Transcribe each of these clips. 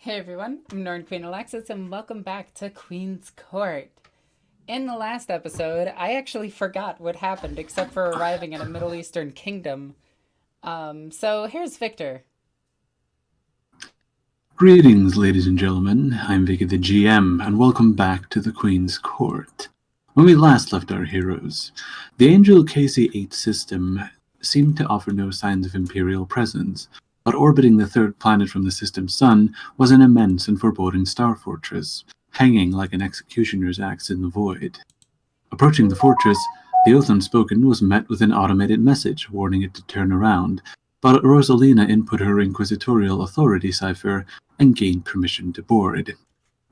Hey everyone, I'm Egoqueenalexis and welcome back to Queen's Court. In the last episode, I actually forgot what happened except for arriving in a Middle Eastern kingdom. So here's Victor. Greetings, ladies and gentlemen. I'm Vicky the GM, and welcome back to the Queen's Court. When we last left our heroes, the Angel KC-8 system seemed to offer no signs of Imperial presence, but orbiting the third planet from the system's sun was an immense and foreboding star fortress, hanging like an executioner's axe in the void. Approaching the fortress, the oath unspoken was met with an automated message warning it to turn around, but Rosalina input her inquisitorial authority cipher and gained permission to board.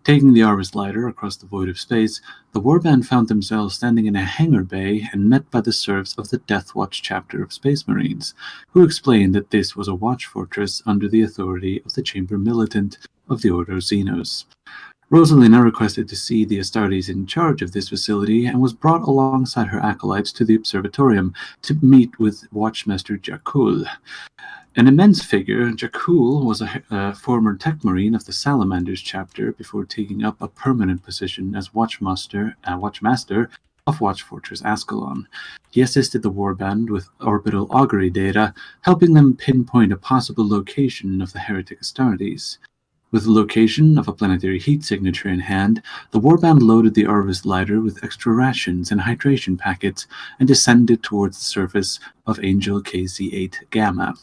Taking the Arvis lighter across the void of space, the Warband found themselves standing in a hangar bay and met by the serfs of the Death Watch chapter of Space Marines, who explained that this was a watch fortress under the authority of the Chamber Militant of the Order Xenos. Rosalina requested to see the astartes in charge of this facility and was brought alongside her acolytes to the observatorium to meet with Watchmaster Jakul. An immense figure, Jakul was a former tech marine of the Salamanders chapter before taking up a permanent position as Watchmaster of Watch Fortress Ascalon. He assisted the Warband with orbital augury data, helping them pinpoint a possible location of the heretic astartes. With the location of a planetary heat signature in hand, the Warband loaded the Arvis lighter with extra rations and hydration packets and descended towards the surface of Angel KC-8 Gamma.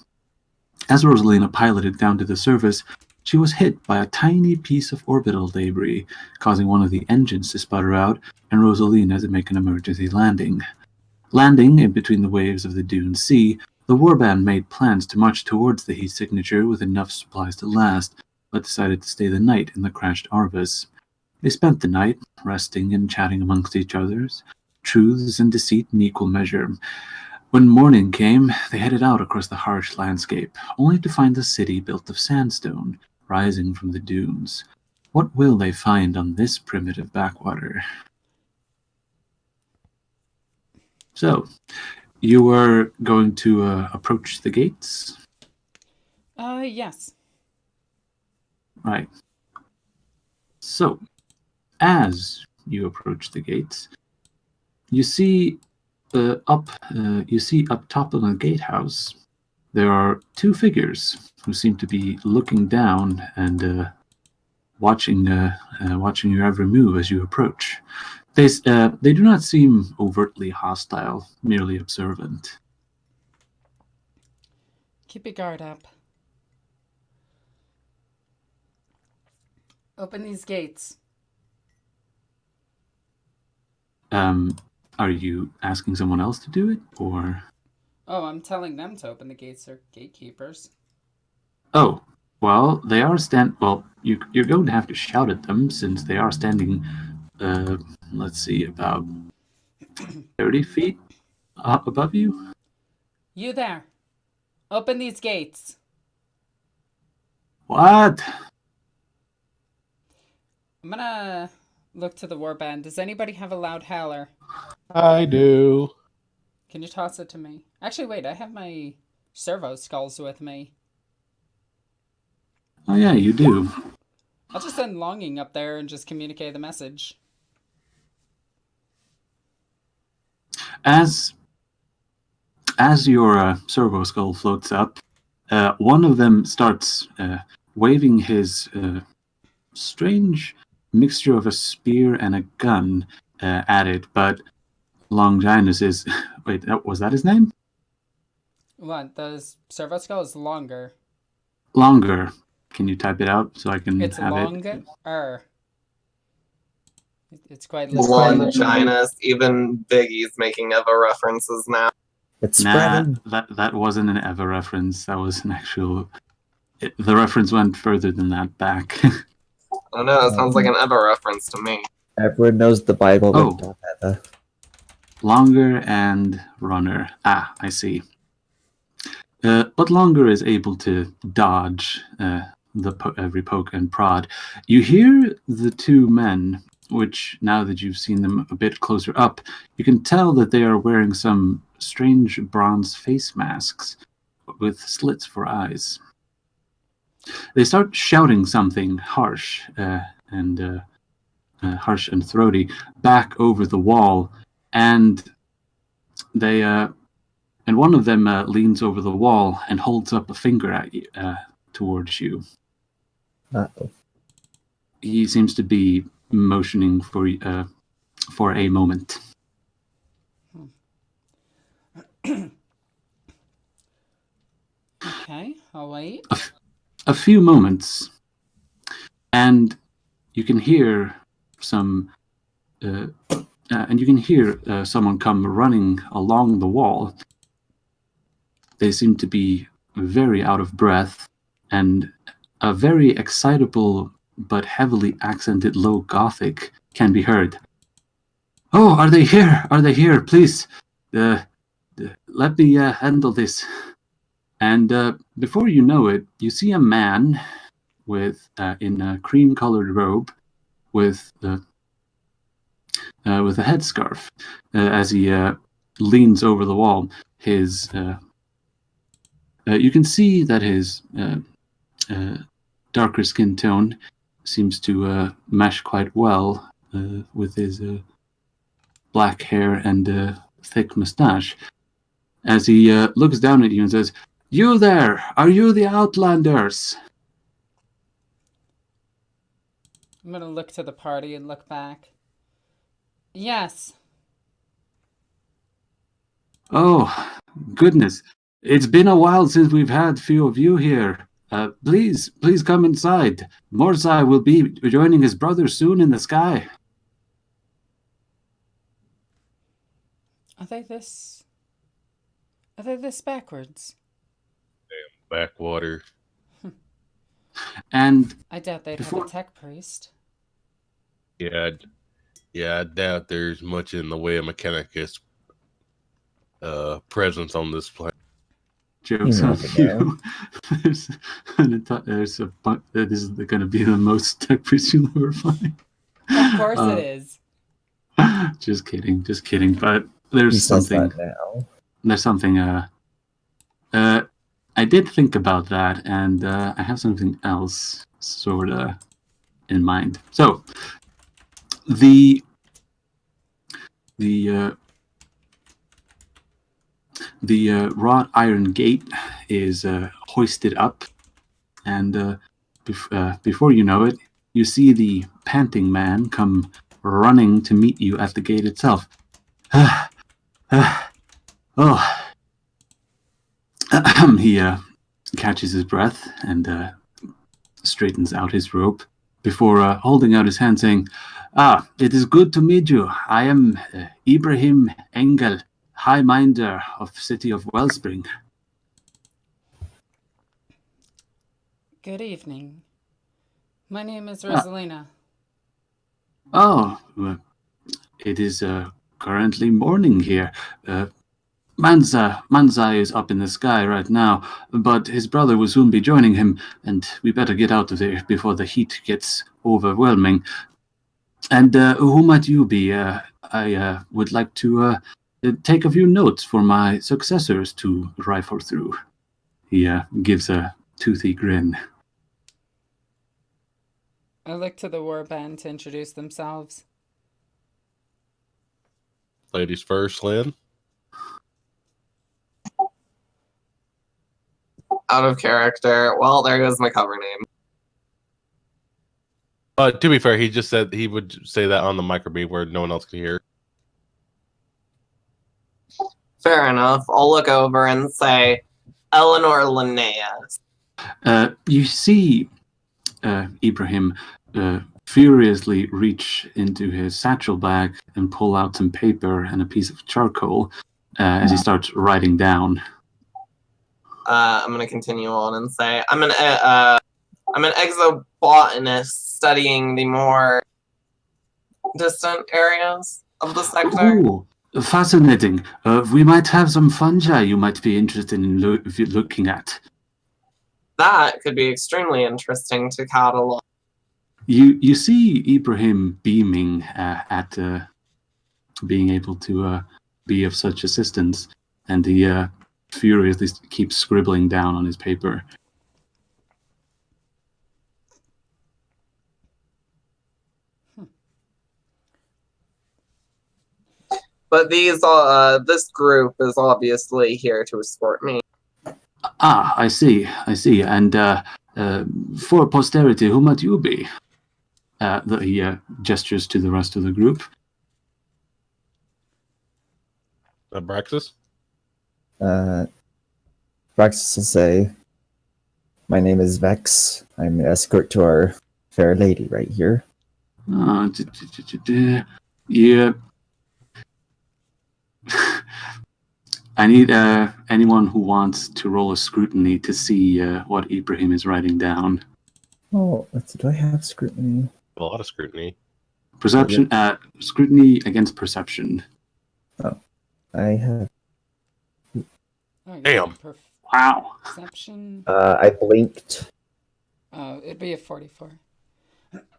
As Rosalina piloted down to the surface, she was hit by a tiny piece of orbital debris, causing one of the engines to sputter out and Rosalina to make an emergency landing. Landing in between the waves of the Dune Sea, the Warband made plans to march towards the heat signature with enough supplies to last, but decided to stay the night in the crashed Arvis. They spent the night, resting and chatting amongst each other, truths and deceit in equal measure. When morning came, they headed out across the harsh landscape, only to find the city built of sandstone, rising from the dunes. What will they find on this primitive backwater? So, you were going to approach the gates? Yes. Right. So, as you approach the gates, you see up top of the gatehouse, there are two figures who seem to be looking down and watching your every move as you approach. They do not seem overtly hostile, merely observant. Keep your guard up. Open these gates. Are you asking someone else to do it, or? Oh, I'm telling them to open the gates. They're gatekeepers. Oh, well, they are you're going to have to shout at them since they are standing, let's see, about 30 feet up above you. You there. Open these gates. What? I'm gonna look to the Warband. Does anybody have a loud howler? I do. Can you toss it to me? Actually, wait, I have my servo skulls with me. Oh yeah, you do. I'll just send Longing up there and just communicate the message. As your servo skull floats up, one of them starts waving his strange mixture of a spear and a gun at it, but Longinus is... Wait, was that his name? What? The servo skull is longer. Longer. Can you type it out so I can It's have longer. It's quite Longinus. Even Biggie's making Eva references now. It's Nah, spreading. that wasn't an Eva reference. That was an actual... the reference went further than that back. I don't know, it sounds like an Eva reference to me. Everyone knows the Bible. Oh. Longer and runner. Ah, I see. But Longer is able to dodge every poke and prod. You hear the two men, which now that you've seen them a bit closer up, you can tell that they are wearing some strange bronze face masks with slits for eyes. they start shouting something harsh and harsh and throaty back over the wall, and they and one of them leans over the wall and holds up a finger at you, towards you. Uh-oh. He seems to be motioning for a moment. Okay, I'll wait. A few moments, and you can hear someone come running along the wall. They seem to be very out of breath, and a very excitable but heavily accented low Gothic can be heard. "Oh, are they here? Are they here? Please, let me handle this." And before you know it, you see a man in a cream-colored robe with a headscarf as he leans over the wall. His you can see that his darker skin tone seems to mesh quite well with his black hair and thick mustache. As he looks down at you and says, "You there! Are you the Outlanders?" I'm gonna look to the party and look back. Yes. Oh, goodness. It's been a while since we've had few of you here. Please come inside. Morzai will be joining his brother soon in the sky. Are they this backwards? Backwater. And I doubt they'd have a tech priest. Yeah, I doubt there's much in the way of Mechanicus presence on this planet. Jokes on you. This is going to be the most tech priest you'll ever find. Of course it is. Just kidding. But there's something. There's something. I did think about that, and I have something else sort of in mind. So, the wrought iron gate is hoisted up, and before you know it, you see the panting man come running to meet you at the gate itself. He catches his breath and straightens out his robe before holding out his hand, saying, "It is good to meet you. I am Ibrahim Engel, High Minder of the city of Wellspring." Good evening. My name is Rosalina. It is currently morning here. Manzai is up in the sky right now, but his brother will soon be joining him, and we better get out of there before the heat gets overwhelming. And who might you be? I would like to take a few notes for my successors to rifle through. He gives a toothy grin. I look to the Warband to introduce themselves. Ladies first, Lynn. Out of character. Well, there goes my cover name. To be fair, he just said he would say that on the microbeat where no one else could hear. Fair enough. I'll look over and say, Eleanor Linnaeus. You see Ibrahim furiously reach into his satchel bag and pull out some paper and a piece of charcoal as he starts writing down. I'm going to continue on and say, I'm an exobotanist studying the more distant areas of the sector. Oh, fascinating. We might have some fungi you might be interested in looking at. That could be extremely interesting to catalog. You see Ibrahim beaming at being able to be of such assistance, and he furiously keeps scribbling down on his paper. But this group is obviously here to escort me. Ah, I see. And for posterity, who might you be? He gestures to the rest of the group. Abraxas? Praxis will say, "My name is Vex. I'm an escort to our fair lady right here." Yeah. I need anyone who wants to roll a scrutiny to see what Ibrahim is writing down. Oh, let's see. Do I have scrutiny? A lot of scrutiny. Perception, scrutiny against perception. I have. Oh, you Damn. got Wow. Perception. I blinked. Oh, it'd be a 44.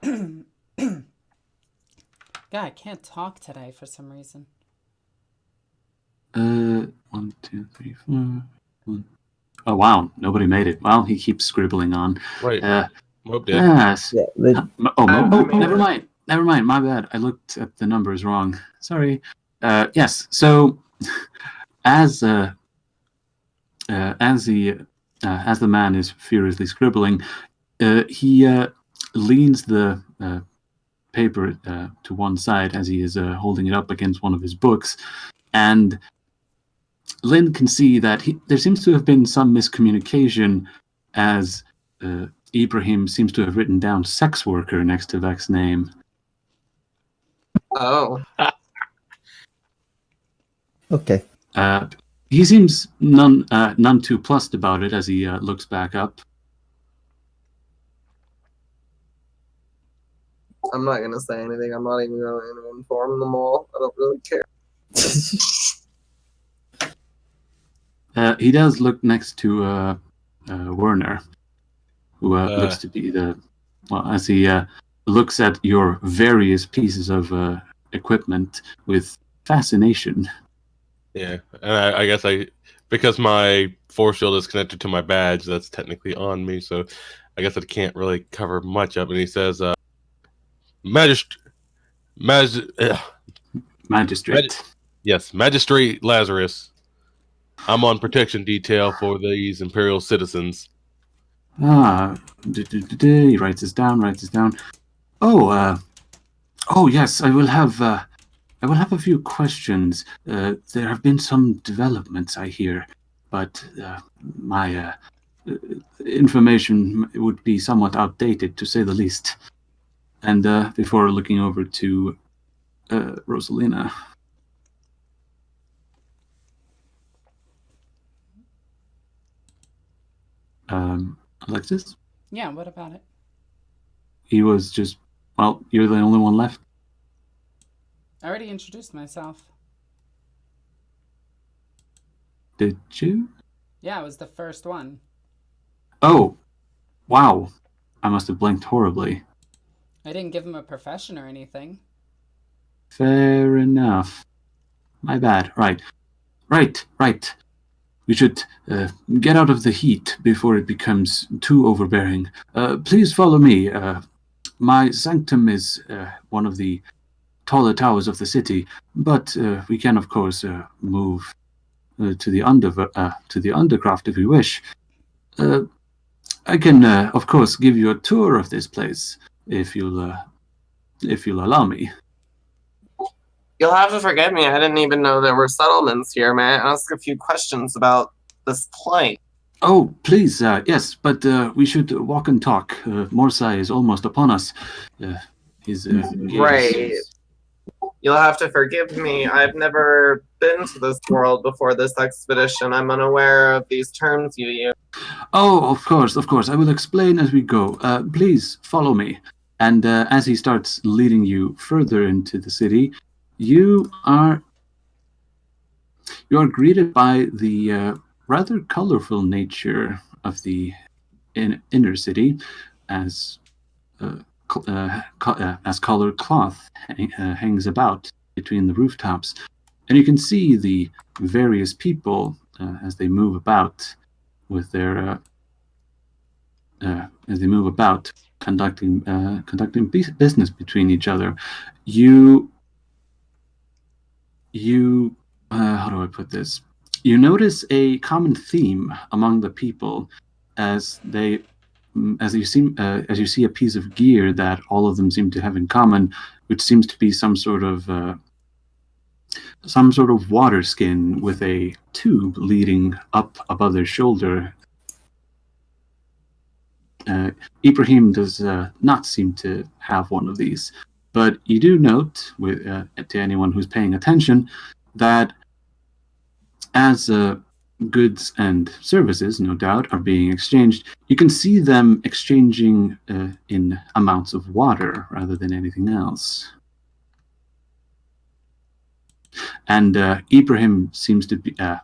God, I can't talk today for some reason. 1, 2, 3, 4. 1. Oh wow, nobody made it. Well, he keeps scribbling on. Wait, Mope did. Yes. Yeah, Never mind. My bad. I looked at the numbers wrong. Sorry. Yes. So, as the man is furiously scribbling, he leans the paper to one side as he is holding it up against one of his books, and Lynn can see that there seems to have been some miscommunication, as Ibrahim seems to have written down sex worker next to Vex's name. Oh. Okay. He seems none too plussed about it as he looks back up. I'm not gonna say anything. I'm not even going to inform them all. I don't really care. He does look next to Werner, who looks to be as he looks at your various pieces of equipment with fascination. Yeah, and I guess because my force shield is connected to my badge, that's technically on me, so I guess I can't really cover much of it. And he says, Magistrate. Yes, Magistrate Lazarus. I'm on protection detail for these Imperial citizens. He writes this down. Oh, yes, I will have a few questions. There have been some developments, I hear, but my information would be somewhat outdated, to say the least. And before looking over to Rosalina. Alexis? Yeah, what about it? He was just, well, you're the only one left. I already introduced myself. Did you? Yeah, I was the first one. Oh, wow. I must have blinked horribly. I didn't give him a profession or anything. Fair enough. My bad. Right. We should get out of the heat before it becomes too overbearing. Please follow me. My Sanctum is one of the taller towers of the city, but we can, of course, move to the undercroft if we wish. I can, of course, give you a tour of this place if you'll allow me. You'll have to forgive me. I didn't even know there were settlements here. May I ask a few questions about this place? Oh, please, yes, but we should walk and talk. Morsai is almost upon us. Right. You'll have to forgive me. I've never been to this world before this expedition. I'm unaware of these terms you use. Oh, of course. I will explain as we go. Please follow me. And as he starts leading you further into the city, you are greeted by the rather colorful nature of the inner city, as colored cloth hangs about between the rooftops, and you can see the various people as they move about with their conducting business between each other. You you, how do I put this? You notice a common theme among the people as you see a piece of gear that all of them seem to have in common, which seems to be some sort of water skin with a tube leading up above their shoulder. Ibrahim does not seem to have one of these, but you do note, to anyone who's paying attention, that as goods and services, no doubt, are being exchanged, you can see them exchanging in amounts of water rather than anything else. And Ibrahim seems to be, as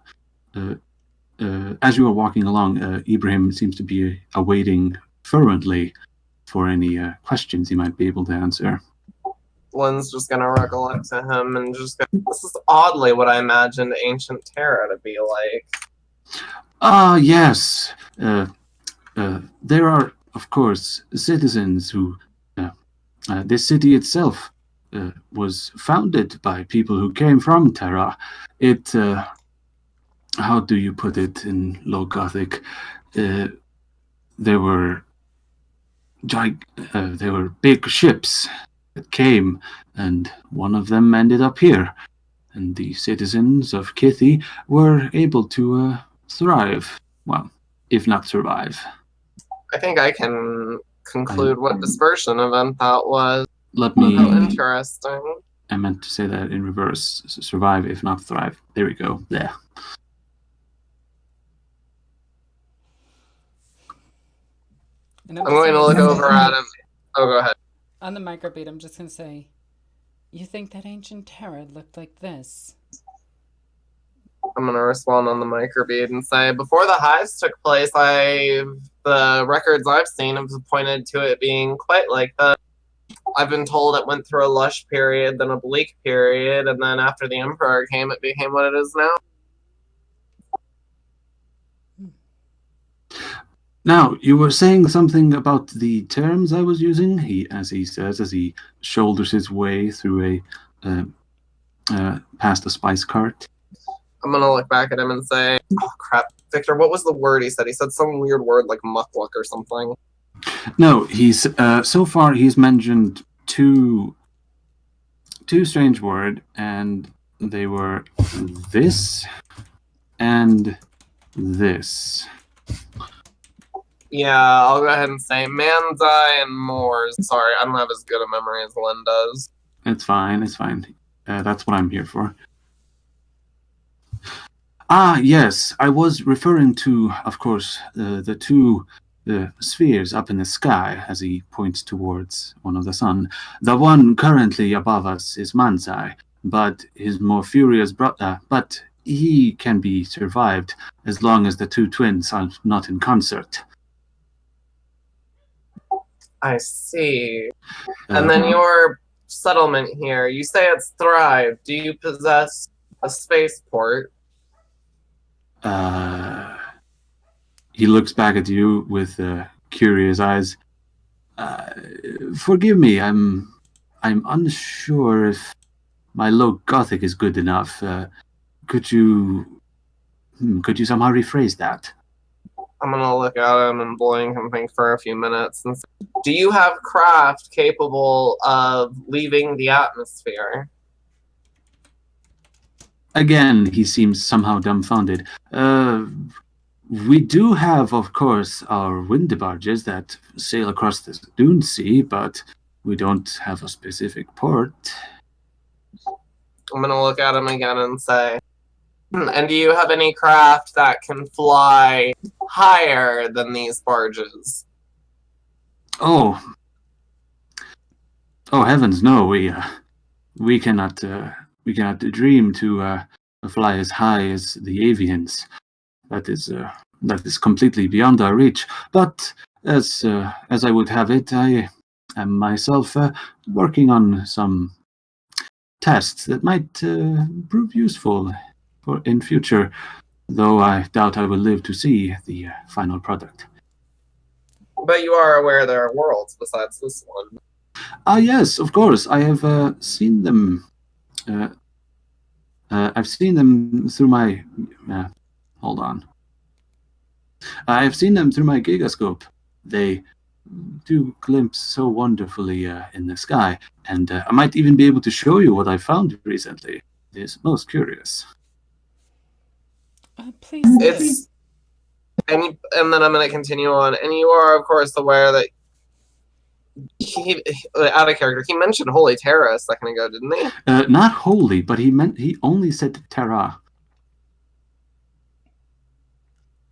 you are walking along, Ibrahim seems to be awaiting fervently for any questions he might be able to answer. Lynn's just gonna recollect to him and just go, this is oddly what I imagined ancient Terra to be like. Yes. There are, of course, citizens who... this city itself was founded by people who came from Terra. It... how do you put it in Low Gothic? There were big ships that came, and one of them ended up here. And the citizens of Kithy were able to thrive. Well, if not survive. I think I can conclude what dispersion event that was. Let me... How interesting. I meant to say that in reverse. Survive, if not thrive. There we go. There. I'm going to look over at him. Oh, go ahead. On the microbeat, I'm just going to say, you think that ancient Terra looked like this? I'm going to respond on the microbeat and say, before the hives took place, the records I've seen have pointed to it being quite like that. I've been told it went through a lush period, then a bleak period, and then after the Emperor came, it became what it is now. Now, you were saying something about the terms I was using, as he shoulders his way through past a spice cart. I'm going to look back at him and say, oh, crap. Victor, what was the word he said? He said some weird word like muckluck or something. No, so far he's mentioned two strange words, and they were this and this. Yeah, I'll go ahead and say Manzai and Moors. Sorry, I don't have as good a memory as Lynn does. It's fine. That's what I'm here for. Ah, yes, I was referring to, of course, the two spheres up in the sky, as he points towards one of the sun. The one currently above us is Manzai, but his more furious brother, but he can be survived as long as the two twins are not in concert. I see. And then your settlement here, you say it's Thrive. Do you possess a spaceport? He looks back at you with curious eyes. Forgive me, I'm unsure if my low Gothic is good enough. Could you somehow rephrase that? I'm gonna look at him and blink and think for a few minutes and say, do you have craft capable of leaving the atmosphere? Again, he seems somehow dumbfounded. We do have, of course, our wind barges that sail across the Dune Sea, but we don't have a specific port. I'm gonna look at him again and say, and do you have any craft that can fly higher than these barges? Oh heavens, no! We cannot dream to fly as high as the avians. That is completely beyond our reach. But as I would have it, I am myself working on some tests that might prove useful in future, though I doubt I will live to see the final product. But you are aware there are worlds besides this one. Yes, of course. I have seen them I've seen them through my... hold on. I've seen them through my gigascope. They do glimpse so wonderfully in the sky, and I might even be able to show you what I found recently. It is most curious. Please do. It's and then I'm going to continue on. And you are, of course, aware that he, out of character, he mentioned Holy Terra a second ago, didn't he? Not holy, but he only said Terra.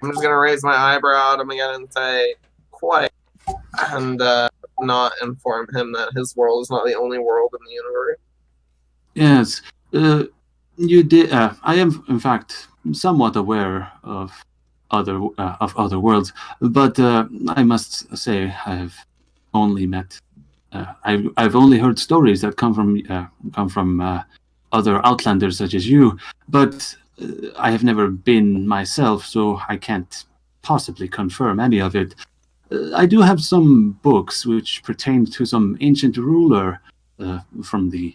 I'm just going to raise my eyebrow at him again and say, quite, and not inform him that his world is not the only world in the universe. Yes, you did. I am, in fact, somewhat aware of other worlds, but I must say I've only met. I've only heard stories that come from other outlanders such as you, but I have never been myself, so I can't possibly confirm any of it. I do have some books which pertain to some ancient ruler from the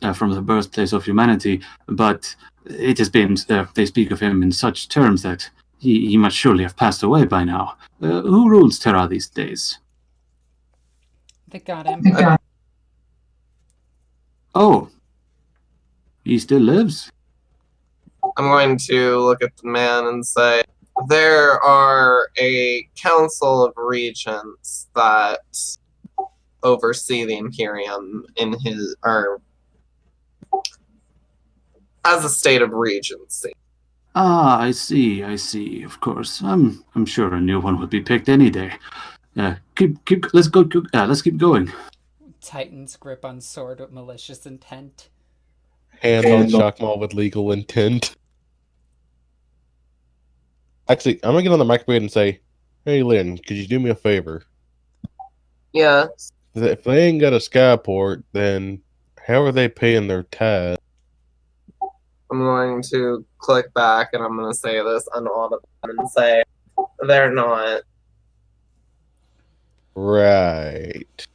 birthplace of humanity, but it has been they speak of him in such terms that he must surely have passed away by now. Who rules Terra these days? The God Emperor. Oh, he still lives? I'm going to look at the man and say, there are a council of regents that oversee the Imperium in his, or as a state of regency. Ah, I see. Of course, I'm sure a new one would be picked any day. Let's go. Let's keep going. Titan's grip on sword with malicious intent. Hand on Shockmaw with legal intent. Actually, I'm gonna get on the microwave and say, "Hey, Lynn, could you do me a favor? Yeah. If they ain't got a skyport, then how are they paying their tithe?" I'm going to click back and I'm going to say this unaudibly and say, they're not. Right.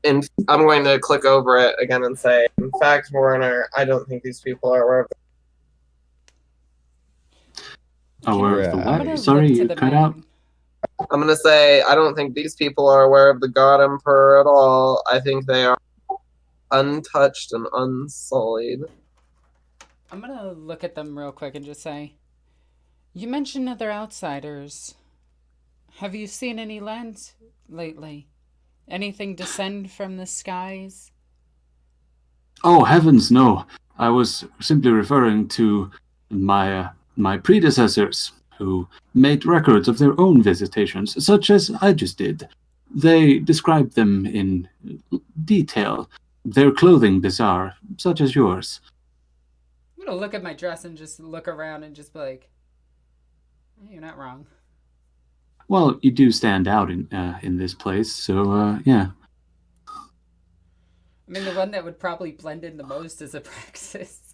And I'm going to click over it again and say, in fact, Warner, I don't think these people are aware of Aware of the I'm what? gonna Sorry, look to you the cut man. out. I'm going to say, I don't think these people are aware of the God Emperor at all. I think they are untouched and unsullied. I'm gonna look at them real quick and just say, you mentioned other outsiders. Have you seen any lands lately? Anything descend from the skies? Oh heavens, no! I was simply referring to my predecessors who made records of their own visitations, such as I just did. They described them in detail. Their clothing bizarre, such as yours. I'm gonna look at my dress and just look around and just be like, you're not wrong. Well, you do stand out in this place, so yeah. I mean, the one that would probably blend in the most is a praxis.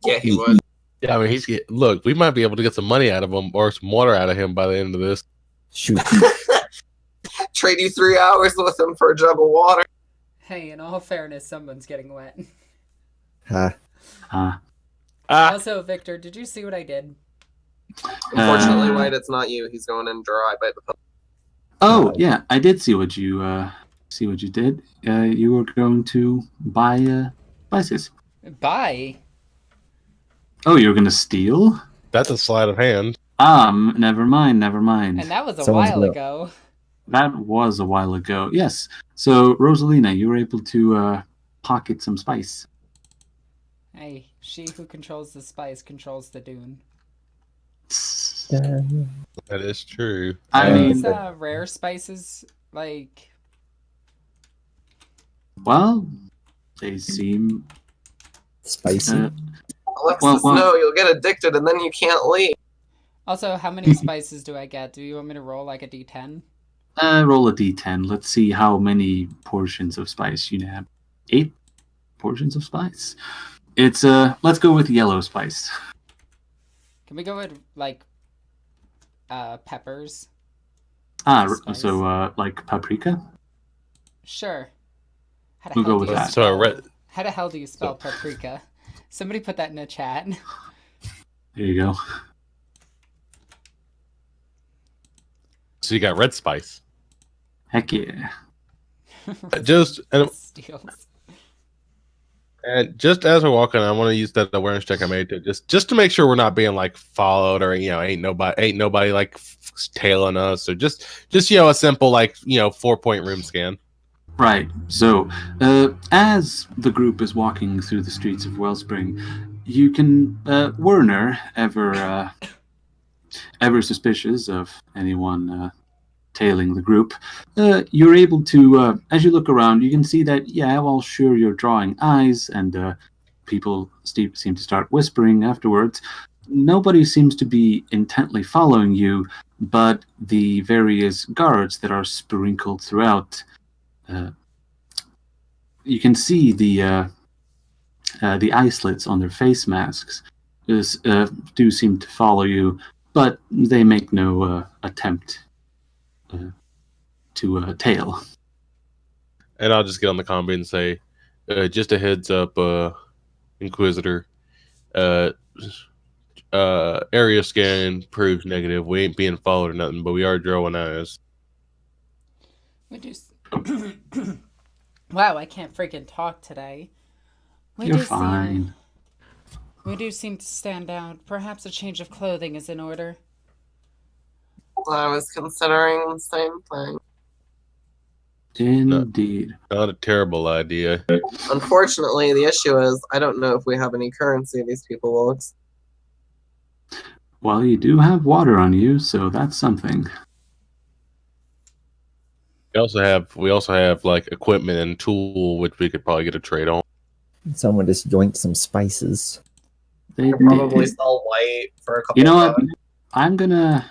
Yeah, he would. Yeah, I mean, look. We might be able to get some money out of him or some water out of him by the end of this. Shoot. Trade you 3 hours with him for a jug of water. Hey, in all fairness, someone's getting wet. Also, Victor, did you see what I did? Unfortunately, White, it's not you. He's going in dry by the. Oh yeah, I did see what you did. You were going to buy spices. Buy? Oh, you're gonna steal? That's a sleight of hand. Never mind. And that was a Someone's while gonna- ago. That was a while ago. Yes. So, Rosalina, you were able to pocket some spice. Hey, she who controls the spice controls the dune. That is true. I Are mean, these rare spices, like... well, they seem Spicy. Alexis, no, you'll get addicted and then you can't leave. Also, how many spices do I get? Do you want me to roll like a d10? Roll a d10. Let's see how many portions of spice you have. 8 portions of spice. It's let's go with yellow spice. Can we go with, like, peppers? Ah, Spice. so like paprika? Sure. How the We'll hell go do with you that. So I spell- read. How the hell do you spell So- paprika? Somebody put that in the chat. There you go. So you got red spice. Heck yeah. Just Steals. and just as we're walking, I want to use that awareness check I made to just to make sure we're not being like followed or ain't nobody like tailing us or just a simple like 4-point room scan. Right. So, as the group is walking through the streets of Wellspring, you can, Werner, ever suspicious of anyone tailing the group, you're able to, as you look around, you can see that, yeah, well, sure, you're drawing eyes, and people seem to start whispering afterwards. Nobody seems to be intently following you, but the various guards that are sprinkled throughout. You can see the eye slits on their face masks do seem to follow you, but they make no attempt to tail. And I'll just get on the combi and say, just a heads up, Inquisitor. Area scan proves negative. We ain't being followed or nothing, but we are drawing eyes. We do. Wow, I can't freaking talk today. You're fine. We do seem to stand out. Perhaps a change of clothing is in order. I was considering the same thing. Indeed. Not a terrible idea. Unfortunately, the issue is I don't know if we have any currency these people will accept. Well, you do have water on you, so that's something. We also have like equipment and tool which we could probably get a trade on. Someone just joint some spices. They Probably sell white for a couple You know of what?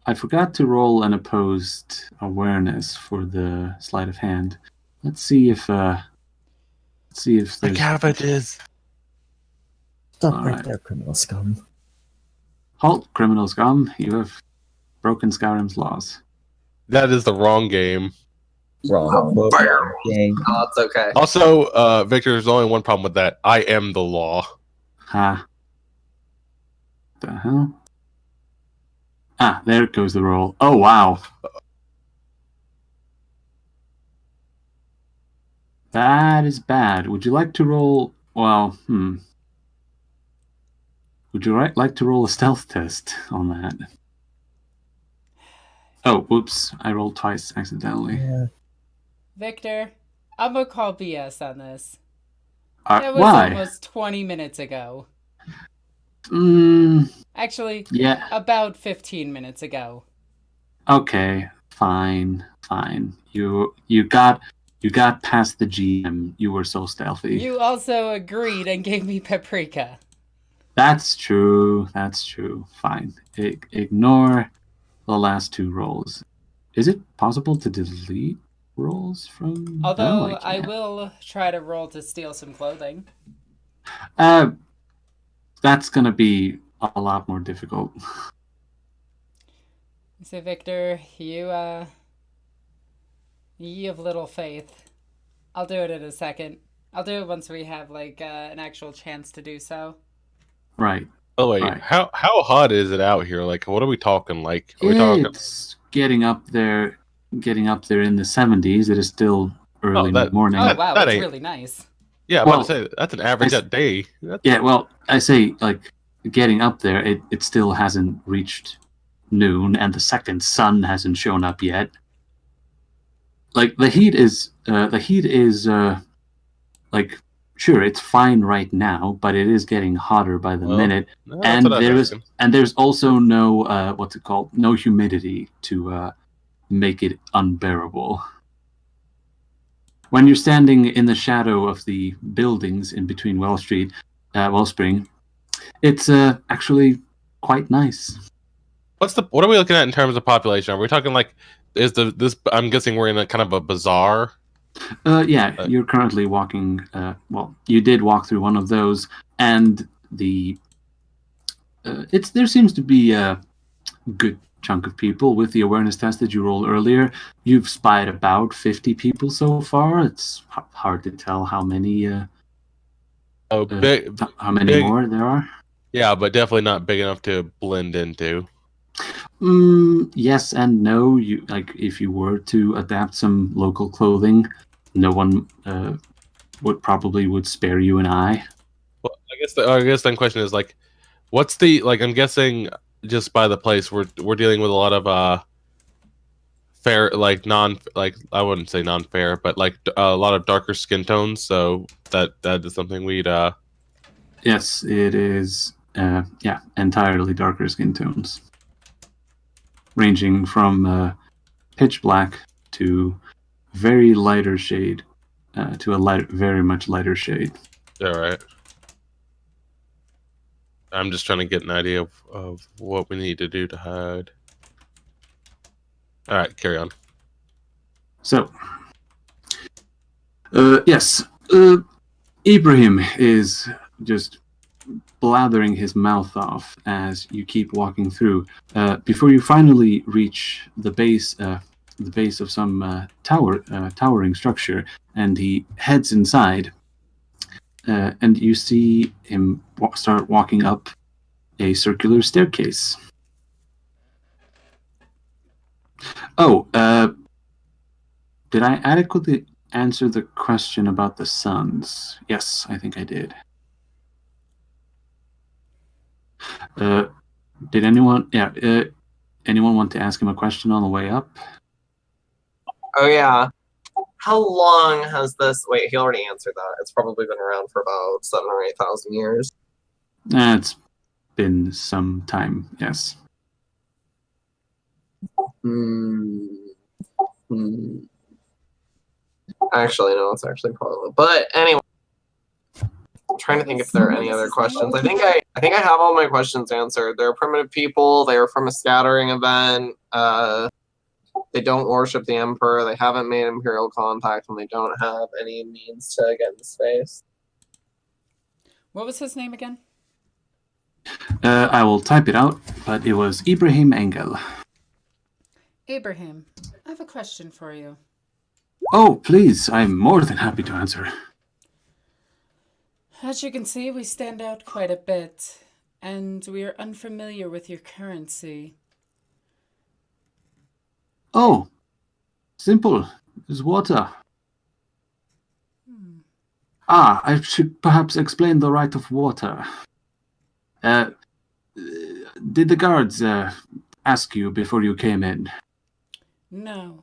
I forgot to roll an opposed awareness for the sleight of hand. Let's see if there's cabbages. Stop All right right. there, criminal scum. Halt, criminal scum. You have broken Skyrim's laws. That is the wrong game. Wrong. Oh, fire. Gang. Oh, it's okay. Also, Victor, there's only one problem with that. I am the law. Ha. The hell? Ah, there goes the roll. Oh, wow. That is bad. Would you like to roll... Well, Would you like to roll a stealth test on that? Oh, whoops. I rolled twice accidentally. Yeah. Victor, I'm gonna call BS on this. That was Why? almost 20 minutes ago. Actually, Yeah. about 15 minutes ago. Okay. Fine. You got past the GM. You were so stealthy. You also agreed and gave me paprika. That's true. Fine. Ignore the last two rolls. Is it possible to delete rolls from... Although No, I can't. will try to roll to steal some clothing. That's gonna be a lot more difficult. So Victor, you have little faith. I'll do it in a second. I'll do it once we have like an actual chance to do so. Right. Oh wait, Right. how hot is it out here? Like, what are we talking? Like, are we talking? It's getting up there in the 70s. It is still early morning. Oh wow, that that's ain't- really nice. Yeah, I'm Well, about to say that's an average day. Yeah, well, I say like getting up there, it still hasn't reached noon, and the second sun hasn't shown up yet. Like the heat is like sure it's fine right now, but it is getting hotter by the minute, No, that's and what I'm asking. there's also no what's it called? No humidity to make it unbearable. When you're standing in the shadow of the buildings in between Wellspring, it's actually quite nice. What are we looking at in terms of population? Are we talking like this? I'm guessing we're in a kind of a bazaar. Yeah, you're currently walking. Well, you did walk through one of those, and there seems to be good chunk of people. With the awareness test that you rolled earlier, you've spied about 50 people so far. It's hard to tell how many Big, more there are. Yeah, but definitely not big enough to blend into. Yes and no. You if you were to adapt some local clothing, no one would spare you an eye. Well, I guess then question is like, what's the I'm guessing just by the place we're dealing with a lot of fair I wouldn't say non-fair, but a lot of darker skin tones. So that is something we'd Yes, it is. Entirely darker skin tones, ranging from pitch black to very lighter shade, to a very much lighter shade. all right. I'm just trying to get an idea of what we need to do to hide. All right, carry on. So, yes, Ibrahim is just blathering his mouth off as you keep walking through. Before you finally reach the base of some towering structure, and he heads inside. And you see him start walking up a circular staircase. Oh, did I adequately answer the question about the suns? Yes, I think I did. Did anyone? Yeah. Anyone want to ask him a question on the way up? Oh yeah. How long has this? Wait, he already answered that. It's probably been around for about 7,000 or 8,000 years. It's been some time. Yes. Actually, no, it's actually probably. But anyway, I'm trying to think if there are any other questions. I think I have all my questions answered. They're primitive people. They are from a scattering event. They don't worship the Emperor. They haven't made Imperial contact, and they don't have any means to get into space. What was his name again? I will type it out, but it was Ibrahim Engel. Abraham, I have a question for you. Oh, please, I'm more than happy to answer. As you can see, we stand out quite a bit, and we are unfamiliar with your currency. Oh, simple. It's water. I should perhaps explain the right of water. Did the guards ask you before you came in? No.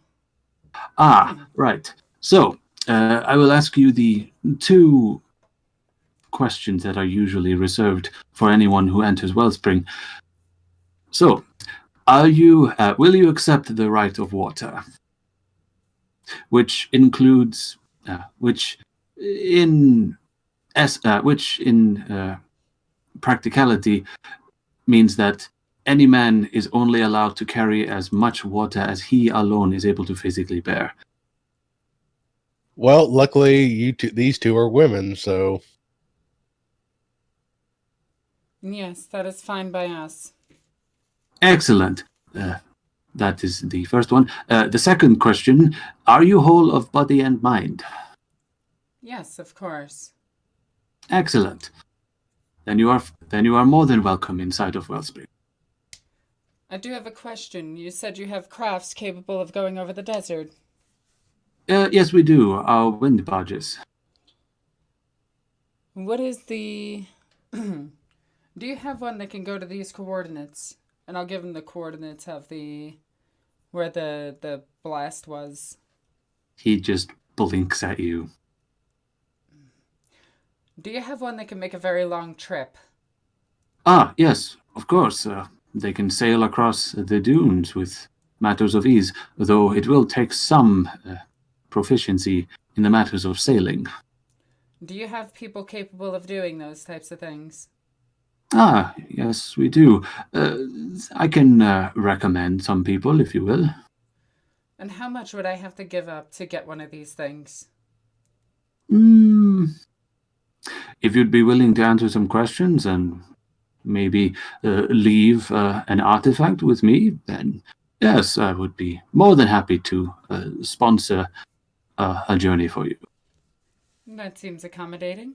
Right. So, I will ask you the two questions that are usually reserved for anyone who enters Wellspring. So, will you accept the right of water? Which includes, which in practicality means that any man is only allowed to carry as much water as he alone is able to physically bear. Well, luckily, these two are women, so. Yes, that is fine by us. Excellent. That is the first one. The second question, are you whole of body and mind? Yes, of course. Excellent. Then you are more than welcome inside of Wellspring. I do have a question. You said you have crafts capable of going over the desert. Yes, we do. Our wind barges. What is the... Do you have one that can go to these coordinates? And I'll give him the coordinates of where the blast was. He just blinks at you. Do you have one that can make a very long trip? Yes, of course. They can sail across the dunes with matters of ease, though it will take some proficiency in the matters of sailing. Do you have people capable of doing those types of things? Yes, we do. I can recommend some people, if you will. And how much would I have to give up to get one of these things? If you'd be willing to answer some questions and maybe leave an artifact with me, then yes, I would be more than happy to sponsor a journey for you. That seems accommodating.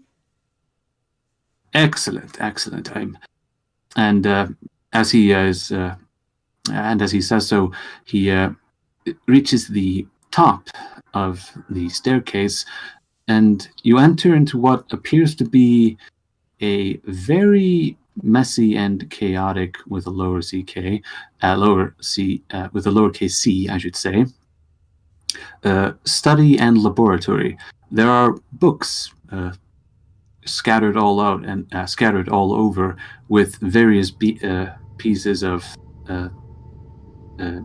Excellent, excellent. And as he is, and as he says so, he reaches the top of the staircase, and you enter into what appears to be a very messy and chaotic, with a lower ck, with a lowercase c, I should say, study and laboratory. There are books scattered all out and scattered all over, with various pieces of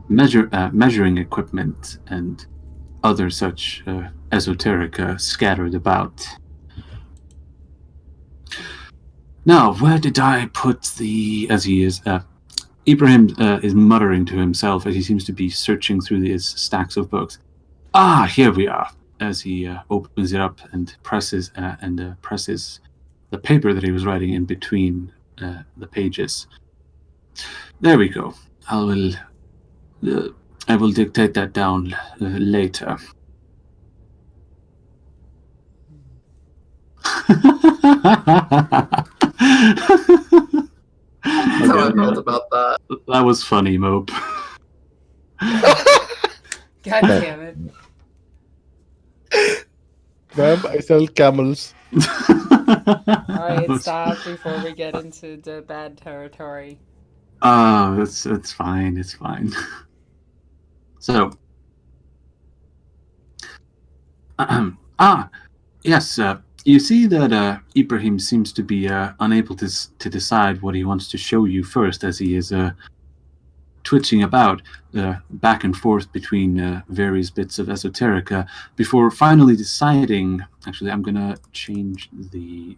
measuring equipment and other such esoterica scattered about. Now, where did I put the... As he is... Ibrahim is muttering to himself as he seems to be searching through his stacks of books. Ah, here we are. As he opens it up and presses the paper that he was writing in between the pages. There we go. I will dictate that down later. That's how I felt about that. That was funny, Mope. God damn it. Ma'am, I sell camels. Alright, stop before we get into the bad territory. Oh, it's fine. It's fine. So, yes. You see that Ibrahim seems to be unable to decide what he wants to show you first, as he is twitching about back and forth between various bits of esoterica before finally deciding. Actually, I'm gonna change the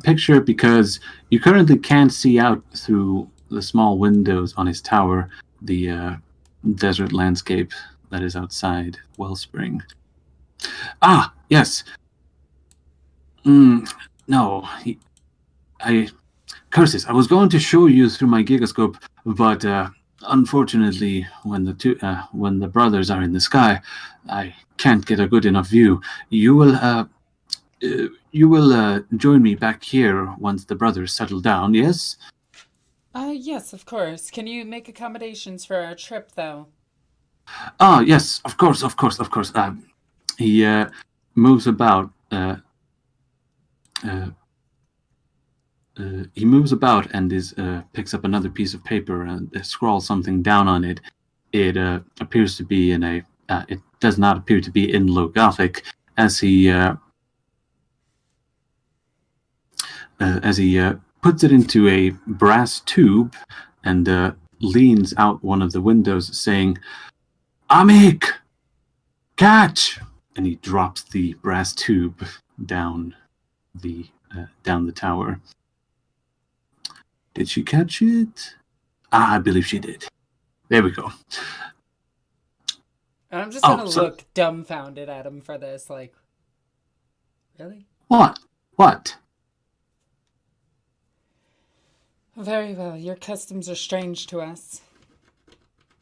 picture, because you currently can't see out through the small windows on his tower the desert landscape that is outside Wellspring. Ah, yes. No, curses. I was going to show you through my gigascope, but unfortunately, when the brothers are in the sky, I can't get a good enough view. You will join me back here once the brothers settle down. Yes. Yes, of course. Can you make accommodations for our trip, though? Ah, yes, of course. He moves about. He moves about and picks up another piece of paper and scrawls something down on it. It appears to be in a. It does not appear to be in Low Gothic, as he puts it into a brass tube and leans out one of the windows, saying, "Amik, catch!" And he drops the brass tube down the tower. Did she catch it? I believe she did. There we go. And I'm just gonna look dumbfounded at him for this, like, really? What? Very well. Your customs are strange to us.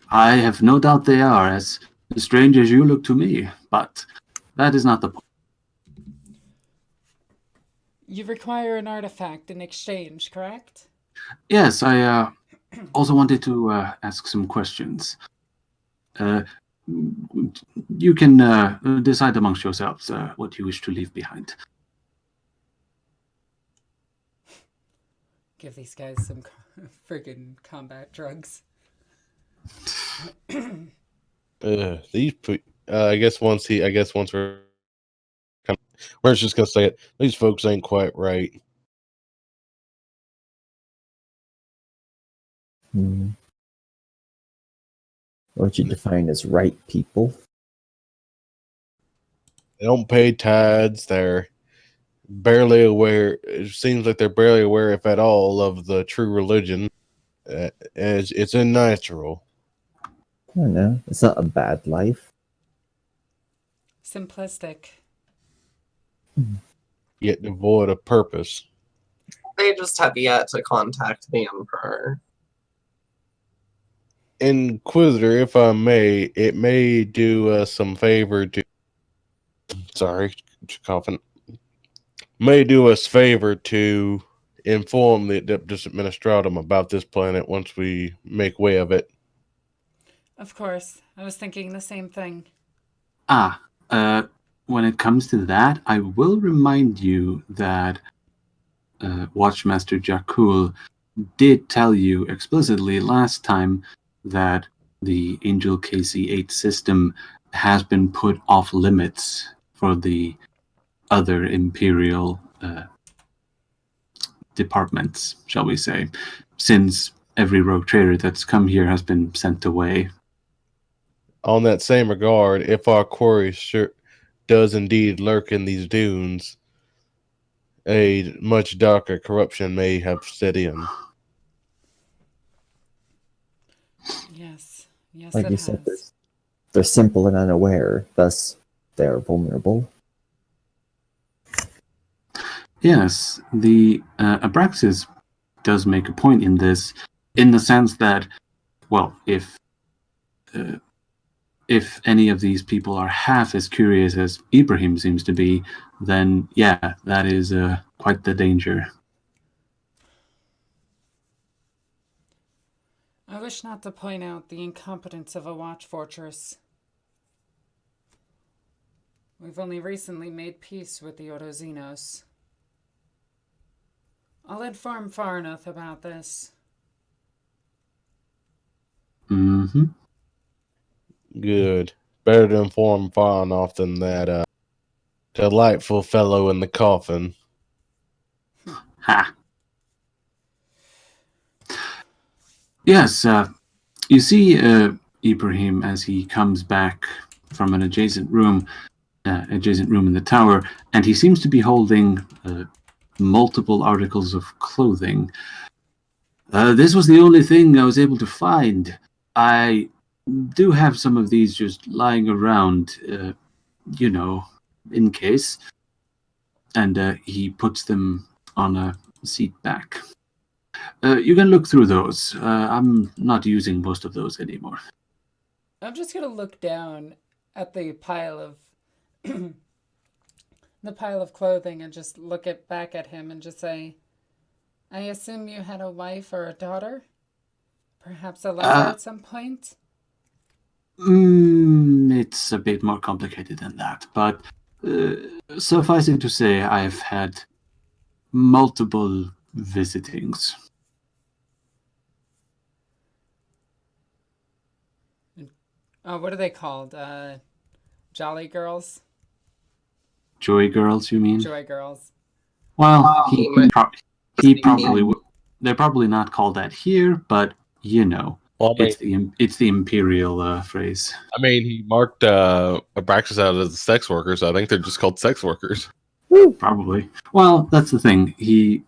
I have no doubt they are, as strange as you look to me, but that is not the point. You require an artifact in exchange, correct? Yes, I also wanted to ask some questions. You can decide amongst yourselves what you wish to leave behind. Give these guys some friggin' combat drugs. I guess once we're just gonna say it. These folks ain't quite right. What you define as right people? They don't pay tithes. They're barely aware. It seems like they're barely aware, if at all, of the true religion. As it's unnatural. I don't know. It's not a bad life. Simplistic. Yet devoid of purpose. They just have yet to contact the Emperor. Inquisitor, if I may, it may do us some favor to. Sorry, coughing. May do us favor to inform the Adeptus Administratum about this planet once we make way of it. Of course. I was thinking the same thing. When it comes to that, I will remind you that Watchmaster Jakul did tell you explicitly last time that the Angel KC-8 system has been put off limits for the other Imperial departments, shall we say, since every rogue trader that's come here has been sent away. On that same regard, if our quarry does indeed lurk in these dunes, a much darker corruption may have set in. Yes. Yes, Like it you said, has. they're simple and unaware, thus they are vulnerable. Yes, the Abraxas does make a point in this, in the sense that, well, if any of these people are half as curious as Ibrahim seems to be, then yeah, that is quite the danger. I wish not to point out the incompetence of a watch fortress. We've only recently made peace with the Orozinos. I'll inform Farnoth about this. Mm-hmm. Good. Better to inform far enough than that delightful fellow in the coffin. Ha. Yes, you see Ibrahim as he comes back from an adjacent room in the tower, and he seems to be holding multiple articles of clothing. This was the only thing I was able to find. I do have some of these just lying around, in case. And he puts them on a seat back. You can look through those. I'm not using most of those anymore. I'm just going to look down at the pile of clothing and just look back at him and just say, I assume you had a wife or a daughter? Perhaps a lover at some point? It's a bit more complicated than that, but suffice it to say, I've had multiple visitings. Oh, what are they called? Jolly girls? Joy girls, you mean? Joy girls. Well, he probably would. They're probably not called that here, but Well, it's the Imperial phrase. I mean, he marked Abraxas out as a sex worker, so I think they're just called sex workers. Probably. Well, that's the thing. He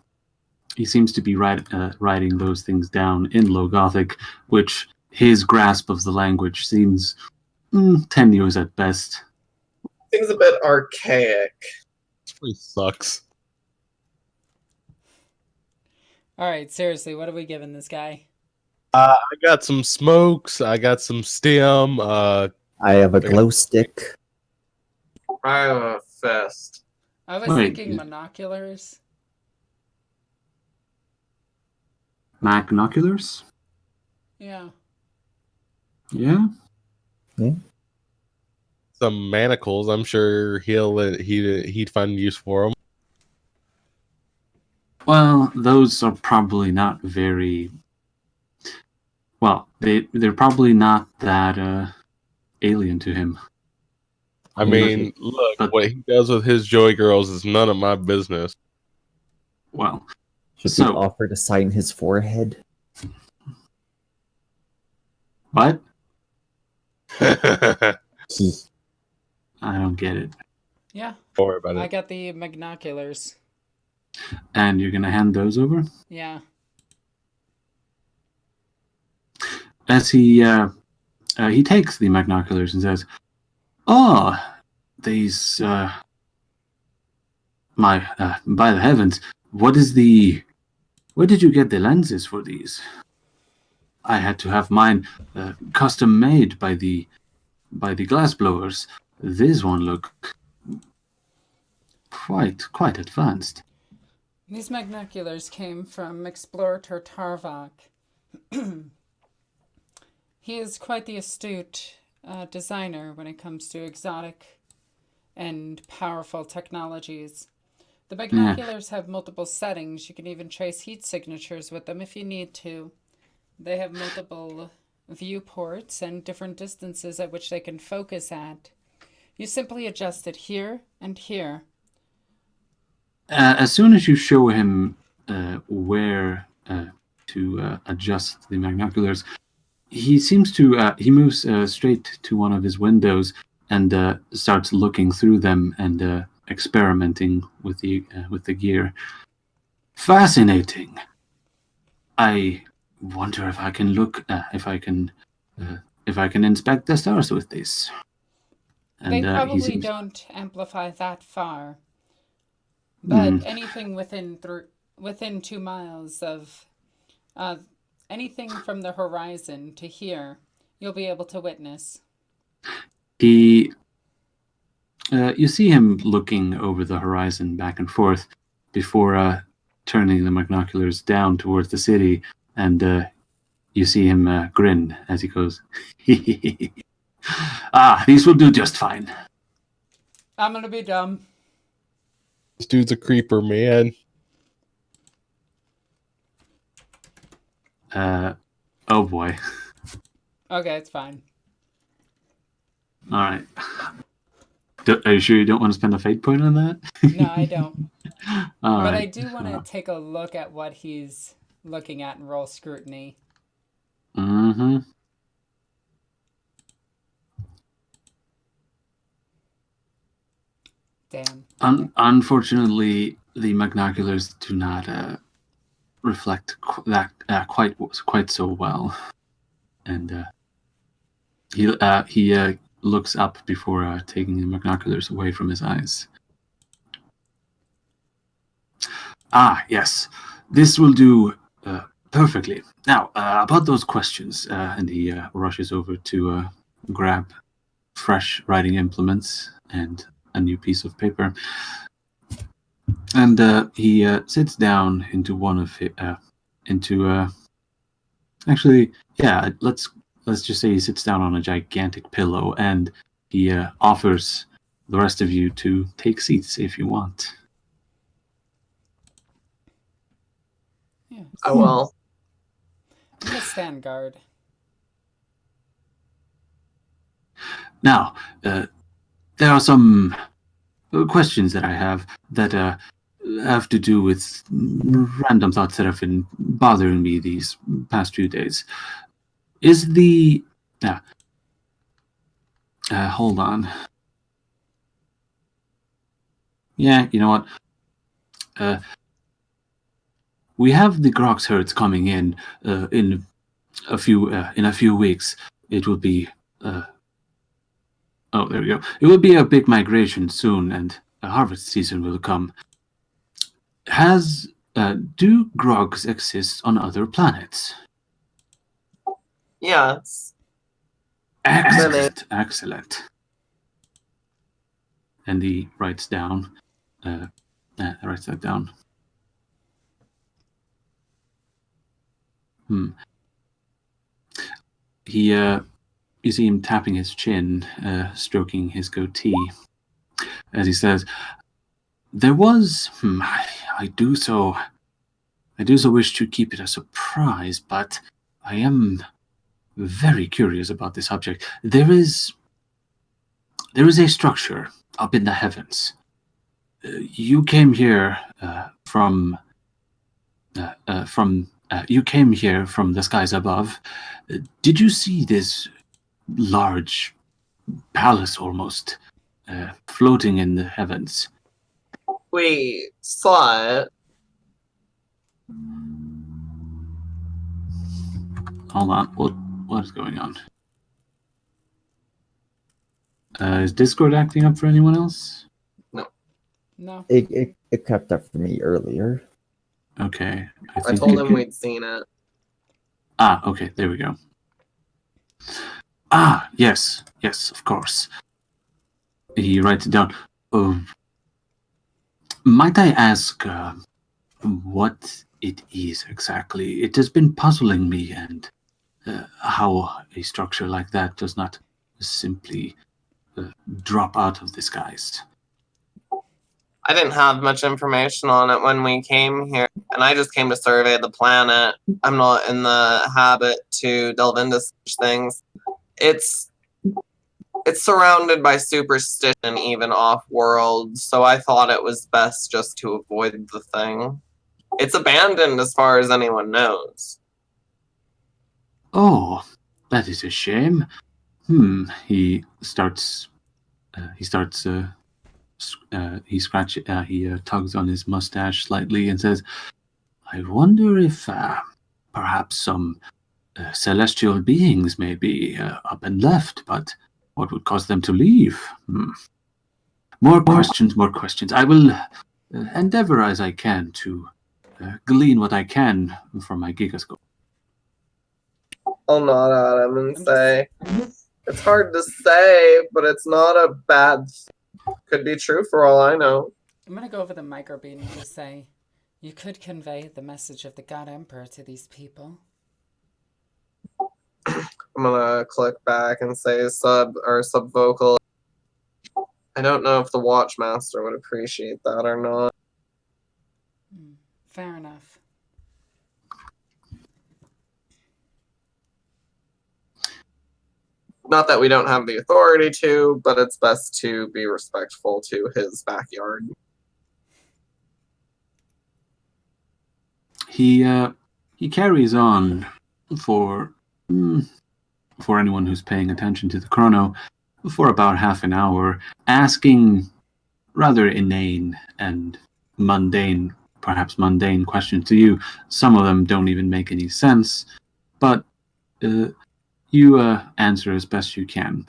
seems to be writing those things down in Low Gothic, which his grasp of the language seems tenuous at best. Seems a bit archaic. This place sucks. Alright, seriously, what are we giving this guy? I got some smokes. I got some stem. I have a glow stick. I have a fist. I was Wait. thinking monoculars. Magnoculars? Yeah. Yeah? Some manacles. I'm sure he'd find use for them. Well, those are probably not very... Well, they're probably not that alien to him. I mean, look, what he does with his joy girls is none of my business. Well, Should we offer to sign his forehead? What? Don't I don't get it. Yeah. worry about I it. got the magnoculars. And you're gonna hand those over? Yeah. As he takes the magnoculars and says, "Oh, these by the heavens, what is the Where did you get the lenses for these? I had to have mine custom made by the glassblowers. This one look quite advanced. These magnoculars came from Explorator Tarvok. He is quite the astute designer when it comes to exotic and powerful technologies. The binoculars have multiple settings. You can even trace heat signatures with them if you need to. They have multiple viewports and different distances at which they can focus at. You simply adjust it here and here. As soon as you show him where to adjust the binoculars, he seems to he moves straight to one of his windows and starts looking through them and experimenting with the gear. Fascinating. I wonder if I can look if I can inspect the stars with this. And, they probably don't amplify that far, but anything within 2 miles of anything from the horizon to here, you'll be able to witness. You see him looking over the horizon back and forth before turning the binoculars down towards the city, and you see him grin as he goes, these will do just fine. I'm gonna be dumb. This dude's a creeper, man. Oh boy. Okay, it's fine. All right. Are you sure you don't want to spend a fate point on that? No, I don't. All but right. I do want to take a look at what he's looking at and roll scrutiny. Mm-hmm. Damn. Unfortunately, the binoculars do not reflect that quite so well, and he looks up before taking the binoculars away from his eyes. Yes, this will do perfectly. Now, about those questions, and he rushes over to grab fresh writing implements and a new piece of paper. And he sits down into one of it, actually, yeah, let's just say he sits down on a gigantic pillow, and he offers the rest of you to take seats if you want. Yeah. I will. I'm gonna stand guard. Now, there are some questions that I have that have to do with random thoughts that have been bothering me these past few days. Is the... hold on. Yeah, you know what? We have the Grox herds coming in a few weeks. It will be... oh, there we go. It will be a big migration soon, and a harvest season will come. Do grogs exist on other planets? Yes. Excellent. And he writes that down. You see him tapping his chin, stroking his goatee, as he says, "There was. I do so wish to keep it a surprise, but I am very curious about this subject. There is a structure up in the heavens. You came here from the skies above. Did you see this large palace almost floating in the heavens?" We saw it. Hold on. What is going on? Is Discord acting up for anyone else? No. It kept up for me earlier. Okay. I told him we'd seen it. Ah, okay, there we go. Ah, yes, of course. He writes it down. Might I ask what it is exactly? It has been puzzling me, and how a structure like that does not simply drop out of the skies. I didn't have much information on it when we came here, and I just came to survey the planet. I'm not in the habit to delve into such things. It's surrounded by superstition, even off-world, so I thought it was best just to avoid the thing. It's abandoned as far as anyone knows. Oh, that is a shame. He starts. He tugs on his mustache slightly and says, "I wonder if perhaps some celestial beings may be up and left, but what would cause them to leave? More questions. I will endeavor as I can to glean what I can from my gigascope." I'll nod at him and say, it's hard to say, but it's not a bad thing. Could be true for all I know. I'm going to go over the microbeam and just say, you could convey the message of the God Emperor to these people. I'm gonna click back and say subvocal. I don't know if the Watchmaster would appreciate that or not. Fair enough. Not that we don't have the authority to, but it's best to be respectful to his backyard. He carries on for anyone who's paying attention to the chrono for about half an hour, asking rather inane and perhaps mundane questions to you. Some of them don't even make any sense, but you answer as best you can.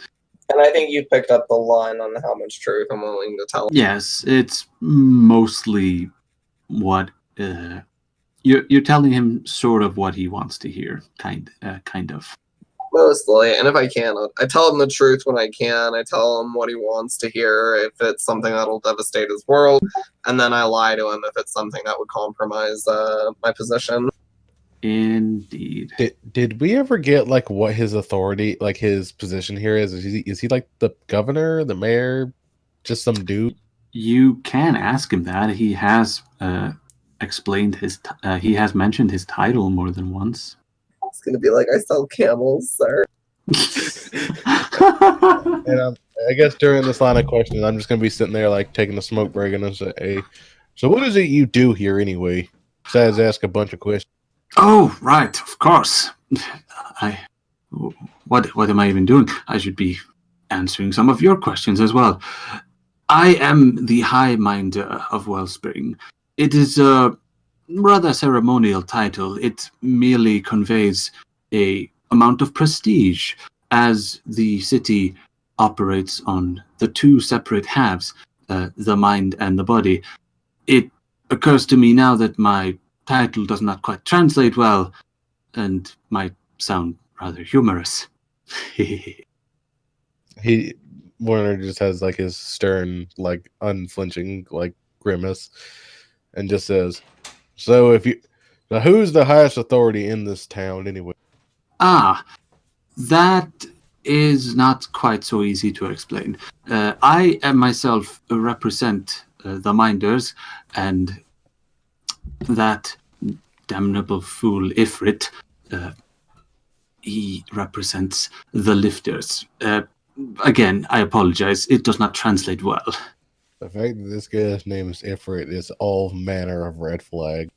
And I think you picked up the line on how much truth I'm willing to tell. Yes, it's mostly what you're telling him sort of what he wants to hear, kind of. Mostly, and if I can, I tell him the truth when I can. I tell him what he wants to hear if it's something that'll devastate his world, and then I lie to him if it's something that would compromise my position. Indeed. Did we ever get like what his authority, like his position here is? Is he like the governor, the mayor, just some dude? You can ask him that. He has explained he has mentioned his title more than once. It's gonna be like, I sell camels, sir. And I guess during this line of questions, I'm just gonna be sitting there like taking a smoke break and I say, "Hey, so what is it you do here anyway?" Besides ask a bunch of questions. Oh, right, of course. What am I even doing? I should be answering some of your questions as well. I am the High Minder of Wellspring. It is a rather ceremonial title. It merely conveys a amount of prestige, as the city operates on the two separate halves, the mind and the body. It occurs to me now that my title does not quite translate well, and might sound rather humorous. Warner just has like his stern, like unflinching, like grimace, and just says, "So who's the highest authority in this town anyway?" Ah, that is not quite so easy to explain. I am myself represent the Minders, and that damnable fool Ifrit, he represents the Lifters. Again, I apologize. It does not translate well. The fact that this guy's name is Ifrit is all manner of red flag.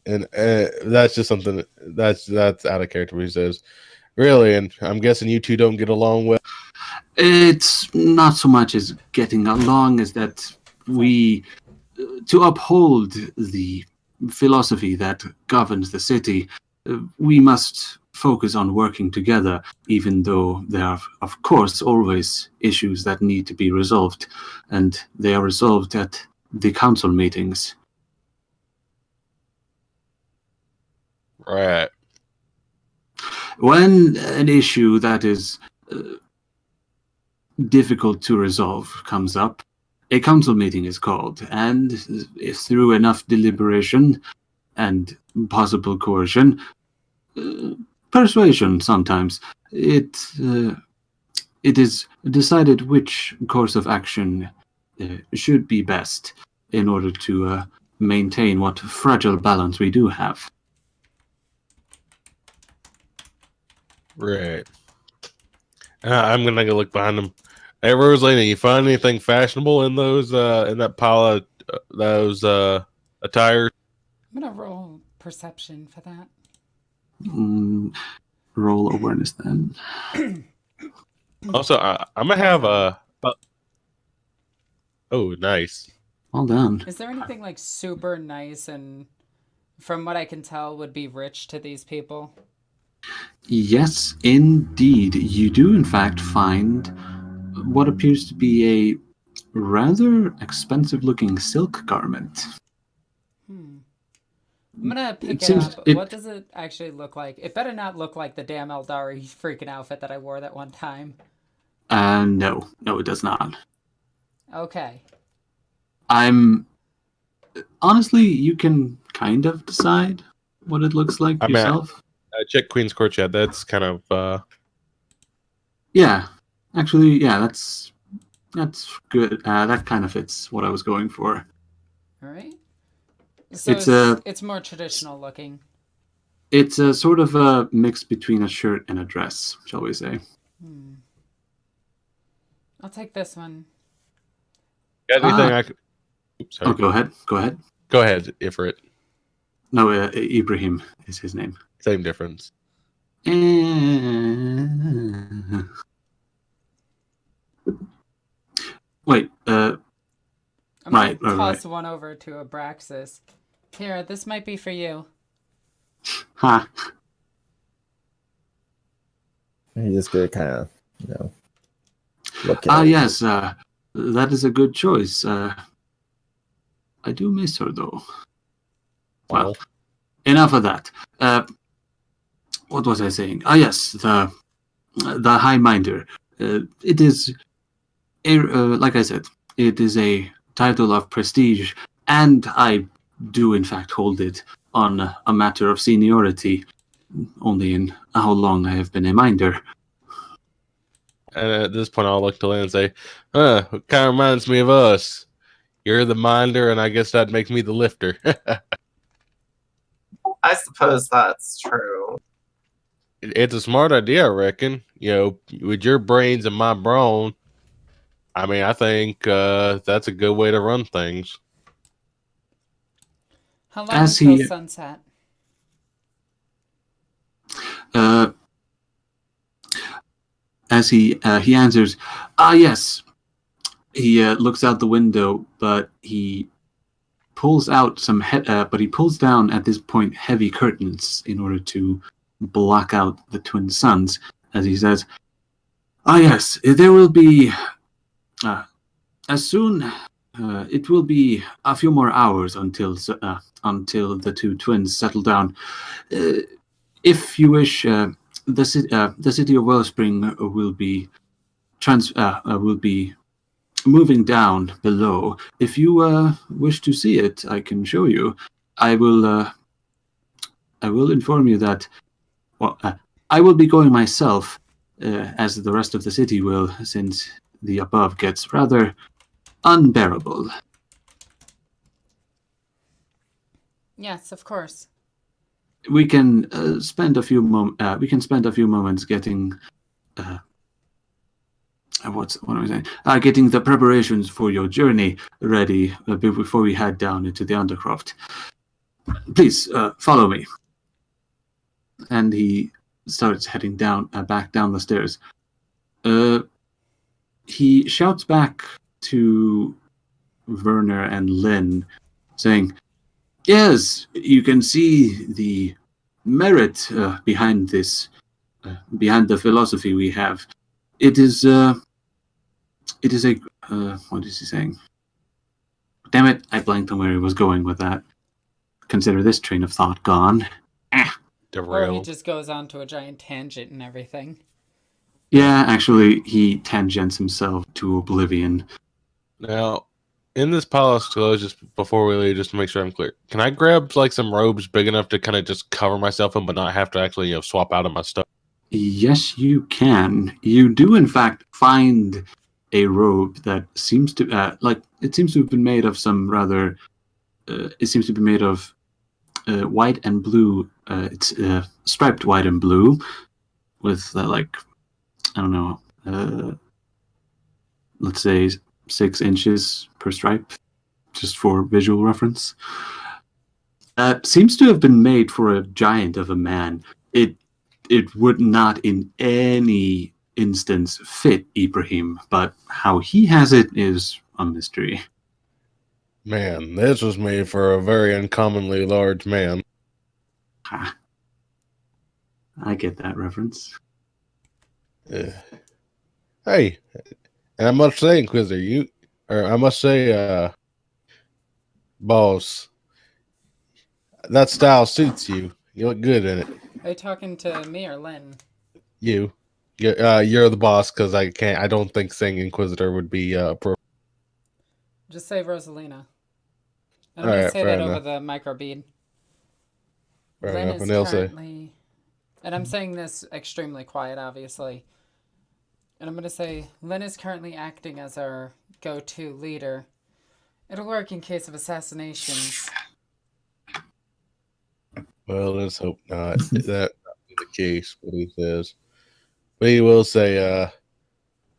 And that's just something that's out of character. Where he says, "Really?" And I'm guessing you two don't get along well. It's not so much as getting along as that we, to uphold the philosophy that governs the city, we must focus on working together, even though there are, of course, always issues that need to be resolved, and they are resolved at the council meetings. Right. When an issue that is difficult to resolve comes up, a council meeting is called, and if through enough deliberation and possible coercion, persuasion sometimes, it is decided which course of action should be best in order to maintain what fragile balance we do have. Right. I'm gonna go look behind them. Hey, Rosalina, you find anything fashionable in those in that pile of those attires? I'm gonna roll perception for that. Roll awareness then. Also, I'm gonna have a. Oh, nice. Well done. Is there anything like super nice and, from what I can tell, would be rich to these people? Yes, indeed. You do, in fact, find what appears to be a rather expensive-looking silk garment. I'm gonna pick it seems- up. What does it actually look like? It better not look like the damn Eldari freaking outfit that I wore that one time. No, it does not. Okay. Honestly, you can kind of decide what it looks like I mean, yourself. Check Queen's Court chat. That's kind of. Yeah, actually, yeah, that's good. That kind of fits what I was going for. All right. So it's more traditional looking. It's a sort of a mix between a shirt and a dress, shall we say. I'll take this one. Got anything I could? Oops, sorry. Oh, go ahead. Go ahead, Ifrit. No, Ibrahim is his name. Same difference. Wait, I'm Right, gonna right, toss one over to Abraxas. Here, this might be for you. ha. You just gonna kind of, look at it. Yes, that is a good choice. I do miss her, though. Well, enough of that. What was I saying? Yes, the High Minder. It is, like I said, it is a title of prestige, and I do in fact hold it on a matter of seniority, only in how long I have been a Minder. And at this point, I'll look to Lynn and say, it kind of reminds me of us. You're the minder, and I guess that'd make me the lifter. I suppose that's true. It's a smart idea, I reckon. With your brains and my brawn, I mean, I think that's a good way to run things. How long until sunset? As he answers, yes. He looks out the window, but he pulls out but he pulls down at this point heavy curtains in order to block out the twin suns. As he says, yes, there will be as soon. It will be a few more hours until the two twins settle down. If you wish, the city of Wellspring will be moving down below. If you wish to see it, I can show you. I will inform you that. Well, I will be going myself, as the rest of the city will, since the above gets rather unbearable. Yes, of course. We can spend a few moments getting. What am I saying? Getting the preparations for your journey ready before we head down into the undercroft. Please follow me. And he starts heading back down the stairs. He shouts back to Werner and Lynn, saying, "Yes, you can see the merit behind this, behind the philosophy we have. It is a what is he saying? Damn it! I blanked on where he was going with that. Consider this train of thought gone. Or he Derailed. just goes on to a giant tangent and everything. Yeah, actually, he tangents himself to oblivion. Now, in this palace clothes, just before we leave, just to make sure I'm clear, can I grab like some robes big enough to kind of just cover myself in, but not have to actually swap out of my stuff? Yes, you can. You do, in fact, find a robe that seems to it seems to have been made of some rather. It seems to be made of white and blue. It's striped white and blue, with like I don't know. Let's say 6 inches per stripe, just for visual reference. Seems to have been made for a giant of a man. It would not in any instance fit Ibrahim, but how he has it is a mystery. Man, this was made for a very uncommonly large man. Ha. I get that reference. Hey, and I must say, Inquisitor, boss, that style suits you. You look good in it. Are you talking to me or Lynn? You're the boss because I don't think saying Inquisitor would be appropriate. Just say Rosalina. And I'm All going to right, say fair that enough. over the microbead. Fair Lynn enough. is And they'll say, currently... And I'm saying this extremely quiet, obviously. And I'm going to say, Lynn is currently acting as our go-to leader. It'll work in case of assassinations. well, let's hope not. That not be the case, what he says. But he will say,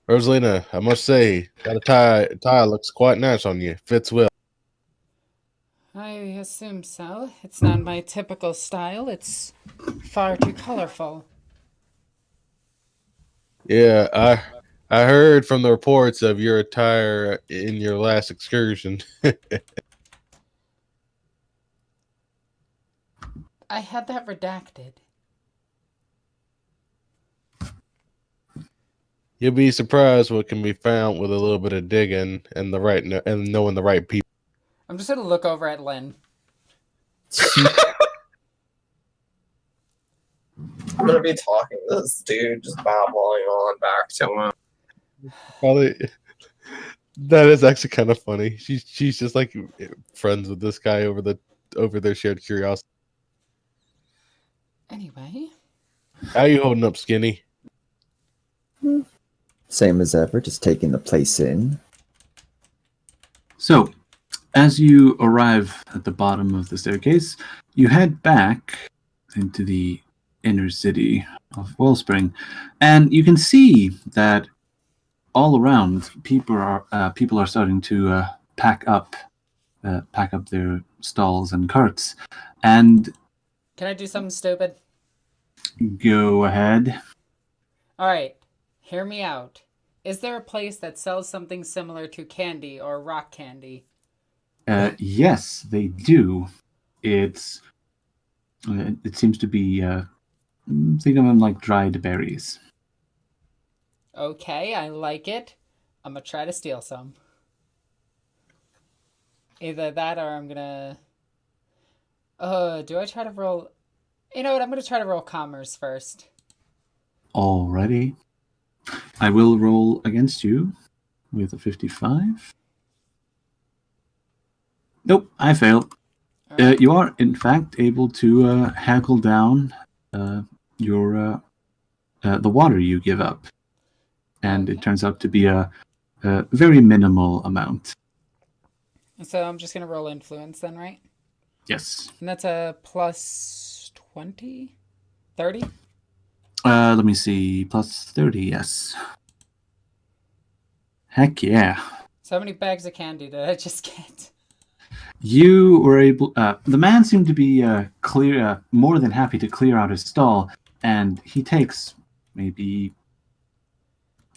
Rosalina, I must say, that tie looks quite nice on you. Fits well. I assume so. It's not my typical style. It's far too colorful. Yeah, I heard from the reports of your attire in your last excursion. I had that redacted. You'll be surprised what can be found with a little bit of digging and knowing the right people. I'm just going to look over at Lynn. I'm gonna be talking to this dude, just babbling on back to him. Probably that is actually kind of funny. She's just like friends with this guy over their shared curiosity. Anyway. How you holding up, Skinny? Same as ever, just taking the place in. So, as you arrive at the bottom of the staircase, you head back into the inner city of Wellspring, and you can see that all around people are starting to pack up their stalls and carts. And Can I do something stupid? go ahead. Alright, hear me out. Is there a place that sells something similar to candy or rock candy? Yes, they do. It seems to be think of them like dried berries. Okay, I like it. I'm gonna try to steal some. Either that or I'm gonna... do I try to roll... You know what, I'm gonna try to roll commerce first. Alrighty. I will roll against you with a 55. Nope, I failed. Alright. You are, in fact, able to haggle down your the water you give up, and Okay. it turns out to be a very minimal amount. So I'm just gonna roll influence then, right? Yes. And that's a plus 20? 30? Let me see. Plus 30, yes. Heck yeah. So how many bags of candy did I just get? You were able... the man seemed to be more than happy to clear out his stall, and he takes maybe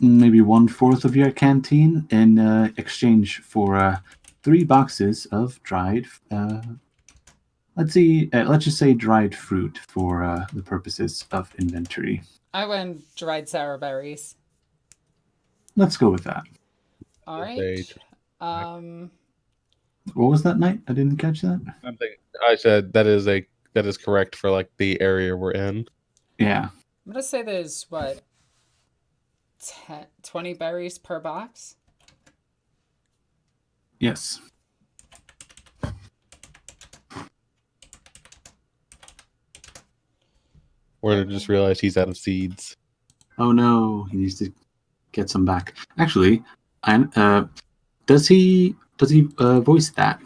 1/4 of your canteen in exchange for 3 boxes of dried let's see. Let's just say dried fruit for the purposes of inventory. I went dried sour berries. Let's go with that. All They- right. Um, What was that, Knight? I didn't catch that. I said that is correct for like the area we're in. Yeah. I'm gonna say there's what 20 berries per box. Yes. We're just realized he's out of seeds. Oh no, he needs to get some back. Actually, does he voice that?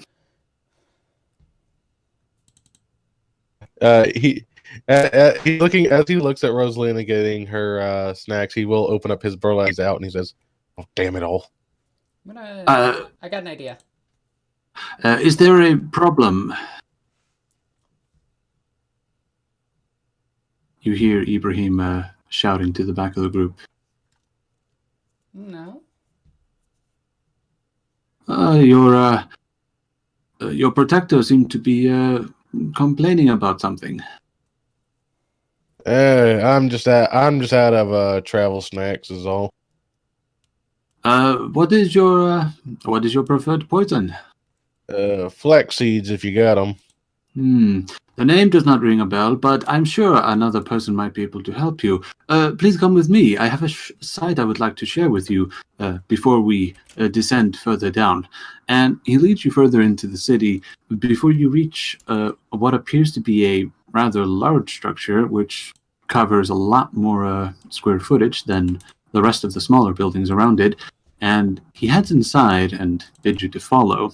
He looking as he looks at Rosalina getting her snacks. He will open up his burlap out and he says, "Oh, damn it all!" I got an idea. Is there a problem? You hear Ibrahim shouting to the back of the group. No. Your protector seemed to be complaining about something. I'm just out of travel snacks is all. What is your preferred poison? Flax seeds if you got them. The name does not ring a bell, but I'm sure another person might be able to help you. Please come with me. I have a site I would like to share with you before we descend further down. And he leads you further into the city before you reach what appears to be a rather large structure, which covers a lot more square footage than the rest of the smaller buildings around it. And he heads inside and bids you to follow.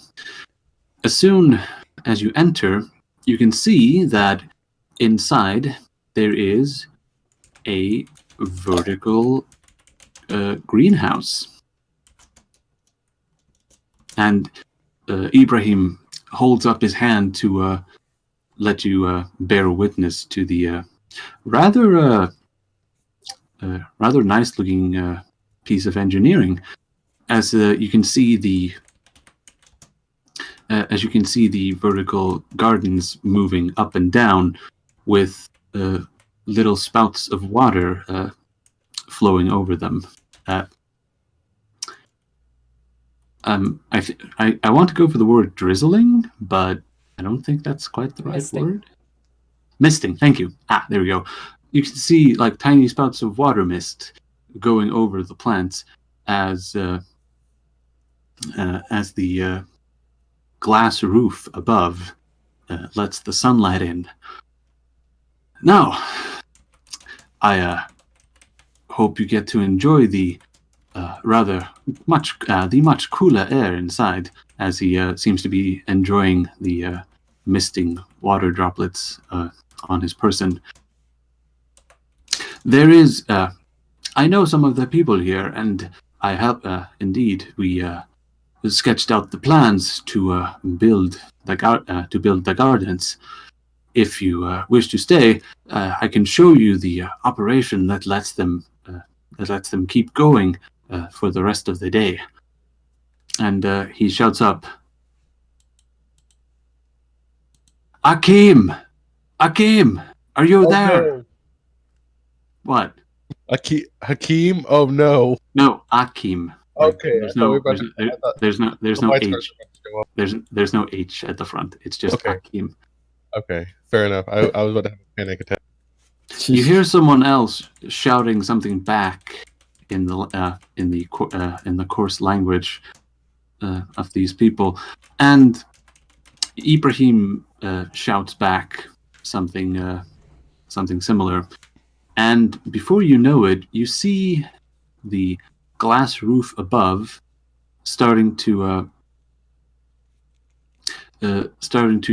As soon as you enter, you can see that inside there is a vertical greenhouse. And Ibrahim holds up his hand to let you bear witness to the rather nice-looking piece of engineering. As you can see the vertical gardens moving up and down with little spouts of water flowing over them. I want to go for the word drizzling, but I don't think that's quite the right word. Misting, thank you. There we go. You can see like tiny spouts of water mist going over the plants as the glass roof above lets the sunlight in. Now, I hope you get to enjoy the much cooler air inside, as he seems to be enjoying the misting water droplets on his person. There is, I know some of the people here, and I have, indeed, we sketched out the plans to build the gardens. If you wish to stay, I can show you the operation that lets them keep going for the rest of the day. And he shouts up, Akim! Akim! Are you there? No. What? Hakeem? Oh no. No, Akim. Okay. There's no H. There's no H at the front. It's just Okay. Akim. Okay, fair enough. I was about to have a panic attack. You hear someone else shouting something back in the coarse language of these people, and Ibrahim shouts back something similar, and before you know it, you see the glass roof above starting to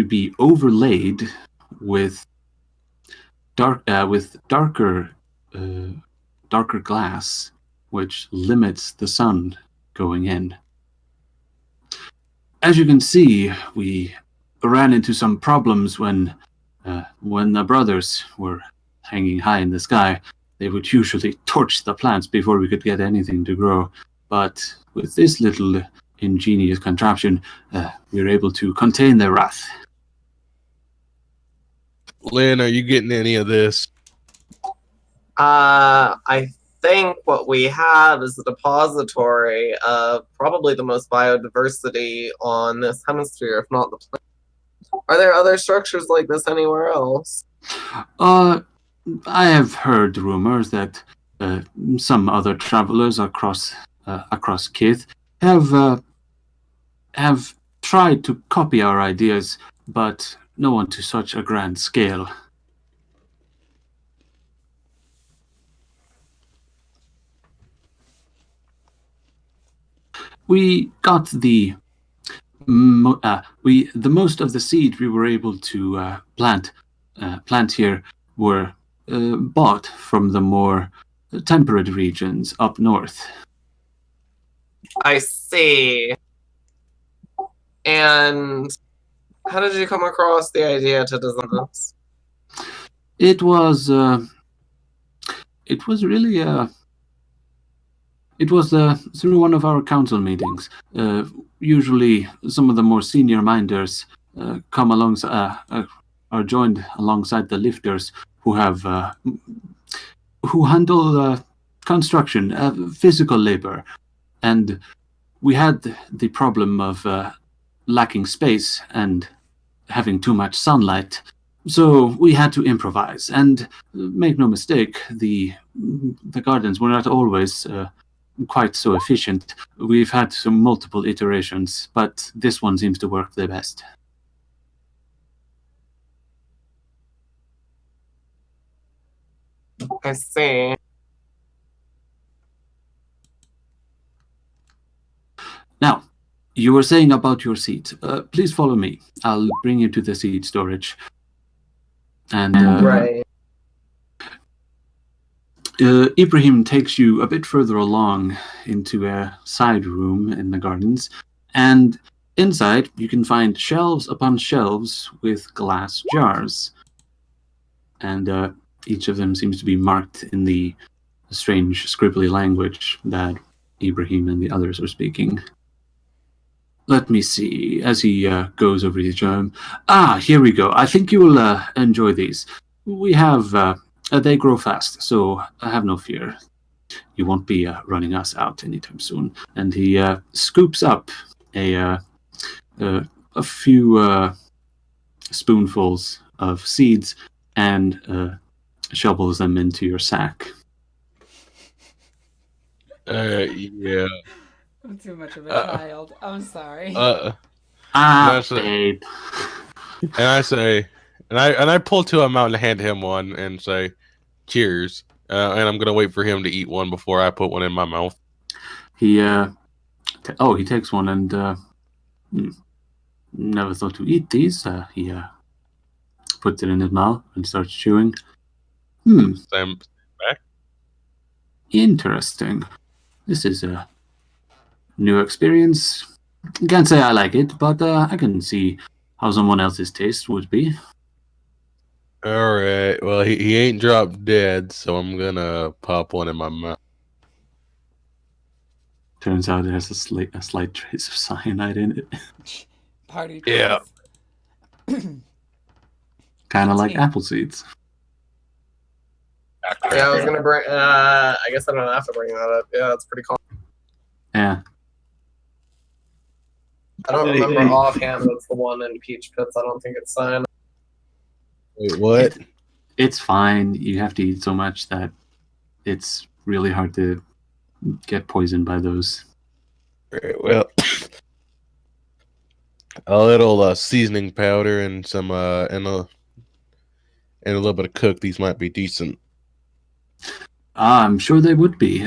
be overlaid with darker glass, which limits the sun going in. As you can see, we ran into some problems when the brothers were hanging high in the sky. They would usually torch the plants before we could get anything to grow. But with this little ingenious contraption, we were able to contain their wrath. Lynn, are you getting any of this? I think what we have is a depository of probably the most biodiversity on this hemisphere, if not the planet. Are there other structures like this anywhere else? I have heard rumors that some other travelers across Kith have tried to copy our ideas, but no one to such a grand scale. We got the most of the seed we were able to plant here were bought from the more temperate regions up north. I see. And how did you come across the idea to design this? It was really it was through one of our council meetings. Usually, some of the more senior minders come are joined alongside the lifters who have who handle construction, physical labor, and we had the problem of lacking space and having too much sunlight. So we had to improvise, and make no mistake, the gardens were not always quite so efficient. We've had some multiple iterations, but this one seems to work the best. I see. Now, you were saying about your seeds. Please follow me. I'll bring you to the seed storage. And Right. Ibrahim takes you a bit further along into a side room in the gardens, and inside you can find shelves upon shelves with glass jars, and each of them seems to be marked in the strange scribbly language that Ibrahim and the others are speaking. Let me see, as he goes over each of them. Here we go. I think you will enjoy these. We have they grow fast, so have no fear. You won't be running us out anytime soon. And he scoops up a few spoonfuls of seeds and shovels them into your sack. Yeah. I'm too much of a child. I'm sorry. Babe. And I say, and I pull two of them out and hand him one and say, "Cheers." And I'm gonna wait for him to eat one before I put one in my mouth. He he takes one and never thought to eat these. He puts it in his mouth and starts chewing. Same back. Interesting. This is a new experience. Can't say I like it, but I can see how someone else's taste would be. All right. Well, he ain't dropped dead, so I'm gonna pop one in my mouth. Turns out it has a slight trace of cyanide in it. Party. Yeah. Kind of like apple seeds. Yeah, I was gonna bring. I guess I don't have to bring that up. Yeah, that's pretty cool. Yeah. I don't remember offhand what's the one in Peach Pits. I don't think it's cyanide. Wait, what? It's fine. You have to eat so much that it's really hard to get poisoned by those. Right, well, a little seasoning powder and some and a little bit of cook. These might be decent. I'm sure they would be.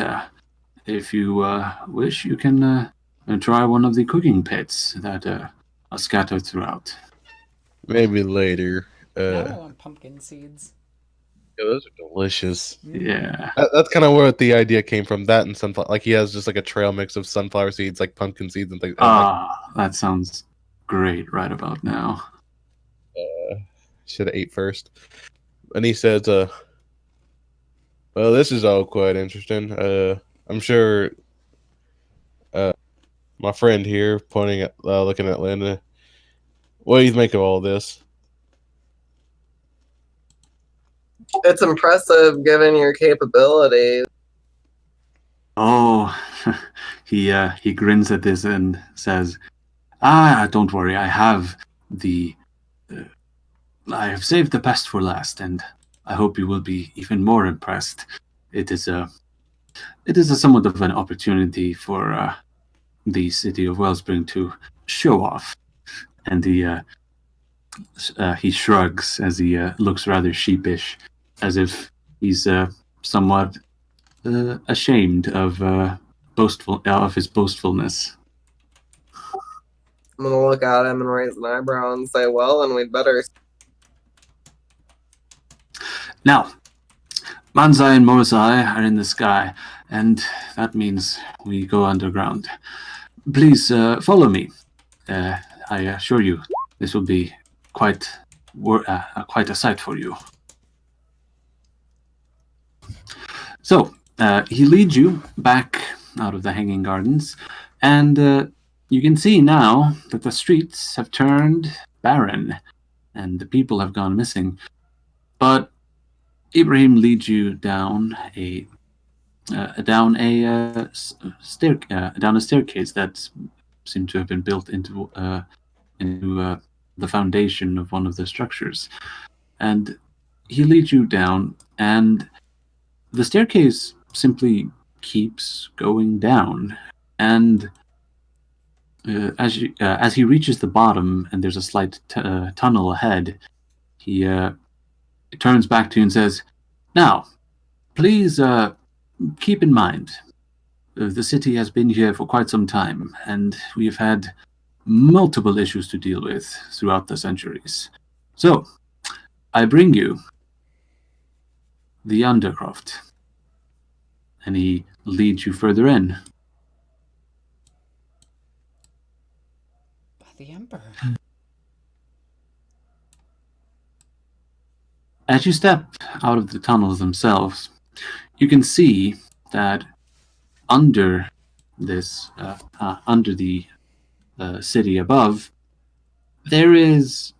If you wish, you can try one of the cooking pits that are scattered throughout. Maybe later. Now I want pumpkin seeds. Yeah, those are delicious. Yeah. That's kind of where the idea came from. That and sunflower. Like he has just like a trail mix of sunflower seeds, like pumpkin seeds and things. That sounds great right about now. Should have ate first. And he says, well, this is all quite interesting. I'm sure my friend here, pointing at, looking at Linda, what do you think of all this? It's impressive given your capabilities. Oh, he grins at this and says, don't worry, I have saved the best for last, and I hope you will be even more impressed. It is a somewhat of an opportunity for the city of Wellspring to show off. And he shrugs as he looks rather sheepish, as if he's somewhat ashamed of his boastfulness. I'm gonna look at him and raise an eyebrow and say, well, then we'd better. Now, Manzai and Morzai are in the sky, and that means we go underground. Please follow me. I assure you, this will be quite a sight for you. So, he leads you back out of the Hanging Gardens, and you can see now that the streets have turned barren, and the people have gone missing. But Ibrahim leads you down a staircase that seemed to have been built into the foundation of one of the structures, and he leads you down, and the staircase simply keeps going down, and as he reaches the bottom, and there's a slight tunnel ahead, he turns back to you and says, "Now, please keep in mind, the city has been here for quite some time, and we have had multiple issues to deal with throughout the centuries. So, I bring you the undercroft." And he leads you further in. By the Emperor. As you step out of the tunnels themselves, you can see that under this, under the city above, there is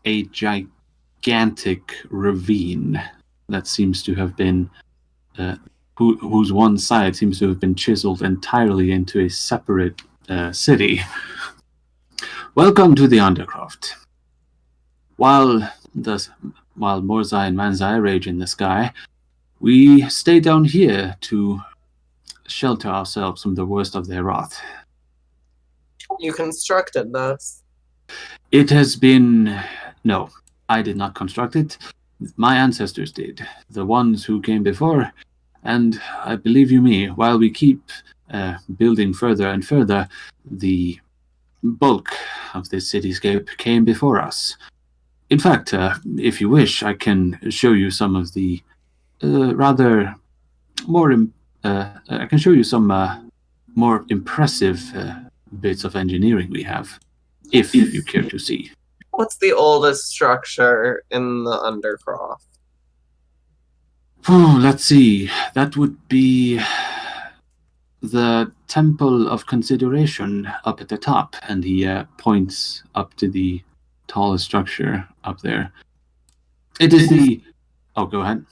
a gigantic ravine that seems to have been, whose one side seems to have been chiseled entirely into a separate city. Welcome to the undercroft. While Morzai and Manzai rage in the sky, we stay down here to shelter ourselves from the worst of their wrath. You constructed this. It has been... No, I did not construct it. My ancestors did. The ones who came before. And I believe you me, while we keep building further and further, the bulk of this cityscape came before us. In fact, if you wish, I can show you some of the I can show you some more impressive bits of engineering we have, if you care to see. What's the oldest structure in the undercroft? Oh, let's see. That would be the Temple of Consideration up at the top, and he points up to the tallest structure up there. It is the... Oh, go ahead.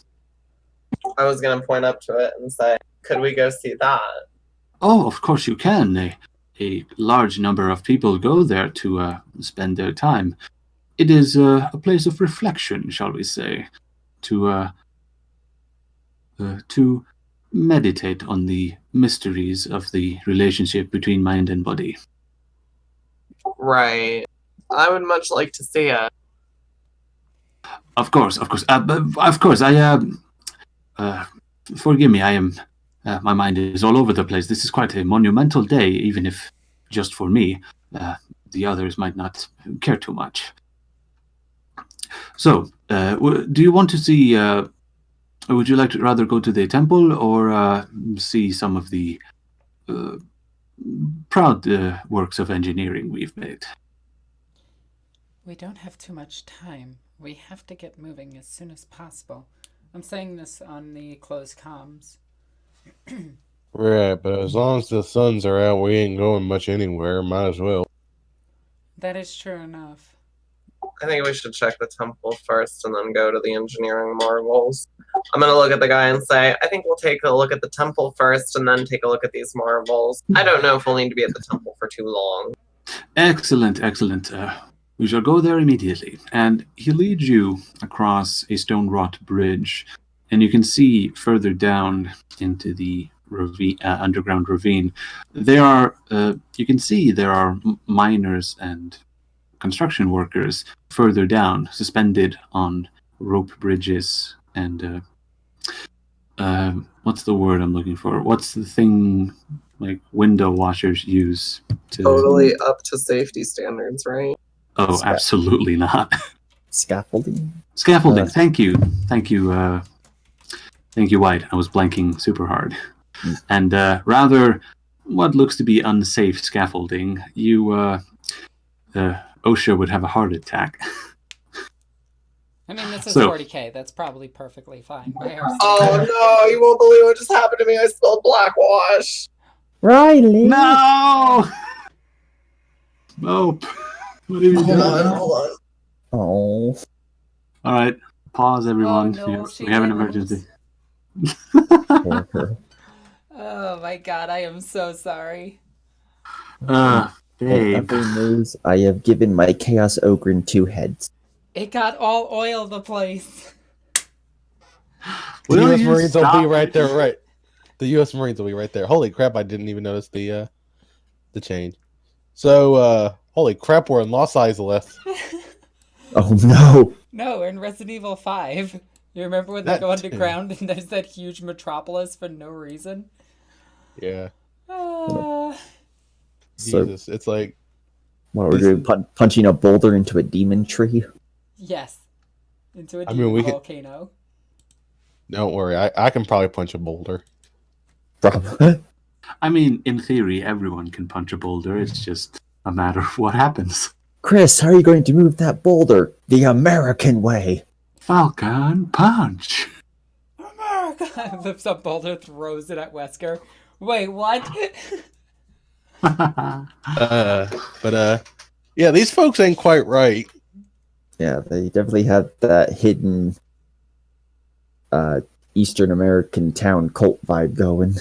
I was going to point up to it and say, could we go see that? Oh, of course you can. A large number of people go there to spend their time. It is a place of reflection, shall we say, to meditate on the mysteries of the relationship between mind and body. Right. I would much like to see it. Of course. Forgive me, I am... my mind is all over the place. This is quite a monumental day, even if just for me. The others might not care too much. So, do you want to see... would you like to rather go to the temple or see some of the proud works of engineering we've made? We don't have too much time. We have to get moving as soon as possible. I'm saying this on the closed comms. Right, but as long as the suns are out, we ain't going much anywhere. Might as well. That is true enough. I think we should check the temple first and then go to the engineering marvels. I'm gonna look at the guy and say, I think we'll take a look at the temple first and then take a look at these marvels. I don't know if we'll need to be at the temple for too long. Excellent, excellent. We shall go there immediately. And he leads you across a stone-wrought bridge, and you can see further down into the underground ravine. You can see there are miners and construction workers further down, suspended on rope bridges and what's the word I'm looking for? What's the thing like window washers use to? Totally up to safety standards, right? Oh, absolutely not. Scaffolding. Scaffolding. Thank you, thank you, White. I was blanking super hard, and rather what looks to be unsafe scaffolding. OSHA would have a heart attack. I mean, this is So- 40K. That's probably perfectly fine. Oh no, you won't believe what just happened to me. I spilled black wash. Riley! No! Nope. What have you Hold on, done? hold on. Oh. All right, pause, everyone. no, she we have an didn't. emergency. Poor her. Oh my god, I am so sorry. In Babe. other news, I have given my Chaos Ogre 2 heads. It got all oil the place. The Will U.S. you Marines will stop? be right there, right? The U.S. Marines will be right there. Holy crap! I didn't even notice the change. So, holy crap! We're in Los Angeles. Oh no! No, we're in Resident Evil 5. You remember when they That go too. underground and there's that huge metropolis for no reason? Yeah, Uh, So, Jesus, it's like what we're doing? Punching a boulder into a demon tree? yes. Into a I mean, demon we could- volcano. don't worry, I can probably punch a boulder. Probably. I mean, in theory, everyone can punch a boulder. It's just a matter of what happens. Chris, how are you going to move that boulder? The American way! Falcon punch. America! Lifts up boulder, throws it at Wesker. Wait, what? Yeah, these folks ain't quite right. Yeah, they definitely have that hidden Eastern American town cult vibe going.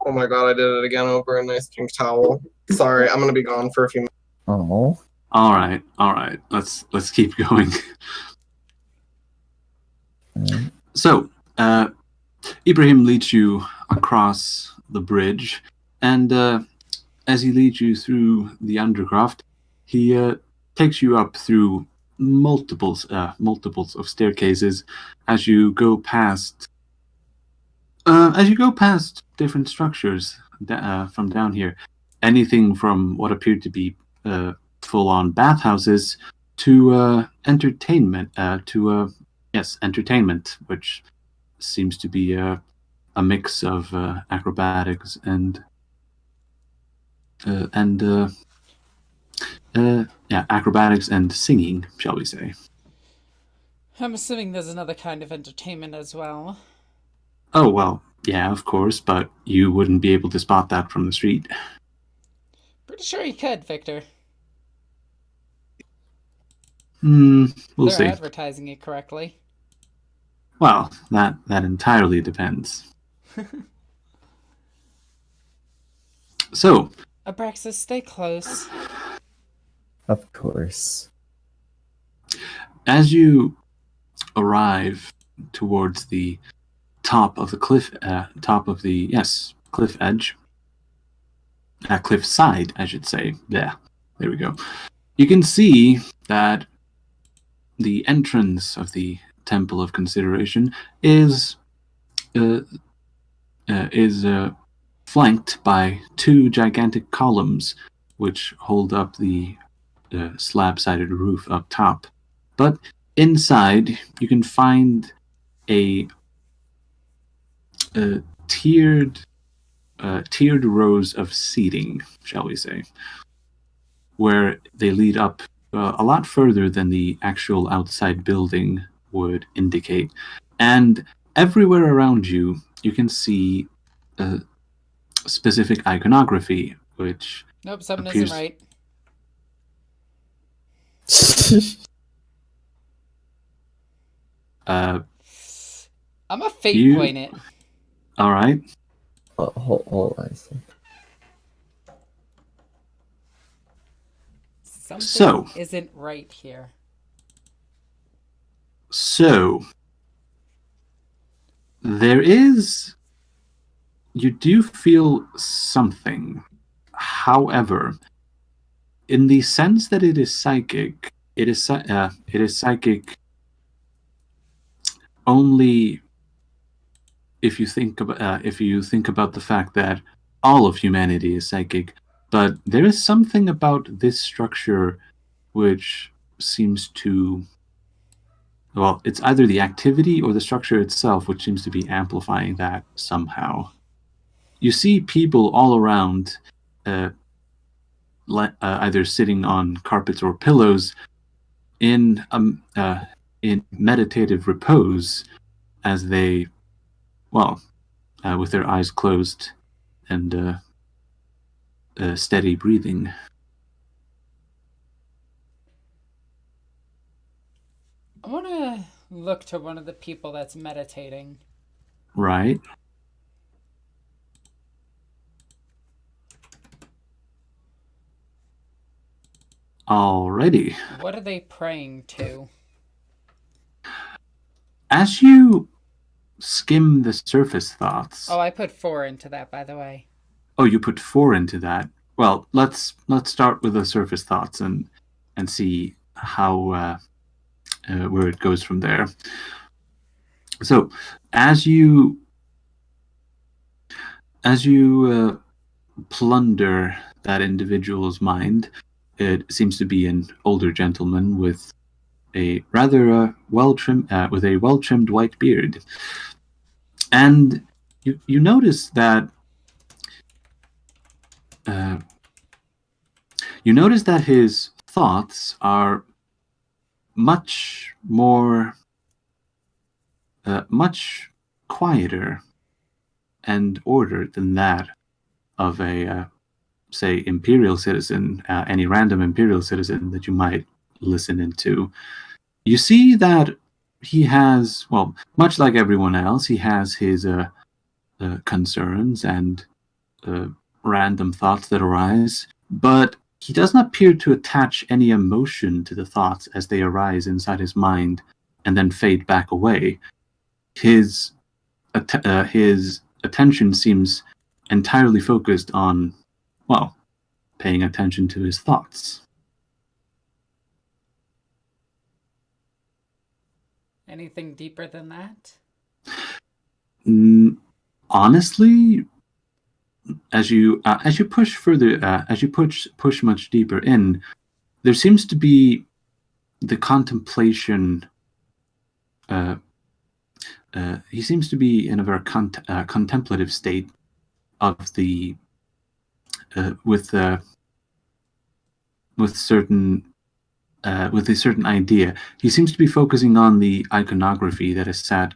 Oh my god, I did it again over a nice pink towel. Sorry, I'm gonna be gone for a few minutes. Oh. All right. Let's keep going. So, Ibrahim leads you across the bridge, and as he leads you through the undercroft, he takes you up through multiples of staircases as you go past different structures from down here. Anything from what appeared to be full-on bathhouses to entertainment, entertainment, which seems to be a mix of acrobatics and acrobatics and singing, shall we say. I'm assuming there's another kind of entertainment as well. Oh, well, yeah, of course, but you wouldn't be able to spot that from the street. Pretty sure you could, Victor. We'll They're see. advertising it correctly. Well, that entirely depends. So, Abraxas, stay close. Of course. as you arrive towards the top of the cliff, cliff edge, cliff side, I should say. Yeah, there we go. You can see that the entrance of the Temple of Consideration is flanked by two gigantic columns, which hold up the slab-sided roof up top. But inside, you can find a tiered rows of seating, shall we say, where they lead up a lot further than the actual outside building would indicate. And everywhere around you, you can see specific iconography, which Nope, something appears- isn't right. Uh, I'm a fate You- point it. all right. Hold on a second. Something So. isn't right here. So, there is. You do feel something. However, in the sense that it is psychic, it is psychic only if you think about the fact that all of humanity is psychic. But there is something about this structure which seems to, well, it's either the activity or the structure itself which seems to be amplifying that somehow. You see people all around, either sitting on carpets or pillows in meditative repose, as they, well, with their eyes closed and steady breathing. I want to look to one of the people that's meditating. Right. Alrighty. What are they praying to? As you skim the surface thoughts. Oh, I put 4 into that, by the way. Oh, you put 4 into that. Well, let's start with the surface thoughts and see how where it goes from there. So, as you plunder that individual's mind, it seems to be an older gentleman with a rather well-trimmed white beard, and you notice that his thoughts are much more much quieter and ordered than that of a say imperial citizen, any random imperial citizen that you might listen into. You see that he has, well, much like everyone else, he has his concerns and random thoughts that arise, but he does not appear to attach any emotion to the thoughts as they arise inside his mind and then fade back away. His attention seems entirely focused on, well, paying attention to his thoughts. Anything deeper than that? Honestly, as you push further, as you push much deeper in, there seems to be the contemplation. He seems to be in a very contemplative state of the with certain with a certain idea. He seems to be focusing on the iconography that is sat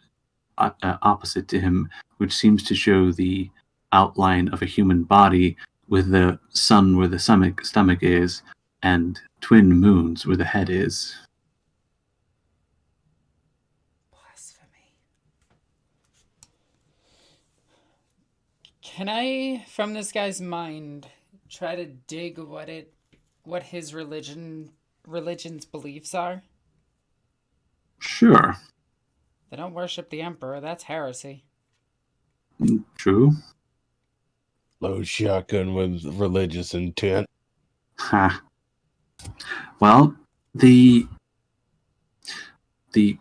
opposite to him, which seems to show the outline of a human body with the sun where the stomach is and twin moons where the head is. Blasphemy. Can I, from this guy's mind, try to dig what his religion's beliefs are? Sure. They don't worship the Emperor. That's heresy. True. Load shotgun with religious intent. Ha. Well, the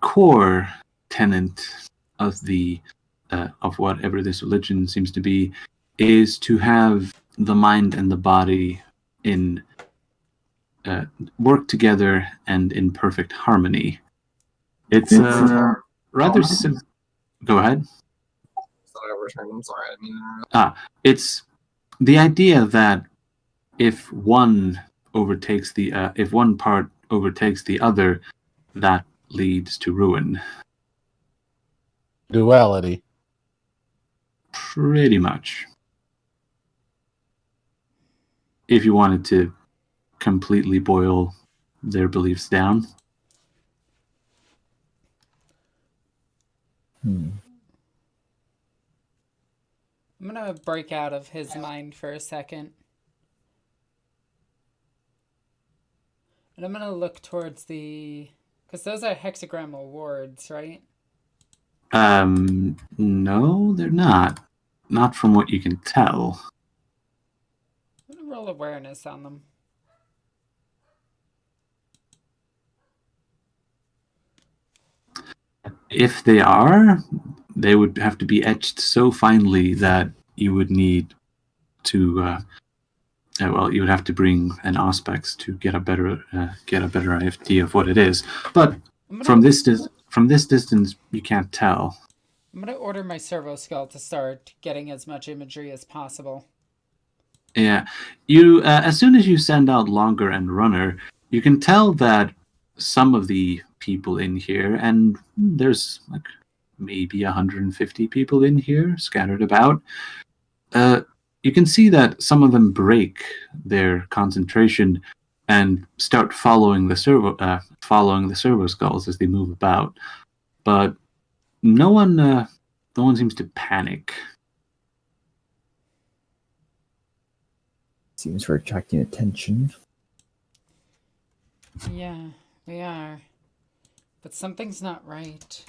core tenet of the of whatever this religion seems to be is to have the mind and the body in work together and in perfect harmony. It's rather simple. Go ahead. I'm sorry, I didn't mean to interrupt. It's the idea that if one if one part overtakes the other, that leads to ruin. Duality. Pretty much. If you wanted to completely boil their beliefs down. Hmm. I'm gonna break out of his mind for a second. And I'm gonna look towards the... Because those are hexagrammal wards, right? No, they're not. Not from what you can tell. I'm gonna roll awareness on them. If they are, they would have to be etched so finely that you would need to, well, you would have to bring an auspex to get a better idea of what it is. But from this distance, you can't tell. I'm gonna order my servo skull to start getting as much imagery as possible. Yeah, you as soon as you send out Longer and Runner, you can tell that some of the people in here, and there's like maybe 150 people in here scattered about. You can see that some of them break their concentration and start following the servo skulls as they move about, but no one seems to panic. Seems we're attracting attention. Yeah, we are. But something's not right.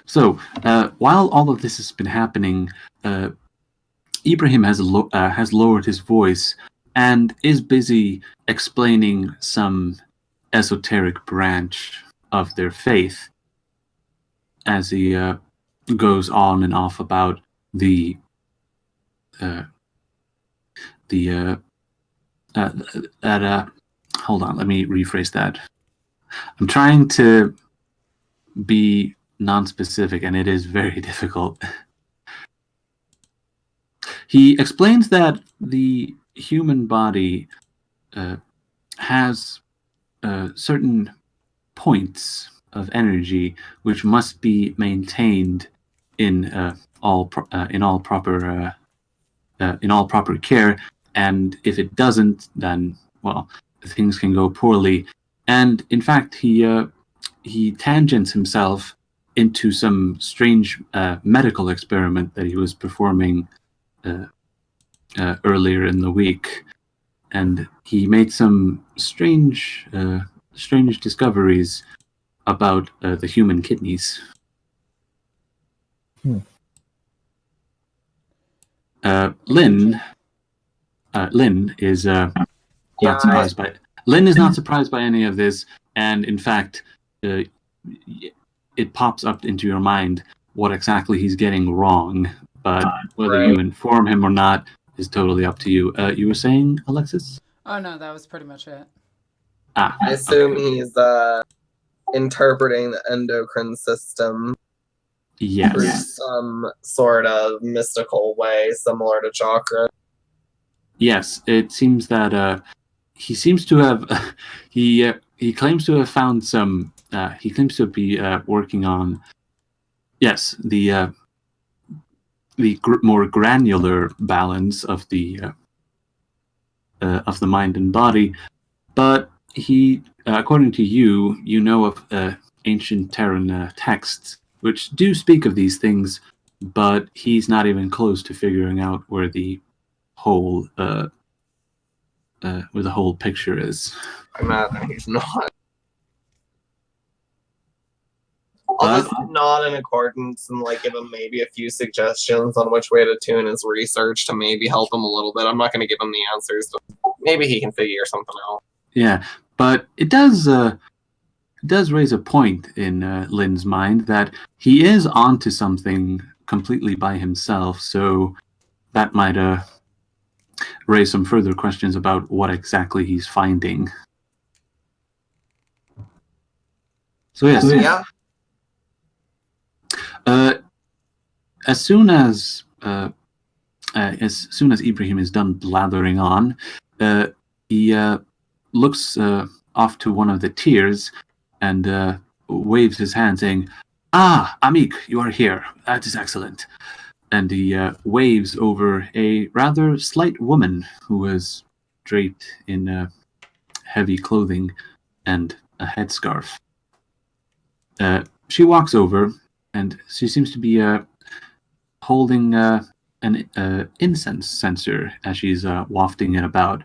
So, while all of this has been happening, Ibrahim has lowered his voice and is busy explaining some esoteric branch of their faith as he goes on and off about the hold on, let me rephrase that. I'm trying to be non-specific, and it is very difficult. He explains that the human body has certain points of energy which must be maintained in all proper care, and if it doesn't, then well, things can go poorly. And in fact, he tangents himself into some strange medical experiment that he was performing earlier in the week, and he made some strange discoveries about the human kidneys. Lynn is not surprised by Lynn is not surprised by any of this, and in fact, it pops up into your mind what exactly he's getting wrong. But whether you inform him or not is totally up to you. You were saying, Alexis? Oh no, that was pretty much it. I assume he's interpreting the endocrine system through some sort of mystical way, similar to chakra. Yes, it seems that he seems to have he claims to have found some. He claims to be working on the more granular balance of the mind and body, but he, according to you, you know of ancient Terran texts which do speak of these things, but he's not even close to figuring out where the whole picture is. I imagine he's not. I'll just nod in accordance and give him maybe a few suggestions on which way to tune his research to maybe help him a little bit. I'm not going to give him the answers, but maybe he can figure something out. Yeah, but it does raise a point in Lynn's mind that he is onto something completely by himself, so that might raise some further questions about what exactly he's finding. So yes. Yeah. As soon as Ibrahim is done blathering on, he looks off to one of the tiers and waves his hand, saying, "Ah, Amik, you are here. That is excellent. and he waves over a rather slight woman who was draped in heavy clothing and a headscarf. She walks over, and she seems to be holding an incense censer as she's wafting it about.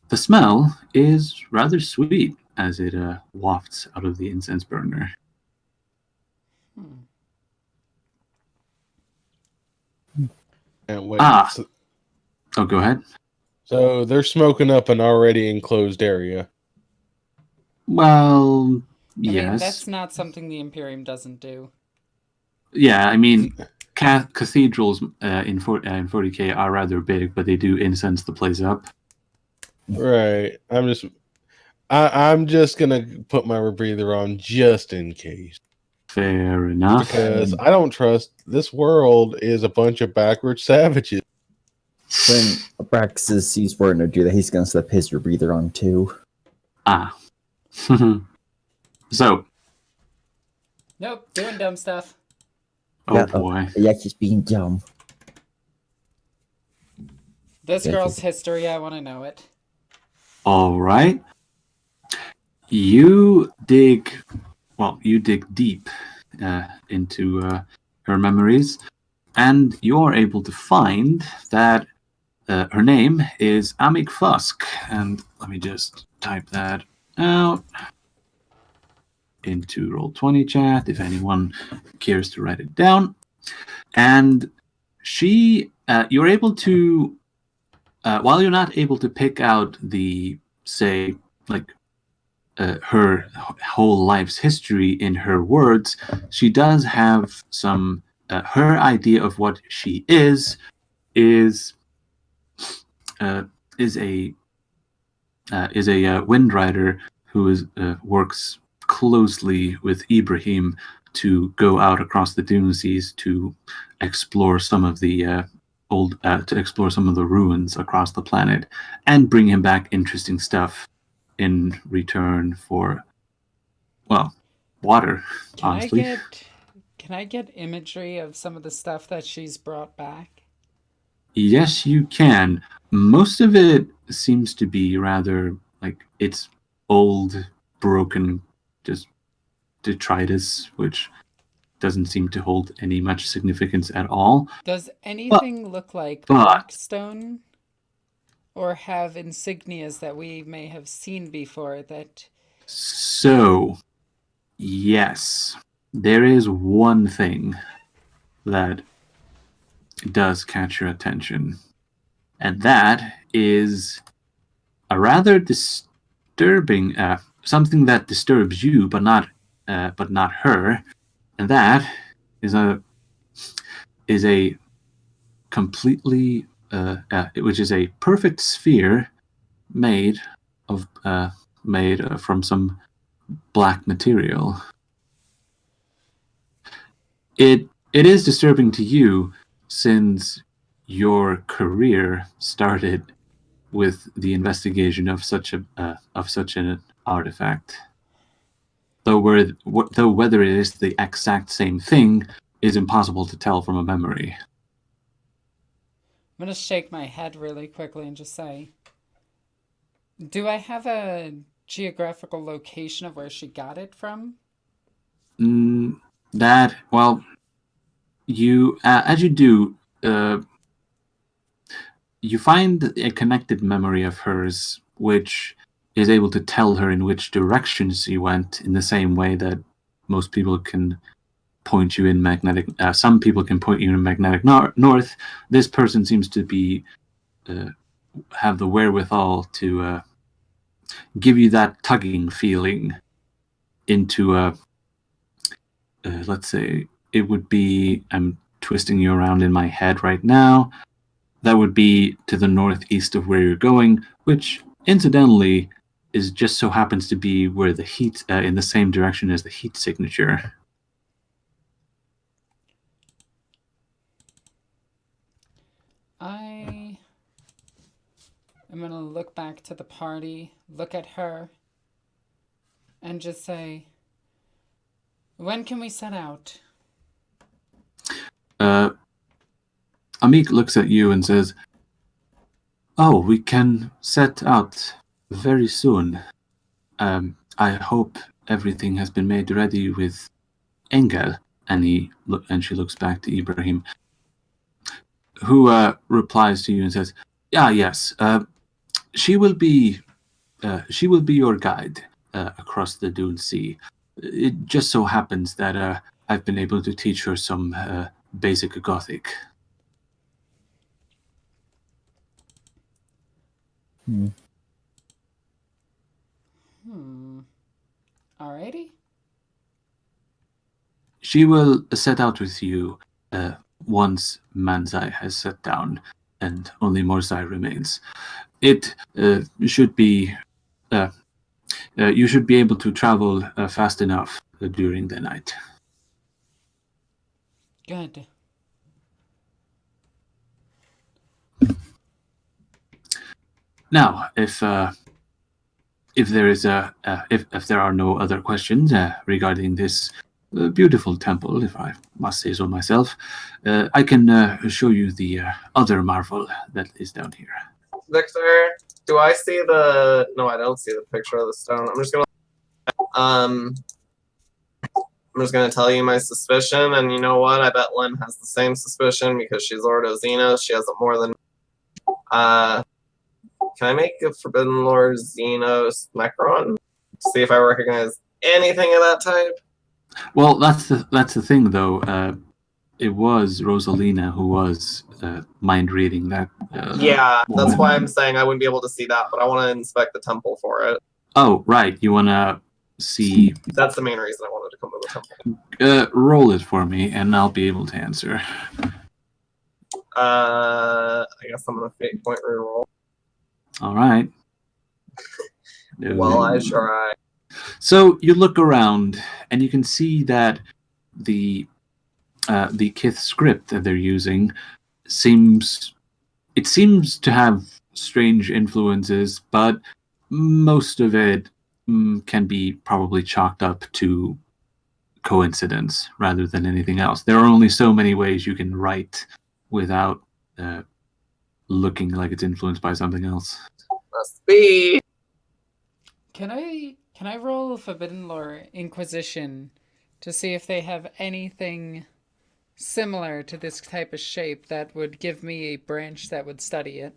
The smell is rather sweet as it wafts out of the incense burner. And wait, Ah. so, Oh, go ahead. so they're smoking up an already enclosed area. Well, I yes. mean, that's not something the Imperium doesn't do. Yeah, I mean, cathedrals in 40K are rather big, but they do incense the place up. Right. I'm just gonna put my rebreather on just in case. Fair enough. Because I don't trust this world is a bunch of backward savages. When Abraxas sees Werner do that, he's gonna slip his rebreather on too. Ah. So. Nope, doing dumb stuff. Oh boy. Yeah, he's being dumb. This girl's history, I want to know it. All right. You dig deep into her memories, and you're able to find that her name is Amik Fusk. And let me just type that out into Roll20 chat if anyone cares to write it down. And you're able to, while you're not able to pick out the, say, like, her whole life's history in her words, she does have some. Her idea of what she is a windrider who works closely with Ibrahim to go out across the Dune Seas to explore some of the ruins across the planet and bring him back interesting stuff in return for, well, water. Honestly, can I get imagery of some of the stuff that she's brought back? Yes, you can. Most of it seems to be rather like it's old, broken, just detritus, which doesn't seem to hold any much significance at all. Does anything look like Blackstone? Or have insignias that we may have seen before that... So, yes, there is one thing that does catch your attention, and that is a rather disturbing something that disturbs you, but not her, and that is a completely which is a perfect sphere made from some black material. It is disturbing to you since your career started with the investigation of such an artifact. Though whether it is the exact same thing is impossible to tell from a memory. I'm going to shake my head really quickly and just say, do I have a geographical location of where she got it from? As you do, you find a connected memory of hers, which is able to tell her in which direction she went in the same way that most people can point you in magnetic. Some people can point you in magnetic north. This person seems to be have the wherewithal to give you that tugging feeling into let's say it would be. I'm twisting you around in my head right now. That would be to the northeast of where you're going, which incidentally is just so happens to be where the heat in the same direction as the heat signature. I am going to look back to the party, look at her, and just say, when can we set out? Amik looks at you and says, "Oh, we can set out very soon. I hope everything has been made ready with Engel." And she looks back to Ibrahim, who replies to you and says, yes. She will be your guide across the Dune Sea. It just so happens that I've been able to teach her some basic Gothic." Alrighty. She will set out with you once Manzai has sat down and only Morzai remains. It should be you should be able to travel fast enough during the night. Good. Now, if there is if there are no other questions regarding this beautiful temple, if I must say so myself, I can show you the other marvel that is down here. Victor, do I see the? No, I don't see the picture of the stone. I'm just gonna tell you my suspicion, and you know what? I bet Lynn has the same suspicion because she's Lord of Xenos. She has it more than. Can I make a Forbidden Lord Xenos Necron? See if I recognize anything of that type. Well, that's the thing, though. It was Rosalina who was mind reading that. Yeah, woman. that's why I'm saying I wouldn't be able to see that, but I want to inspect the temple for it. Oh, right. You want to see. That's the main reason I wanted to come to the temple. Roll it for me, and I'll be able to answer. I guess I'm gonna fate point reroll. All right. Well, I try. So you look around, and you can see that the Kith script that they're using seems to have strange influences, but most of it can be probably chalked up to coincidence rather than anything else. There are only so many ways you can write without looking like it's influenced by something else. Must be. Can I roll Forbidden Lore Inquisition to see if they have anything similar to this type of shape that would give me a branch that would study it?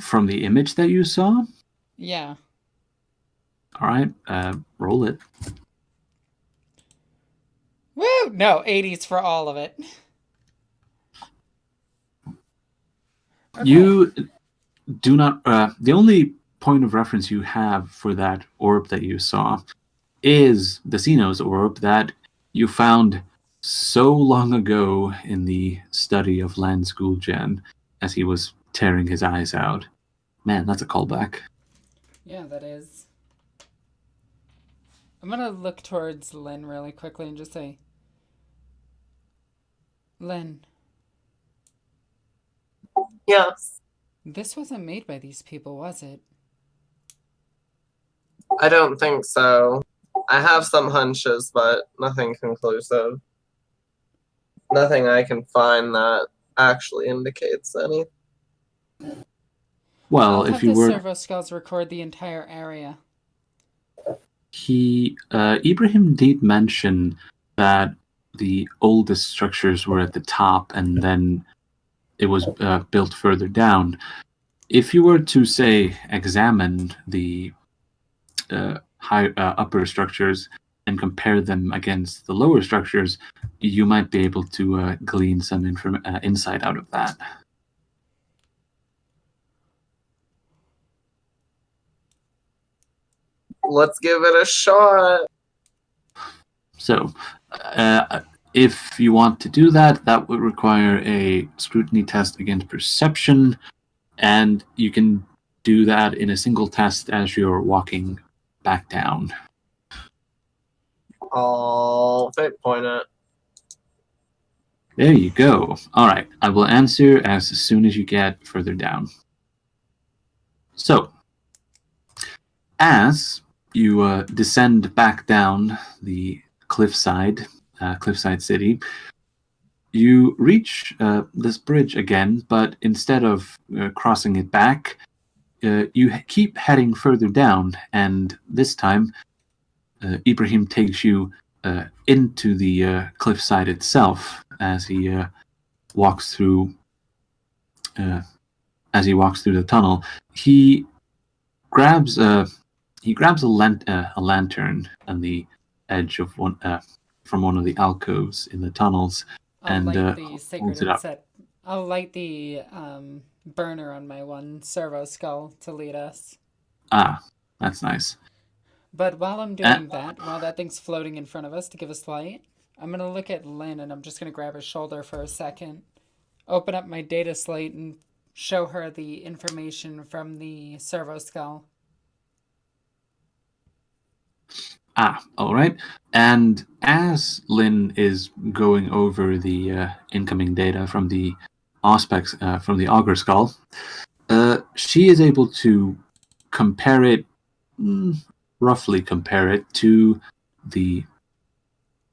From the image that you saw? Yeah. All right, roll it. Woo! No, 80s for all of it. Okay. You do not. The only point of reference you have for that orb that you saw is the Xenos orb that you found so long ago in the study of Land School Gen as he was tearing his eyes out. Man, that's a callback. Yeah, that is. I'm gonna look towards Lynn really quickly and just say, Lynn, Yes. this wasn't made by these people, was it? I don't think so. I have some hunches, but nothing conclusive. Nothing I can find that actually indicates any. Well, I'll if have you the were, servo skulls record the entire area. Ibrahim did mention that the oldest structures were at the top, and then it was built further down. If you were to say examine the upper structures and compare them against the lower structures, you might be able to glean some insight out of that. Let's give it a shot. So, if you want to do that, that would require a scrutiny test against perception, and you can do that in a single test as you're walking back down. I'll fate point it. There you go. All right, I will answer as soon as you get further down. So, as you descend back down the cliffside city, You reach this bridge again, but instead of crossing it back, you keep heading further down, and this time Ibrahim takes you into the cliffside itself as he walks through. As he walks through the tunnel, he grabs a lantern on the edge of one from one of the alcoves in the tunnels, I'll and light the holds sacred it up. I'll light the burner on my one servo skull to lead us. Ah, that's nice. But while I'm doing that, while that thing's floating in front of us to give us light, I'm gonna look at Lynn and I'm just gonna grab her shoulder for a second, open up my data slate, and show her the information from the servo skull. All right. And as Lynn is going over the incoming data from the aspects from the augur skull, she is able to compare it, roughly compare it to the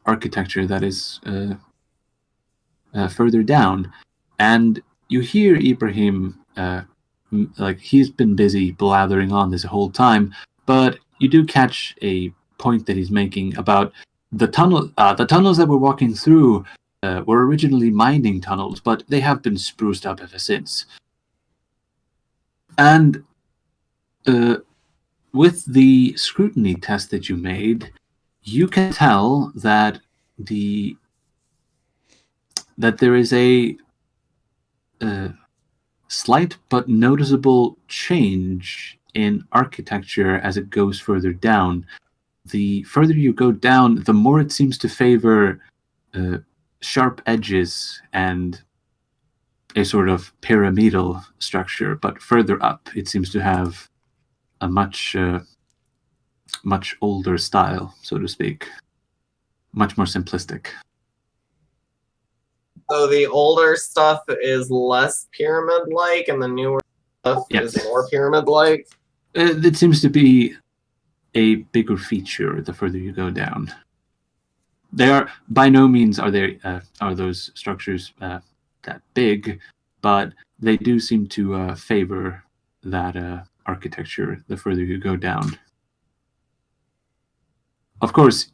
architecture that is further down, and you hear Ibrahim like he's been busy blathering on this whole time, but you do catch a point that he's making about the tunnels that we're walking through were originally mining tunnels, but they have been spruced up ever since. And with the scrutiny test that you made, you can tell that there is a slight but noticeable change in architecture as it goes further down. The further you go down, the more it seems to favor sharp edges and a sort of pyramidal structure, but further up it seems to have a much older style, so to speak, much more simplistic. So the older stuff is less pyramid-like, and the newer stuff is more pyramid-like. It seems to be a bigger feature the further you go down. They are by no means are those structures that big, but they do seem to favor that architecture the further you go down. Of course,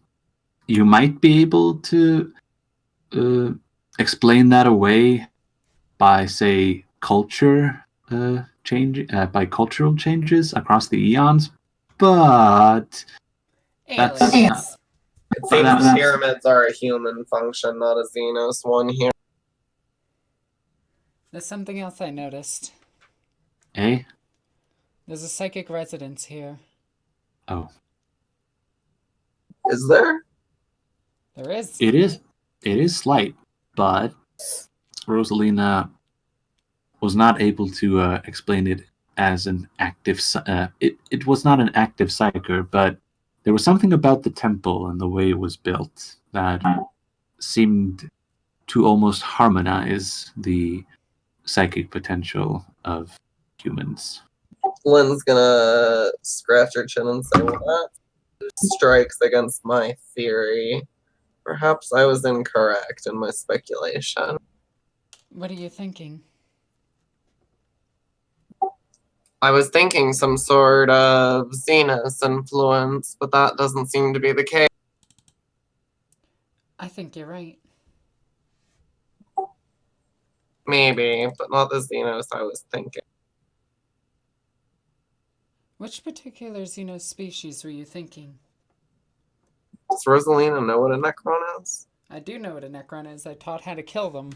you might be able to explain that away by, say, cultural changes across the eons, but Aliens. It seems pyramids are a human function, not a Xenos one here. There's something else I noticed. Eh? There's a psychic residence here. Oh. Is there? There is. It is slight, but Rosalina was not able to explain it as an active. It was not an active psyker, but there was something about the temple and the way it was built that seemed to almost harmonize the psychic potential of humans. Lynn's gonna scratch her chin and say, well, that strikes against my theory. Perhaps I was incorrect in my speculation. What are you thinking? I was thinking some sort of Xenos influence, but that doesn't seem to be the case. I think you're right. Maybe, but not the Xenos I was thinking. Which particular Xenos species were you thinking? Does Rosalina know what a Necron is? I do know what a Necron is. I taught how to kill them.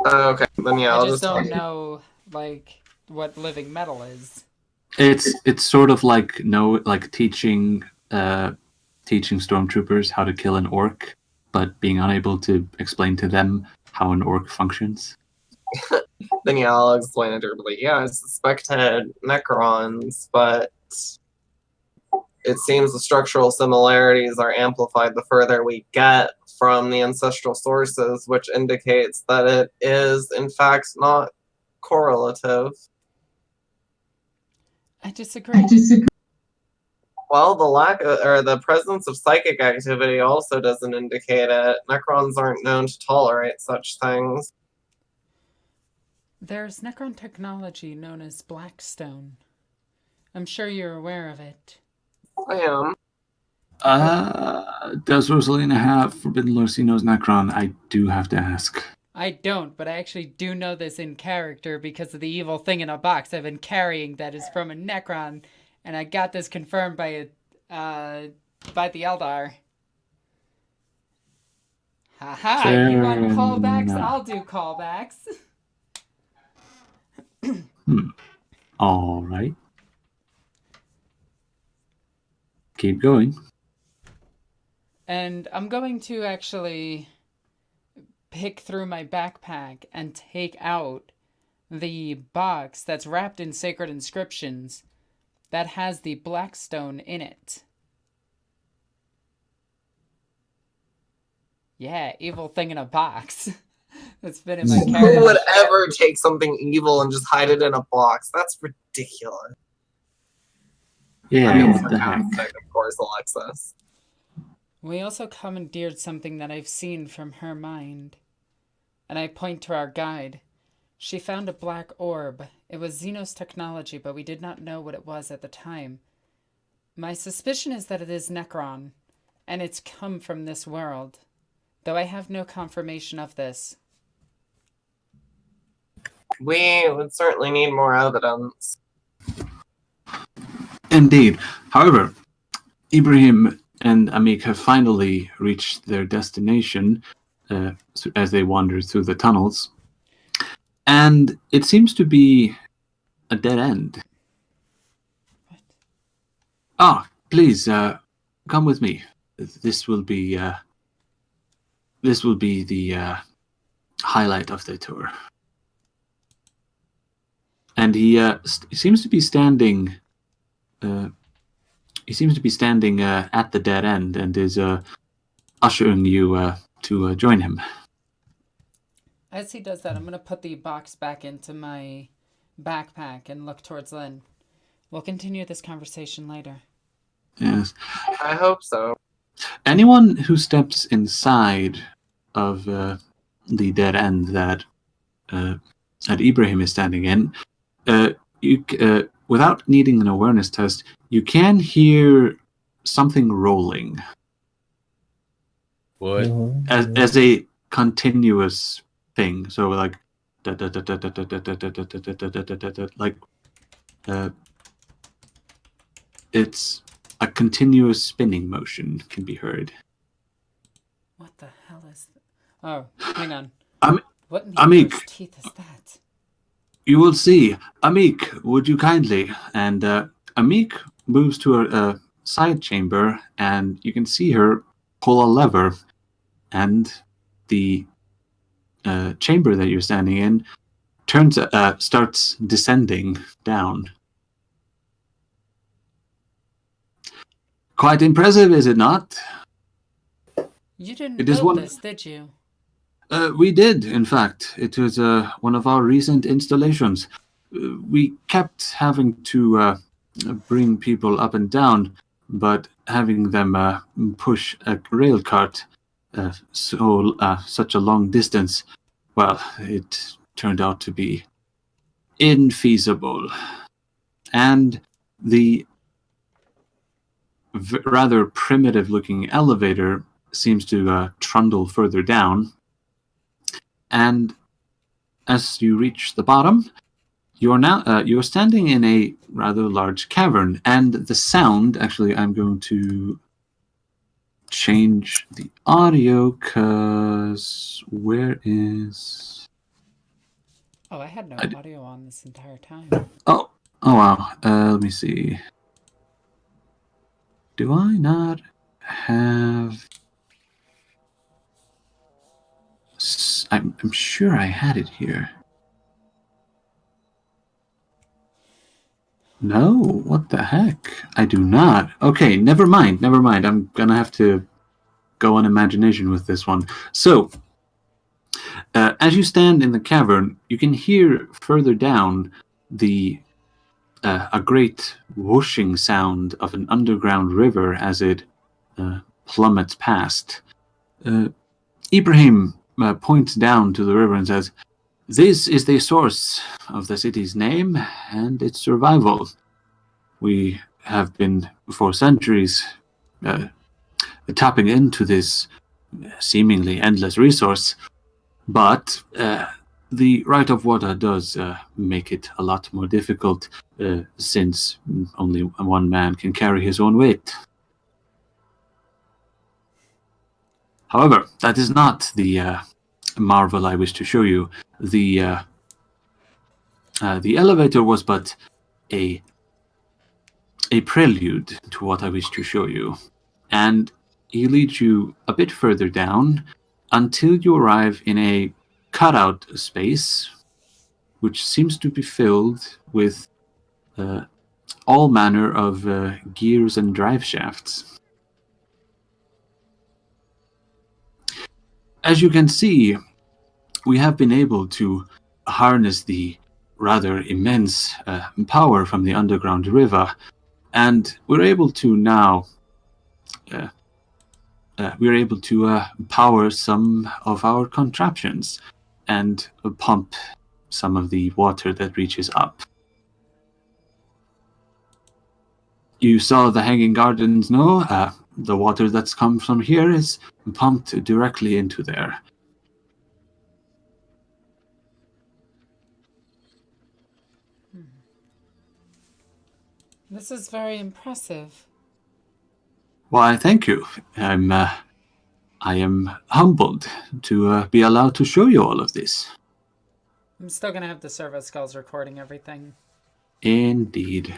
Okay, then yeah, I I'll just don't talk. know, like, what living metal is. It's sort of like teaching stormtroopers how to kill an orc, but being unable to explain to them how an orc functions. Then yeah, I'll explain it to her. Like, yeah, I suspected Necrons, but it seems the structural similarities are amplified the further we get from the ancestral sources, which indicates that it is, in fact, not correlative. I disagree. Well, the lack of, or the presence of psychic activity also doesn't indicate it. Necrons aren't known to tolerate such things. There's Necron technology known as Blackstone. I'm sure you're aware of it. I am. Does Rosalina have Forbidden Lorcino's Necron? I do have to ask. I don't, but I actually do know this in character because of the evil thing in a box I've been carrying that is from a Necron, and I got this confirmed by the Eldar. Haha, Fair you want callbacks? enough. I'll do callbacks. All right. Keep going. And I'm going to actually pick through my backpack and take out the box that's wrapped in sacred inscriptions that has the Blackstone in it. Yeah, evil thing in a box. That's been in my Who character. would ever take something evil and just hide it in a box? That's ridiculous. Yeah, I mean, what the heck? sarcastic, of course, Alexis. We also commandeered something that I've seen from her mind. And I point to our guide. She found a black orb. It was Xenos technology, but we did not know what it was at the time. My suspicion is that it is Necron, and it's come from this world, though I have no confirmation of this. We would certainly need more evidence. Indeed. However, Ibrahim and Amik have finally reached their destination as they wander through the tunnels. And it seems to be a dead end. What? Ah, please, come with me. This will be the highlight of the tour. And he seems to be standing. He seems to be standing at the dead end and is ushering you to join him. As he does that, I'm going to put the box back into my backpack and look towards Lynn. We'll continue this conversation later. Yes. I hope so. Anyone who steps inside of the dead end that Ibrahim is standing in, without needing an awareness test, you can hear something rolling What? as a continuous thing. So like, like, it's a continuous spinning motion can be heard. What the hell is that? Oh, hang on. What in Amik. Hebrews teeth is that? You will see. Amik, would you kindly? And Amik moves to a side chamber, and you can see her pull a lever, and the chamber that you're standing in starts descending down. Quite impressive, is it not? You didn't It is build one- this, did you? We did, in fact. It was one of our recent installations. We kept having to bring people up and down, but having them push a rail cart such a long distance, well, it turned out to be infeasible. And the rather primitive-looking elevator seems to trundle further down. And as you reach the bottom, you're standing in a rather large cavern, and the sound. Actually, I'm going to change the audio because where is? Oh, I had no audio on this entire time. Oh wow. Let me see. Do I not have? I'm sure I had it here. No, what the heck? I do not. Okay, never mind. I'm gonna have to go on imagination with this one. So, as you stand in the cavern, you can hear further down the a great whooshing sound of an underground river as it plummets past. Ibrahim points down to the river and says, "This is the source of the city's name and its survival. We have been, for centuries, tapping into this seemingly endless resource, but the right of water does make it a lot more difficult, since only one man can carry his own weight. However, that is not the marvel I wish to show you. The elevator was but a prelude to what I wish to show you, and he leads you a bit further down until you arrive in a cutout space, which seems to be filled with all manner of gears and drive shafts. As you can see, we have been able to harness the rather immense power from the underground river, and we're able to now power some of our contraptions and pump some of the water that reaches up. You saw the Hanging Gardens, no? The water that's come from here is pumped directly into there. This is very impressive. Why, thank you. I am humbled to be allowed to show you all of this. I'm still gonna have the servo skulls recording everything. Indeed.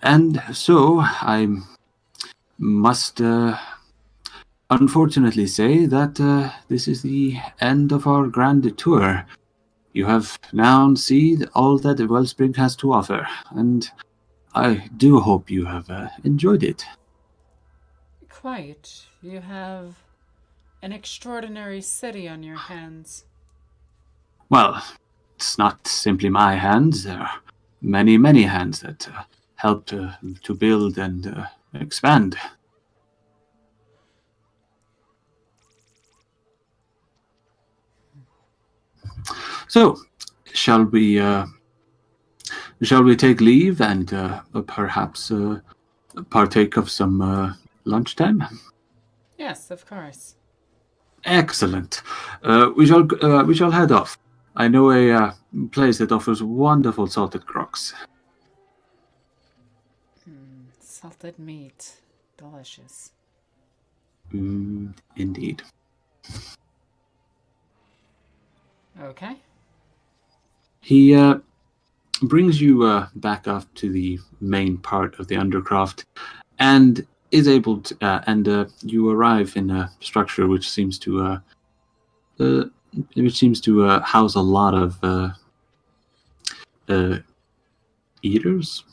And so I must unfortunately say that this is the end of our grand tour. You have now seen all that the Wellspring has to offer, and I do hope you have enjoyed it. Quite. You have an extraordinary city on your hands. Well, it's not simply my hands. There are many, many hands that helped to build and expand. So, shall we take leave and perhaps partake of some lunchtime? Yes, of course. Excellent. We shall head off. I know a place that offers wonderful salted crocs. Salted meat. Delicious. Indeed. Okay. He brings you back up to the main part of the undercroft, and is able to. You arrive in a structure which seems to house a lot of eaters.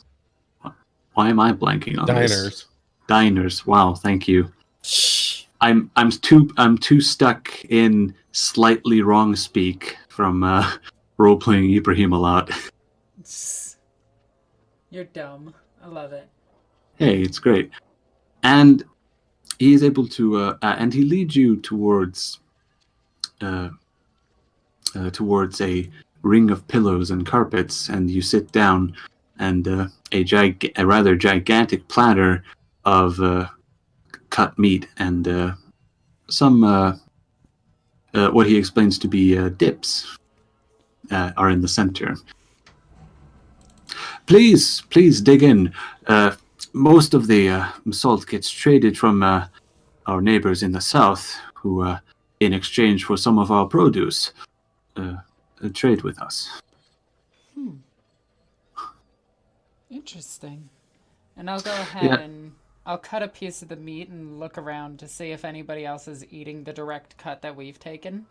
Why am I blanking on this? Diners. Diners. Wow, thank you. Shh. I'm too stuck in slightly wrong speak from role playing Ibrahim a lot. You're dumb. I love it. Hey, it's great. And he is able to, and he leads you towards a ring of pillows and carpets, and you sit down, and a rather gigantic platter of cut meat and some what he explains to be dips are in the center. Please dig in. Most of the salt gets traded from our neighbors in the south, who, in exchange for some of our produce, trade with us. Interesting. And I'll go ahead Yeah. and I'll cut a piece of the meat and look around to see if anybody else is eating the direct cut that we've taken.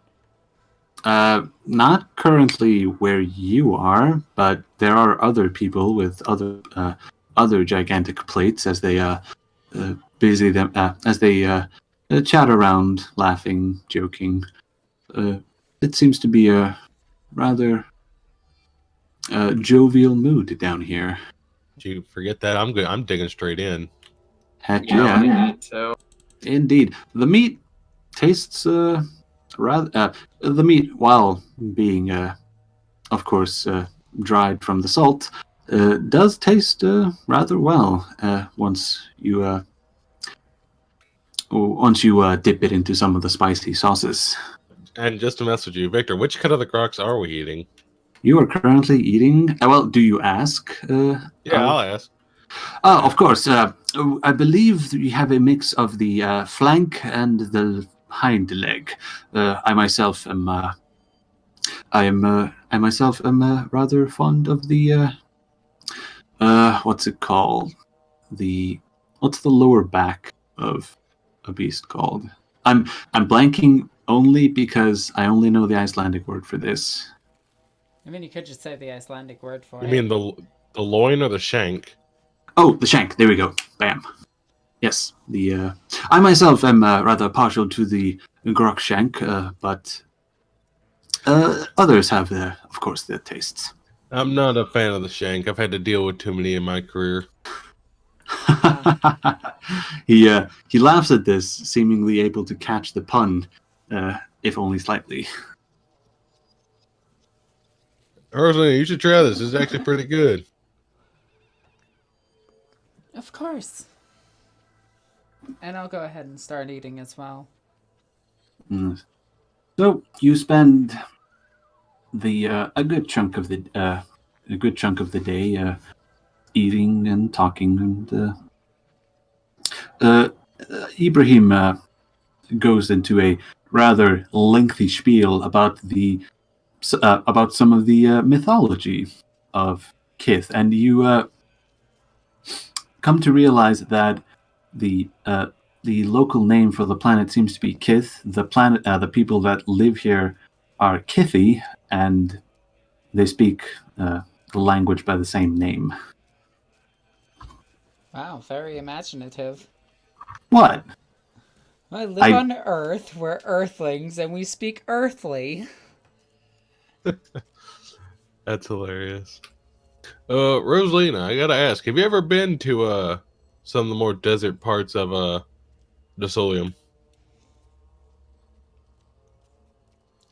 Not currently where you are, but there are other people with other gigantic plates as they busy them as they chat around, laughing, joking, it seems to be a rather jovial mood down here. Did you forget that? I'm good. I'm digging straight in. Heck Yeah, we yeah. need to. Indeed. The meat tastes rather. The meat, while being, of course, dried from the salt, does taste rather well once you dip it into some of the spicy sauces. And just to mess with you, Victor, which cut of the crocs are we eating? You are currently eating. Well, do you ask? Yeah, I'll ask. Of course. I believe we have a mix of the flank and the hind leg. I myself am. I myself am rather fond of the. What's it called? What's the lower back of a beast called? I'm blanking only because I only know the Icelandic word for this. I mean, you could just say the Icelandic word for You it. mean the loin or the shank? Oh, the shank. There we go. Bam. Yes. I myself am rather partial to the grok shank, but others have, of course, their tastes. I'm not a fan of the shank. I've had to deal with too many in my career. He laughs at this, seemingly able to catch the pun, if only slightly. Rosalie, you should try this. It's actually pretty good. Of course. And I'll go ahead and start eating as well. So you spend a good chunk of the day eating and talking, and Ibrahim goes into a rather lengthy spiel about some of the mythology of Kith, and you come to realize that the local name for the planet seems to be Kith. The people that live here are Kithi, and they speak the language by the same name. Wow, very imaginative. What? I live on Earth, we're Earthlings, and we speak Earthly. That's hilarious. Rosalina, I gotta ask, have you ever been to some of the more desert parts of Desolium?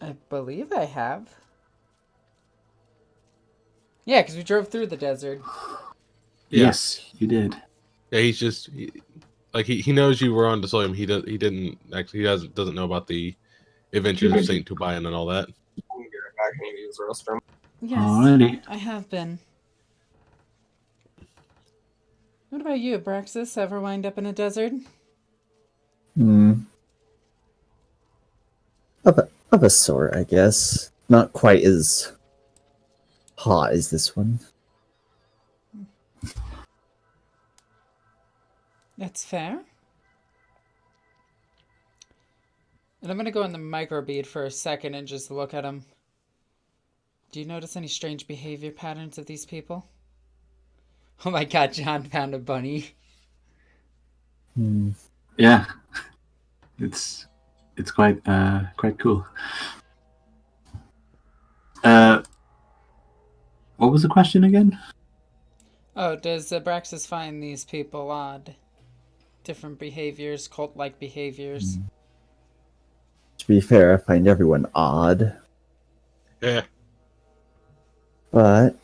I believe I have. Yeah, because we drove through the desert. Yeah. Yes, you did. Yeah, he's just he knows you were on Desolium. He doesn't know about the Adventures of Saint Tubayan and all that. I'm gonna get back. I need to use the restroom. Yes, Alrighty. I have been. What about you, Abraxas? Ever wind up in a desert? Of a sort, I guess. Not quite as hot as this one. That's fair. And I'm going to go in the microbead for a second and just look at them. Do you notice any strange behavior patterns of these people? Oh my god, John found a bunny. Yeah, it's quite cool. What was the question again? Oh, does Abraxas find these people odd? Different behaviors, cult-like behaviors. To be fair, I find everyone odd. Yeah. But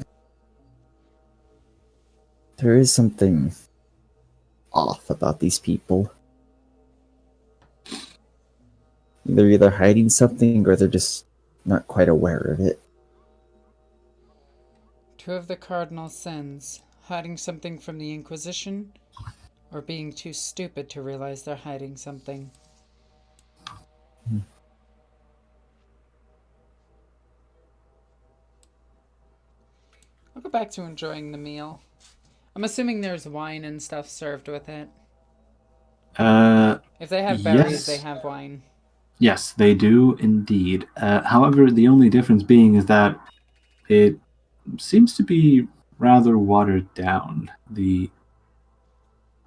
there is something off about these people. They're either hiding something or they're just not quite aware of it. Two of the cardinal sins. Hiding something from the Inquisition, or being too stupid to realize they're hiding something. I'll go back to enjoying the meal. I'm assuming there's wine and stuff served with it. If they have berries, yes. they have wine. Yes, they do indeed. However, the only difference being is that it seems to be rather watered down.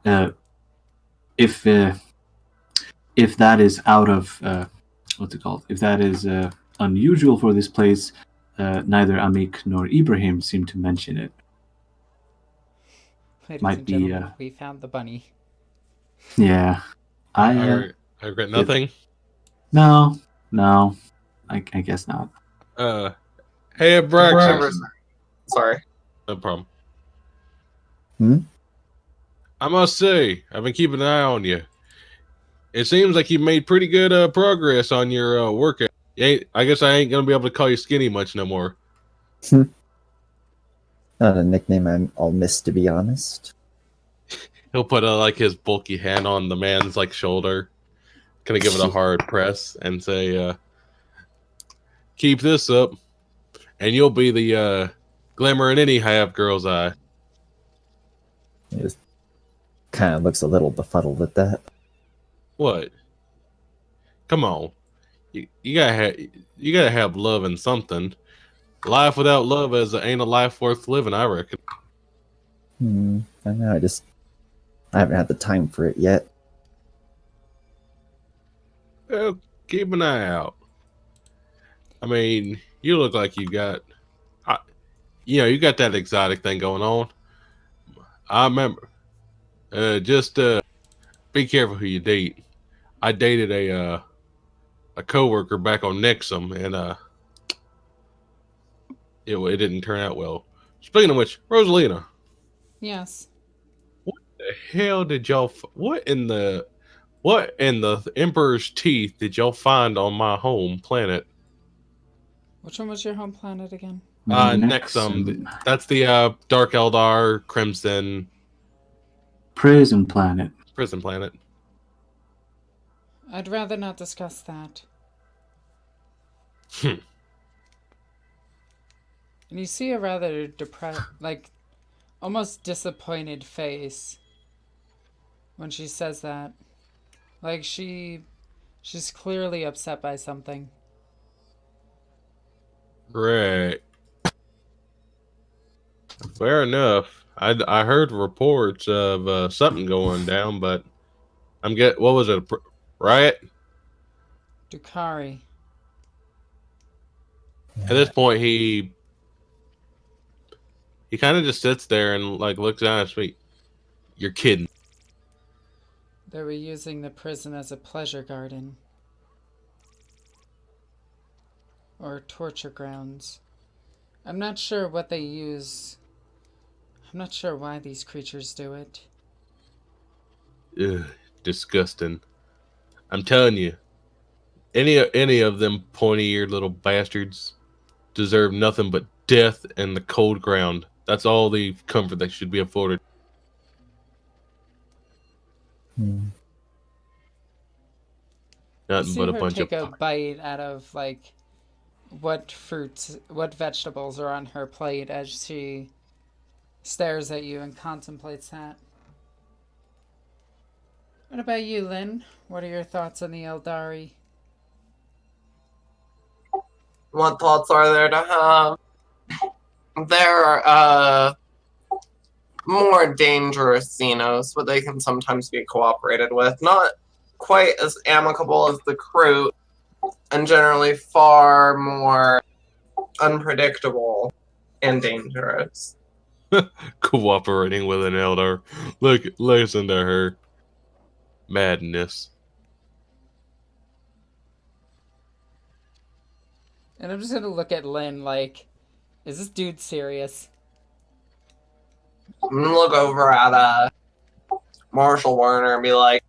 If that is out of what's it called? If that is unusual for this place, neither Amik nor Ibrahim seem to mention it. Ladies Might and be, gentlemen, we found the bunny. Yeah. I regret nothing. No, I guess not. Hey, Abraxas. Sorry. No problem. Hmm? I must say, I've been keeping an eye on you. It seems like you've made pretty good progress on your workout. I guess I ain't gonna be able to call you skinny much no more. Not a nickname I'll miss, to be honest. He'll put like his bulky hand on the man's like shoulder, kind of give it a hard press, and say, "Keep this up, and you'll be the glimmer in any half girl's eye." He just kind of looks a little befuddled at that. What? Come on, you gotta have love in something. Life without love ain't a life worth living, I reckon. I don't know, I haven't had the time for it yet. Well, keep an eye out. I mean, you look like you got that exotic thing going on. I remember. Just be careful who you date. I dated a coworker back on Nexum, and it didn't turn out well. Speaking of which, Rosalina, Yes. the hell did y'all? What in the Emperor's teeth did y'all find on my home planet? Which one was your home planet again? Nexum. That's the Dark Eldar Crimson Prison planet. prison planet. I'd rather not discuss that. Hmm. And you see a rather depressed, like, almost disappointed face when she says that. Like, she's clearly upset by something. Right. Fair enough. I heard reports of something going down, but what was it? A riot? Dukari. At this point, he kind of just sits there and like looks down at his feet. You're kidding. They were using the prison as a pleasure garden. Or torture grounds. I'm not sure what they use. I'm not sure why these creatures do it. Ugh, disgusting. I'm telling you, any of them pointy-eared little bastards deserve nothing but death and the cold ground. That's all the comfort that should be afforded. Hmm. Nothing See but a her bunch take of a bite out of, like, what vegetables are on her plate as she stares at you and contemplates that. What about you, Lynn? What are your thoughts on the Eldari? What thoughts are there to have? They're more dangerous Xenos, but they can sometimes be cooperated with. Not quite as amicable as the crew, and generally far more unpredictable and dangerous. cooperating with an elder. Listen to her madness. And I'm just gonna look at Lynn like, is this dude serious? I'm gonna look over at Marshall Werner and be like,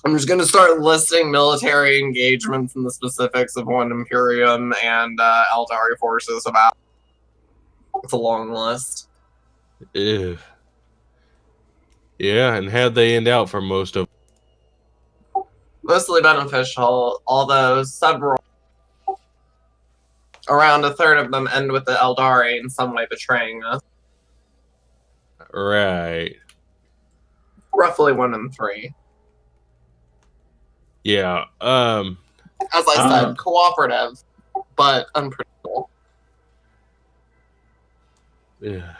I'm just gonna start listing military engagements and the specifics of what Imperium and Eldari forces about. It's a long list. Ew. Yeah, and how'd they end out for most of? Mostly beneficial, although around a third of them end with the Eldari in some way betraying us. Right. Roughly 1 in 3. Yeah. As I said, cooperative, but unpredictable. Yeah.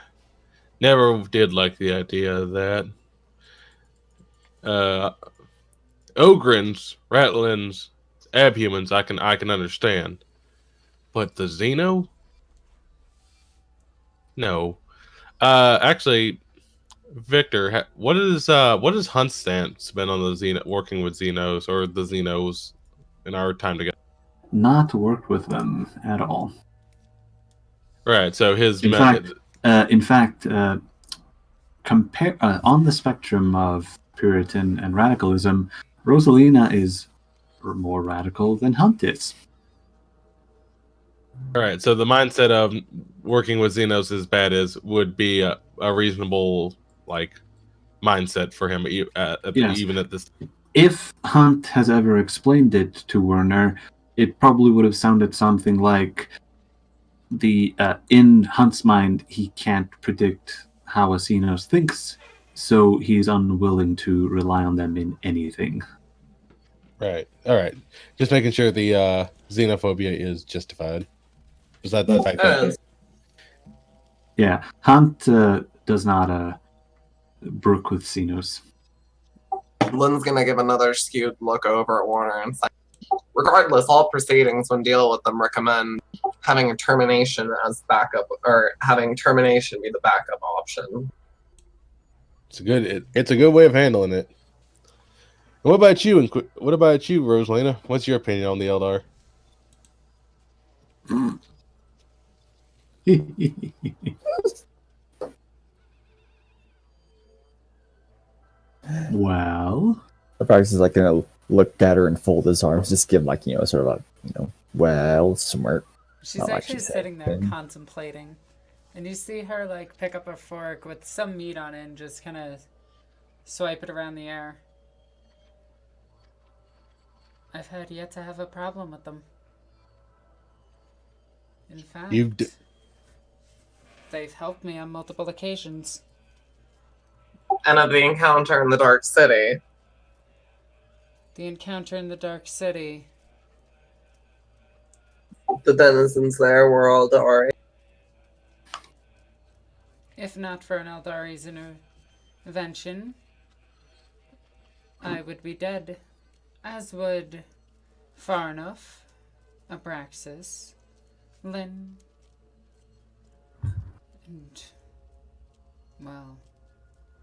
Never did like the idea of that. Ogrins, Ratlins, abhumans, I can understand. But the Xeno? No. Actually, Victor, what is Hunt's stance been on the Xeno, working with Xenos or the Xenos in our time together? Not worked with them at all. Right. So his In method. fact, compare on the spectrum of Puritan and radicalism, Rosalina is more radical than Hunt is. All right. So the mindset of working with Xenos as bad as would be a reasonable mindset for him, Yes. even at this. If Hunt has ever explained it to Werner, it probably would have sounded something like in Hunt's mind, he can't predict how a Xenos thinks, so he's unwilling to rely on them in anything. Right. All right. Just making sure the xenophobia is justified. Besides the fact that. Yeah, Hunt does not brook with Xenos. Lynn's gonna give another skewed look over at Warner and say, regardless, all proceedings when deal with them recommend having a termination as backup, or having termination be the backup option. It's a good way of handling it. What about you? What about you, Rosalina? What's your opinion on the Eldar? Well, Prax is like gonna look at her and fold his arms, just give like sort of a well smirk. She's Not actually like she's sitting there anything. contemplating. And you see her like pick up a fork with some meat on it and just kind of swipe it around the air. I've had yet to have a problem with them. In fact, they've helped me on multiple occasions. And of the encounter in the Dark City. The encounter in the Dark City. The denizens there were all Eldari. If not for an Eldari's intervention, I would be dead. As would Far Enough, Abraxas, Lynn, and, well...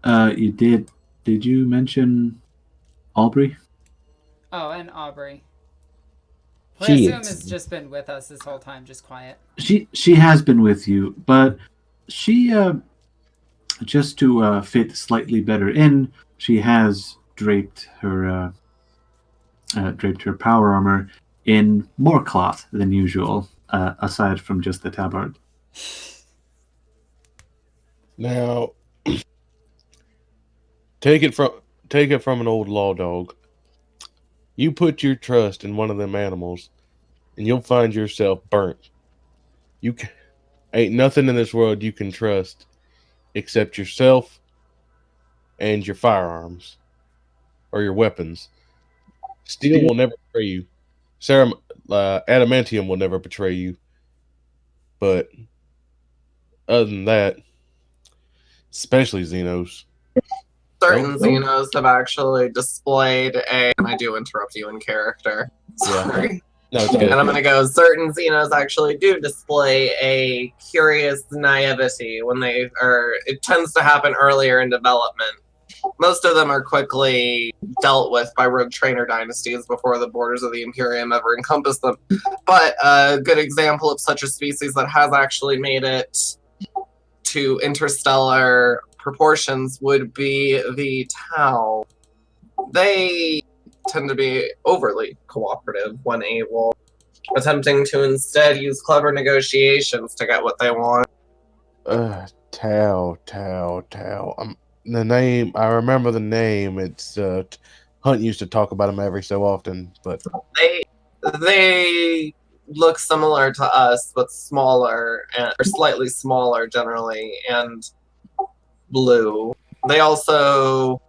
Did you mention Aubrey? Oh, and Aubrey. Who I She assume is- has just been with us this whole time, just quiet. She has been with you, but she just to fit slightly better in, she has draped her power armor in more cloth than usual, aside from just the tabard. Now, take it from an old law dog. You put your trust in one of them animals, and you'll find yourself burnt. Ain't nothing in this world you can trust except yourself and your firearms or your weapons. Steel will never betray you. Adamantium will never betray you. But other than that, especially Xenos. Certain Nope. Xenos have actually displayed a. I do interrupt you in character. Yeah. Sorry. No, it's good. And I'm gonna go. Certain Xenos actually do display a curious naivety when they are. It tends to happen earlier in development. Most of them are quickly dealt with by rogue trainer dynasties before the borders of the Imperium ever encompass them. But a good example of such a species that has actually made it to interstellar proportions would be the Tau. They tend to be overly cooperative when able, attempting to instead use clever negotiations to get what they want. Tau. The name, I remember the name. It's Hunt used to talk about him every so often, but They look similar to us, but smaller, or slightly smaller generally, and blue. They also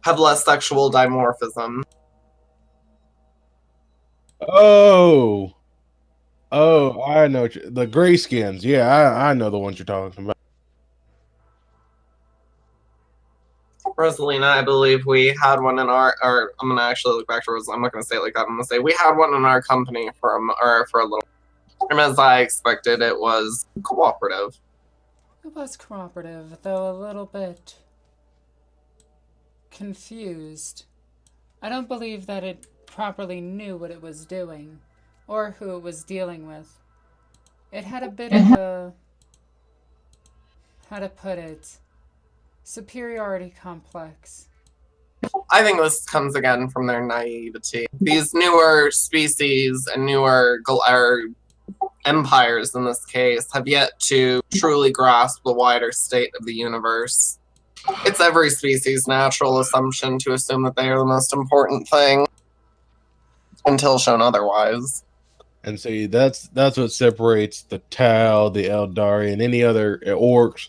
have less sexual dimorphism. oh, I know the grayskins. Yeah, I know the ones you're talking about. Rosalina, I believe we had one in our, or I'm gonna actually look back to Rosalina. I'm not gonna say it like that. I'm gonna say we had one in our company for a little. And as I expected, it was cooperative. It was cooperative, though a little bit confused. I don't believe that it properly knew what it was doing, or who it was dealing with. It had a bit of a, how to put it, superiority complex. I think this comes again from their naivety. These newer species and newer empires, in this case, have yet to truly grasp the wider state of the universe. It's every species' natural assumption to assume that they are the most important thing until shown otherwise. And see, that's what separates the Tau, the Eldari, and any other orcs.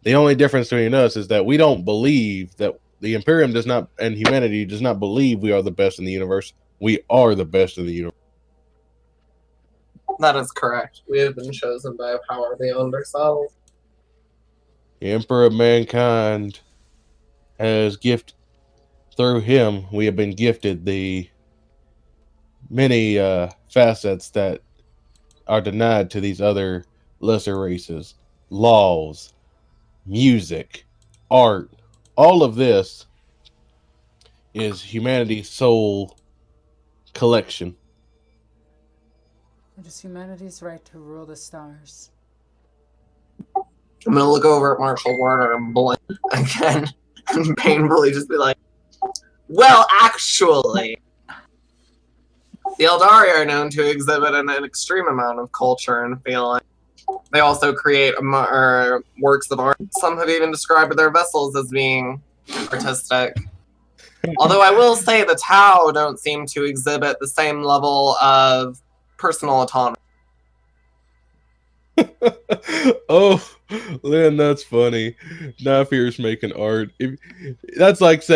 The only difference between us is that we don't believe that the Imperium does not, and humanity does not believe we are the best in the universe. We are the best in the universe. That is correct. We have been chosen by a power beyond ourselves. The Emperor of mankind has gifted, through him, we have been gifted the many facets that are denied to these other lesser races. Laws, music, art, all of this is humanity's sole collection. It is humanity's right to rule the stars. I'm gonna look over at Marshall Warner and blink again and painfully just be like, well, actually, the Eldari are known to exhibit an extreme amount of culture and feeling. They also create works of art. Some have even described their vessels as being artistic. Although I will say the Tau don't seem to exhibit the same level of personal autonomy. Oh, Lynn, that's funny. Nafir's making art. That's like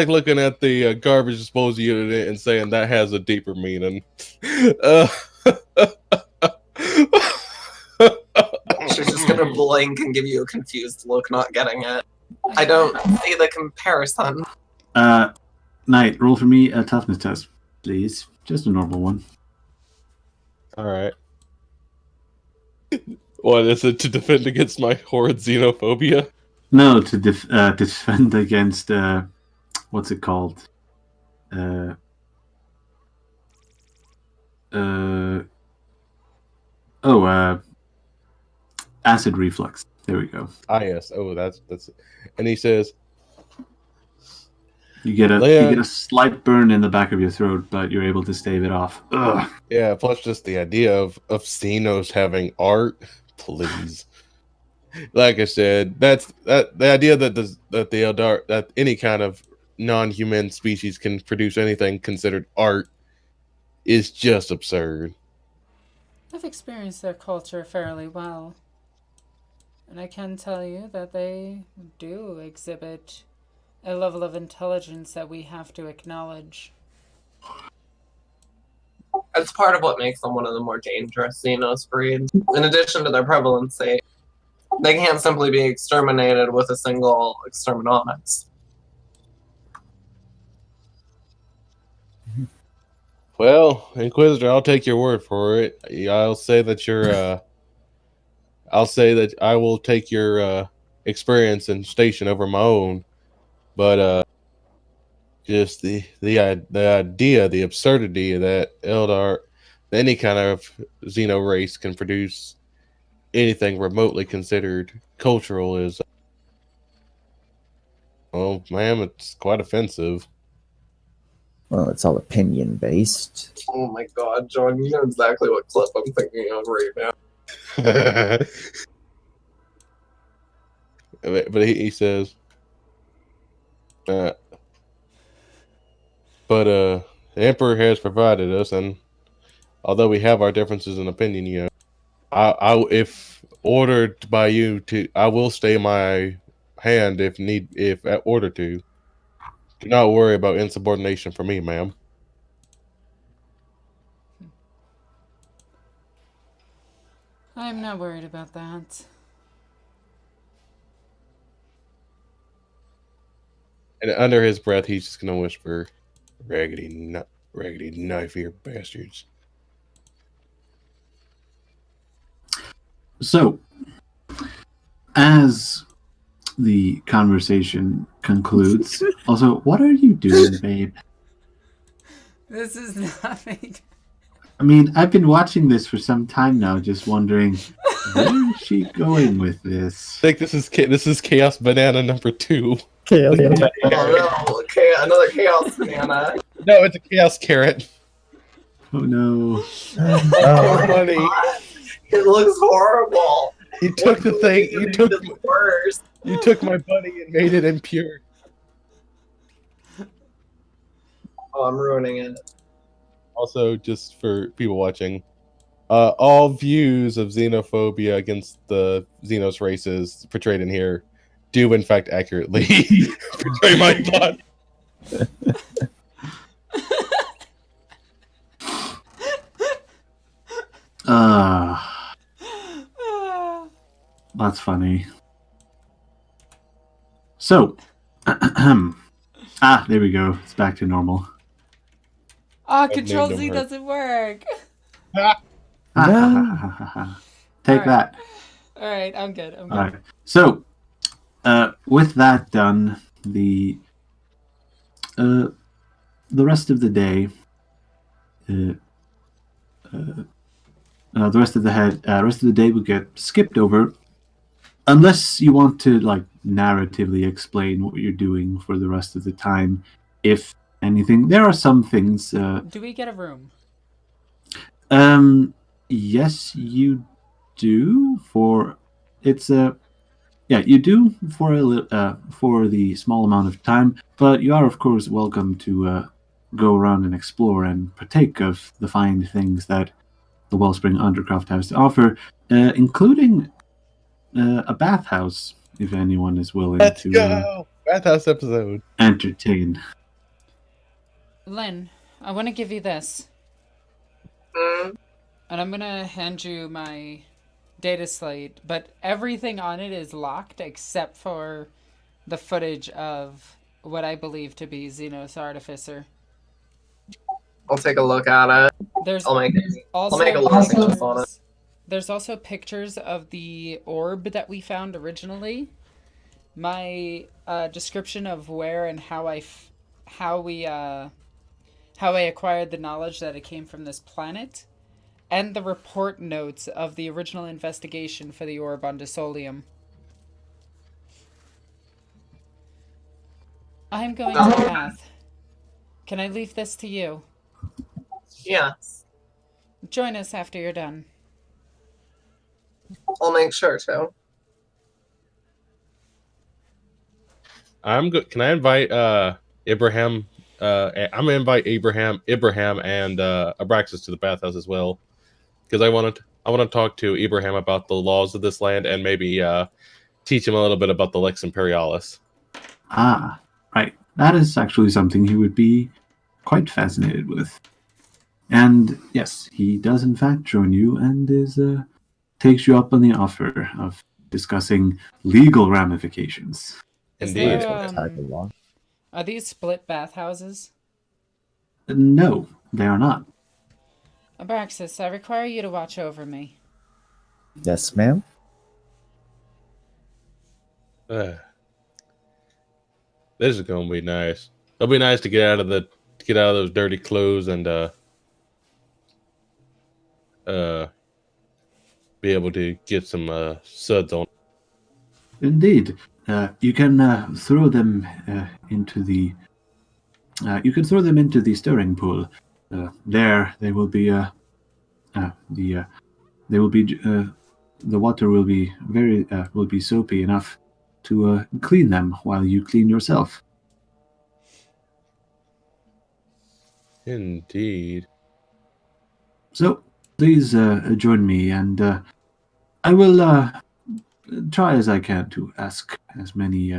looking at the garbage disposal unit and saying that has a deeper meaning. She's just gonna blink and give you a confused look, not getting it. I don't see the comparison. Knight, roll for me a toughness test, please. Just a normal one. All right. What is it, to defend against my horrid xenophobia? No, to defend against what's it called? Acid reflux. There we go. Ah, yes. Oh, that's. And he says, You get a slight burn in the back of your throat, but you're able to stave it off. Ugh. yeah. Plus, just the idea of Xenos having art, please. Like I said, the idea that the Eldar, that any kind of non-human species can produce anything considered art is just absurd. I've experienced their culture fairly well, and I can tell you that they do exhibit a level of intelligence that we have to acknowledge. It's part of what makes them one of the more dangerous Xenos breeds. In addition to their prevalency, they can't simply be exterminated with a single exterminatus. Well, Inquisitor, I'll take your word for it. I'll say that I will take your experience and station over my own. But just the idea, the absurdity that Eldar, any kind of Xeno race can produce anything remotely considered cultural is, oh, ma'am, it's quite offensive. Well, it's all opinion based. Oh my god, John, you know exactly what clip I'm thinking of right now. But he says, but the Emperor has provided us, and although we have our differences in opinion, if ordered by you to, I will stay my hand if at order to. Do not worry about insubordination for me, ma'am. I'm not worried about that. And under his breath, he's just gonna whisper, raggedy knife-eared bastards. So, as the conversation concludes, also, what are you doing, babe? This is not me. I mean, I've been watching this for some time now, just wondering, where is she going with this? I think this is Chaos Banana number 2. Chaos. Oh no, another chaos banana. No, it's a Chaos Carrot. Oh no. Oh, funny. It looks horrible. You took the thing. You took my buddy and made it impure. Oh, I'm ruining it. Also, just for people watching, all views of xenophobia against the Xenos races portrayed in here do, in fact, accurately portray my thought. That's funny. So, there we go. It's back to normal. Control Z doesn't work. Take that. All right, I'm good. All right. So, with that done, the rest of the day, the rest of the day will get skipped over, unless you want to like narratively explain what you're doing for the rest of the time. If anything, there are some things. Do we get a room? Yes, you do. You do for the small amount of time, but you are of course welcome to go around and explore and partake of the fine things that the Wellspring Undercroft has to offer, including a bathhouse, if anyone is willing Let's to go! Bathhouse episode. entertain. Lynn, I want to give you this. Mm. And I'm going to hand you my data slate, but everything on it is locked except for the footage of what I believe to be Xenos Artificer. I'll take a look at it. There's I'll make also a list on it. There's also pictures of the orb that we found originally. My description of where and how I acquired the knowledge that it came from this planet, and the report notes of the original investigation for the orb on Desolium. I'm going to the bath. Can I leave this to you? Yes. Join us after you're done. I'll make sure to. I'm good. Can I invite Ibrahim? I'm gonna invite Ibrahim, and Abraxas to the bathhouse as well, because I want to talk to Ibrahim about the laws of this land and maybe teach him a little bit about the Lex Imperialis. Ah, right. That is actually something he would be quite fascinated with. And yes, he does in fact join you and takes you up on the offer of discussing legal ramifications. Indeed. Are these split bathhouses? No, they are not. Abraxas, I require you to watch over me. Yes, ma'am. This is gonna be nice. It'll be nice to get out of those dirty clothes and be able to get some suds on. Indeed. You can throw them into the. You can throw them into the stirring pool. There, they will be. The water will be soapy enough to clean them while you clean yourself. Indeed. So please join me, and I will try as I can to ask as many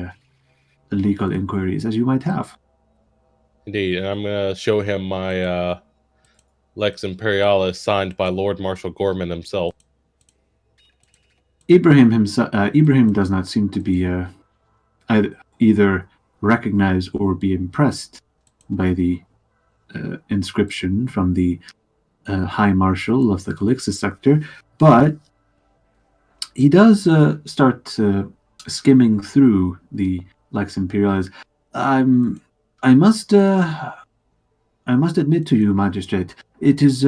legal inquiries as you might have. Indeed, and I'm gonna show him my Lex Imperialis signed by Lord Marshal Gorman himself. Ibrahim does not seem to be either recognize or be impressed by the inscription from the High Marshal of the Calixis sector, but he does start skimming through the Lex Imperialis. I must admit to you, Magistrate, it is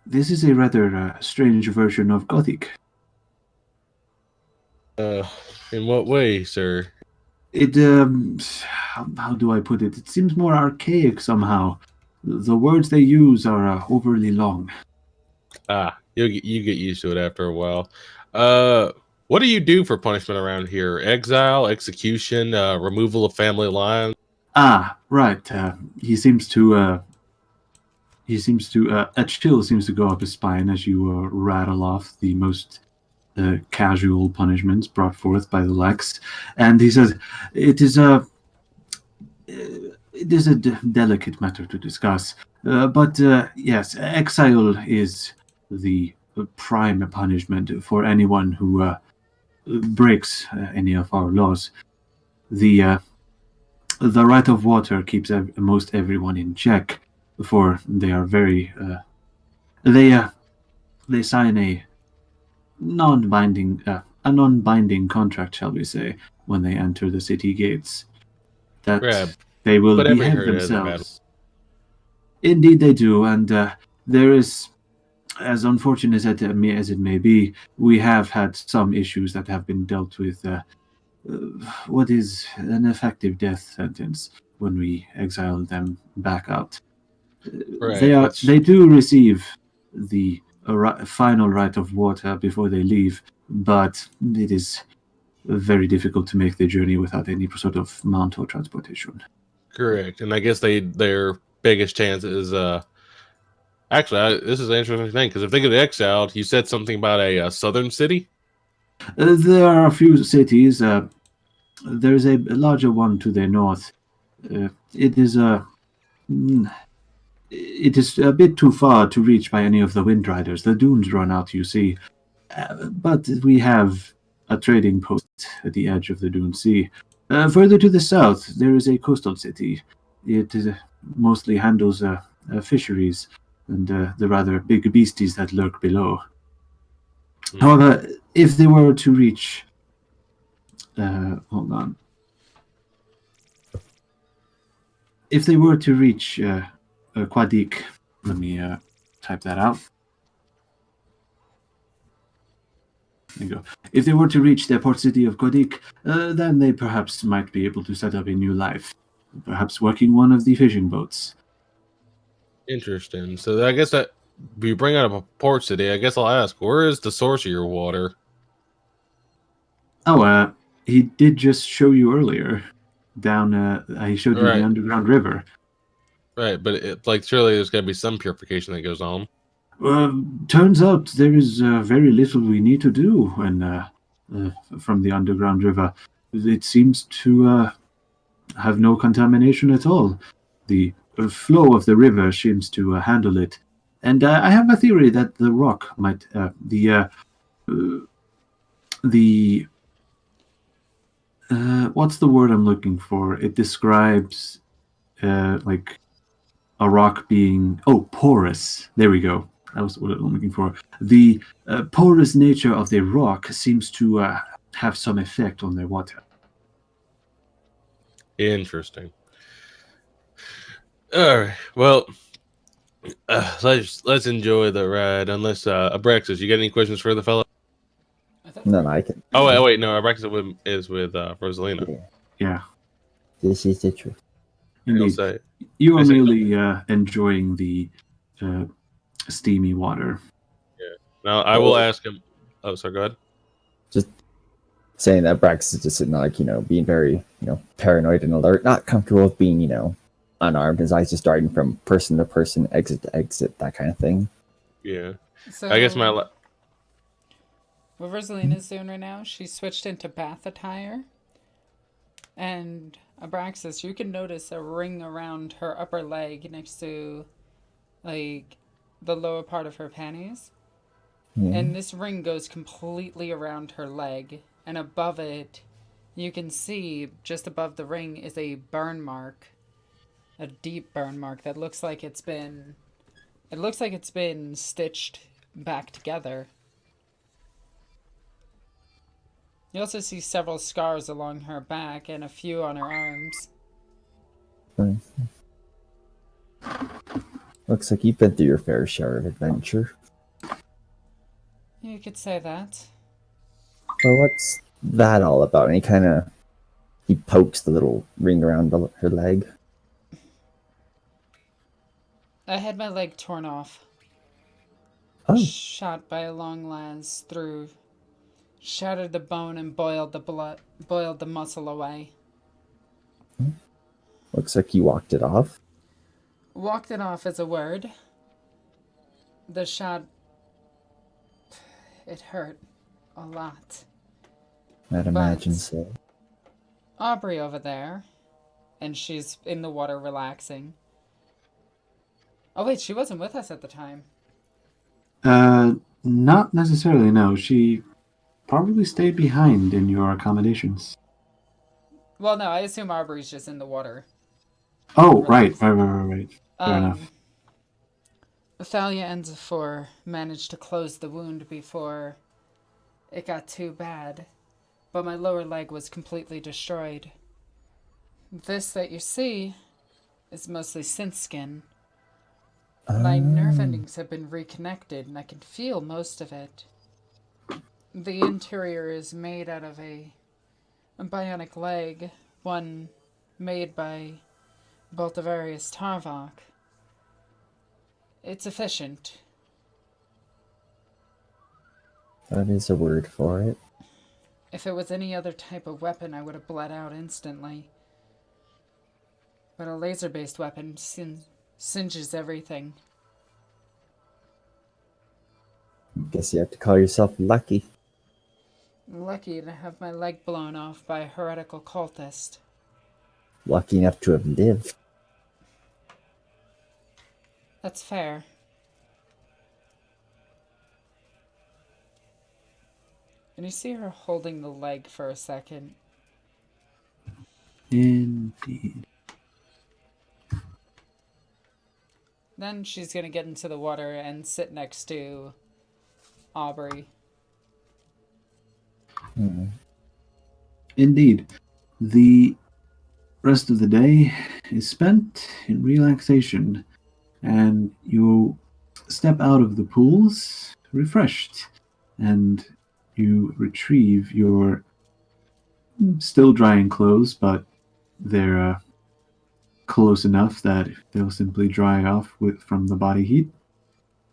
this is a rather strange version of Gothic. In what way, sir? It how do I put it? It seems more archaic somehow. The words they use are overly long. You get used to it after a while. What do you do for punishment around here? Exile, execution, removal of family lines? Ah, right. He seems to a chill seems to go up his spine as you rattle off the most casual punishments brought forth by the Lex, and he says, "It is a delicate matter to discuss, but yes, exile is the prime punishment for anyone who breaks any of our laws. The right of water keeps most everyone in check, for they are very they sign a non-binding contract, shall we say, when they enter the city gates, that Yeah, they will but every behave herd has a battle. themselves. Indeed, they do, and there is, as unfortunate as it may be, we have had some issues that have been dealt with. What is an effective death sentence when we exile them back out? Right, They do receive the final right of water before they leave, but it is very difficult to make the journey without any sort of mount or transportation. correct. And I guess their biggest chance is actually this is an interesting thing because if they get exiled, you said something about a southern city. There are a few cities. There is a larger one to the north. It is a bit too far to reach by any of the wind riders. The dunes run out, you see. But we have a trading post at the edge of the Dune Sea. Further to the south, there is a coastal city. It mostly handles fisheries and the rather big beasties that lurk below. However, if they were to reach... hold on. If they were to reach Quadik, let me type that out. There you go. If they were to reach the port city of Kodik, then they perhaps might be able to set up a new life, perhaps working one of the fishing boats. Interesting. So I guess that we bring out a port city. I guess I'll ask, where is the source of your water? Oh, he did just show you earlier. Down, he showed you the underground river. Right, but surely there's got to be some purification that goes on. Turns out there is very little we need to do when from the underground river. It seems to have no contamination at all. The flow of the river seems to handle it. And I have a theory that the rock might, what's the word I'm looking for? It describes like a rock being, porous. There we go. That was what I'm looking for. The porous nature of the rock seems to have some effect on their water. Interesting. All right. Well, let's enjoy the ride. Unless Abraxas, you got any questions for the fellow? No, I can. Oh wait, no. Abraxas is with Rosalina. Yeah. This is the truth. Indeed. You are merely enjoying the steamy water. Yeah. Now I will ask him. Oh, sorry. Go ahead. Just saying that Brax is just sitting like, being very, paranoid and alert, not comfortable with being, unarmed. His eyes just darting from person to person, exit to exit, that kind of thing. Yeah. So, I guess what Rosalina's doing right now, she switched into bath attire. And Abraxas, you can notice a ring around her upper leg next to, like, the lower part of her panties. Yeah. And this ring goes completely around her leg. And above it you can see just above the ring is a burn mark, a deep burn mark that looks like it's been stitched back together. You also see several scars along her back and a few on her arms. Looks like you've been through your fair share of adventure. You could say that. Well, what's that all about? And he pokes the little ring around her leg. I had my leg torn off. Oh. Shot by a long lance through, shattered the bone and boiled the muscle away. Looks like you walked it off. Walked it off is a word. The shot, it hurt a lot. I'd imagine so. Aubrey over there, and she's in the water relaxing. Oh wait, she wasn't with us at the time. Not necessarily, no. She probably stayed behind in your accommodations. Well, no, I assume Aubrey's just in the water. Oh, right. Fair enough. Thalia and Zephyr managed to close the wound before it got too bad, but my lower leg was completely destroyed. This that you see is mostly synth skin. My nerve endings have been reconnected, and I can feel most of it. The interior is made out of a bionic leg, one made by Boltavarius Tarvok. It's efficient. That is a word for it. If it was any other type of weapon, I would have bled out instantly. But a laser-based weapon singes everything. Guess you have to call yourself lucky. Lucky to have my leg blown off by a heretical cultist. Lucky enough to have lived. That's fair. And you see her holding the leg for a second. Indeed. Then she's going to get into the water and sit next to Aubrey. Indeed. The rest of the day is spent in relaxation, and you step out of the pools refreshed, and you retrieve your still drying clothes, but they're close enough that they'll simply dry off from the body heat.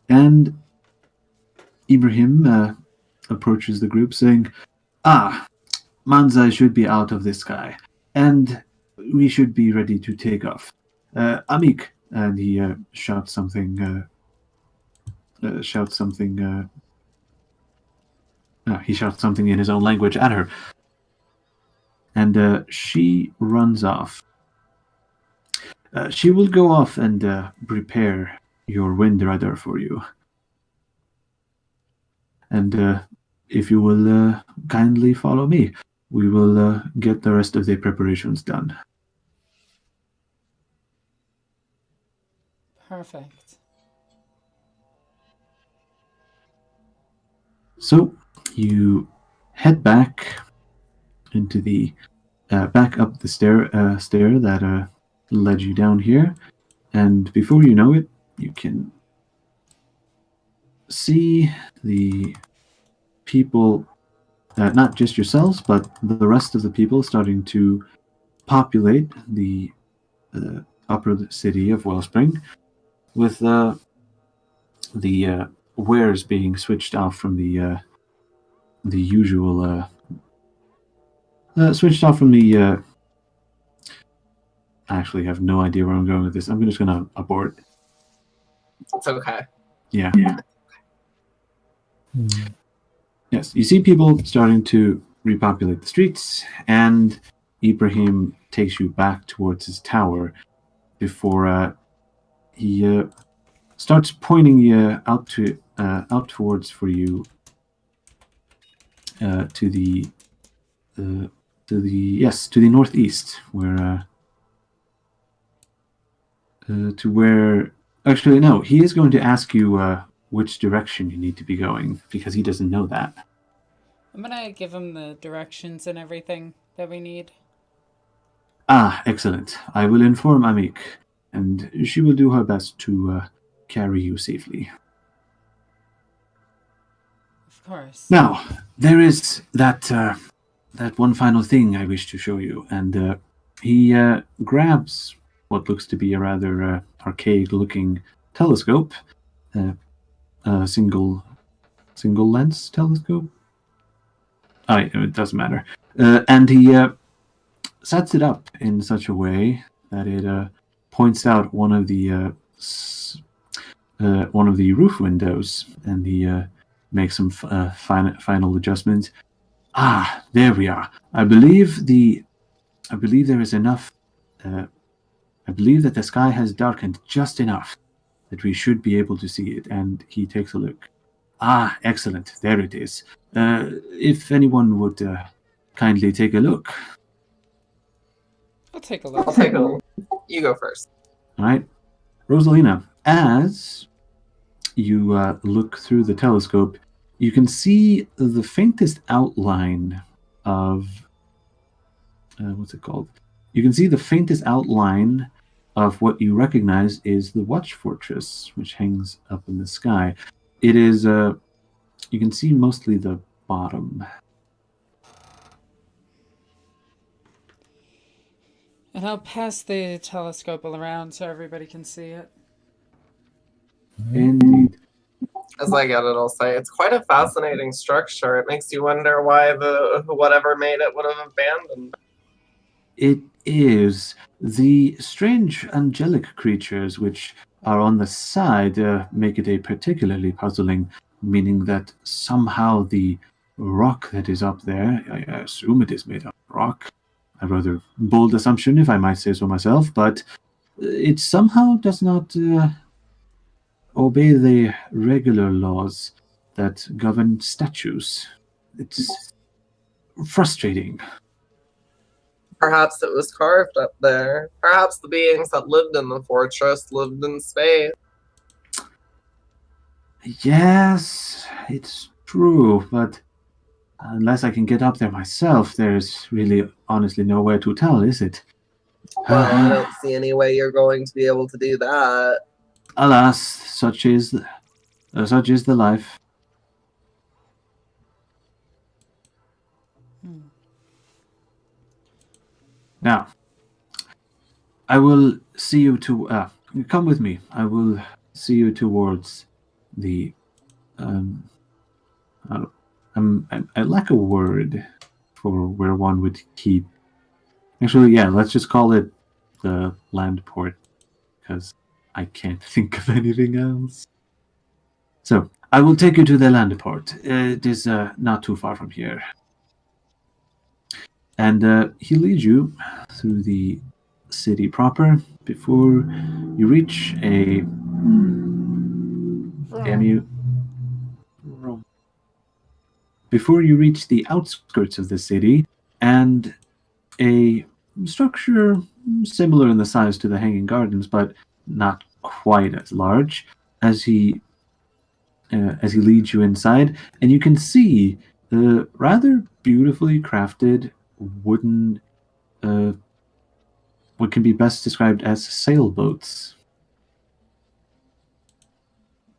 And Ibrahim approaches the group saying, Manzai should be out of the sky, and we should be ready to take off. Amik, and he shouts something in his own language at her. And she runs off. She will go off and prepare your wind rudder for you. And if you will kindly follow me, we will get the rest of the preparations done. Perfect. So you head back into the back up the stair that led you down here, and before you know it, you can see the people, not just yourselves, but the rest of the people starting to populate the upper city of Wellspring, with the wares being switched off from the usual switched off from the I actually have no idea where I'm going with this. I'm just gonna abort. It's okay. Yeah. Yes, you see people starting to repopulate the streets, and Ibrahim takes you back towards his tower before he starts pointing you out towards for you to the to the northeast, where to where. Actually, no. He is going to ask you which direction you need to be going because he doesn't know that. I'm gonna give him the directions and everything that we need. Ah, excellent. I will inform Amik, and she will do her best to carry you safely. Of course. Now, there is that one final thing I wish to show you, and he grabs what looks to be a rather archaic-looking telescope, a single lens telescope. It doesn't matter, and he sets it up in such a way that it points out one of the roof windows, and he makes some final adjustments. Ah, there we are. I believe there is enough. I believe that the sky has darkened just enough that we should be able to see it. And he takes a look. Ah, excellent. There it is. If anyone would kindly take a look. I'll take a look. I'll take a look. You go first. All right. Rosalina, as you look through the telescope, you can see the faintest outline of what's it called? You can see the faintest outline of what you recognize is the Watch Fortress, which hangs up in the sky. It is you can see mostly the bottom. And I'll pass the telescope around so everybody can see it. Indeed. As I get it, I'll say it's quite a fascinating structure. It makes you wonder why the whatever made it would have abandoned. It is. The strange angelic creatures which are on the side make it a particularly puzzling, meaning that somehow the rock that is up there, I assume it is made of rock, a rather bold assumption if I might say so myself, but it somehow does not obey the regular laws that govern statues. It's frustrating. Perhaps it was carved up there. Perhaps the beings that lived in the fortress lived in space. Yes, it's true, but unless I can get up there myself, there's really honestly nowhere to tell, is it? Well, I don't see any way you're going to be able to do that. Alas, such is the life. Now, I will see you to come with me. I will see you towards the I lack a word for where one would keep. Actually, yeah, let's just call it the land port, because I can't think of anything else. So, I will take you to the land port. It is not too far from here. And he leads you through the city proper before you reach a... Damn you. Before you reach the outskirts of the city, and a structure similar in the size to the Hanging Gardens, but not quite as large, as he leads you inside, and you can see the rather beautifully crafted wooden, what can be best described as sailboats.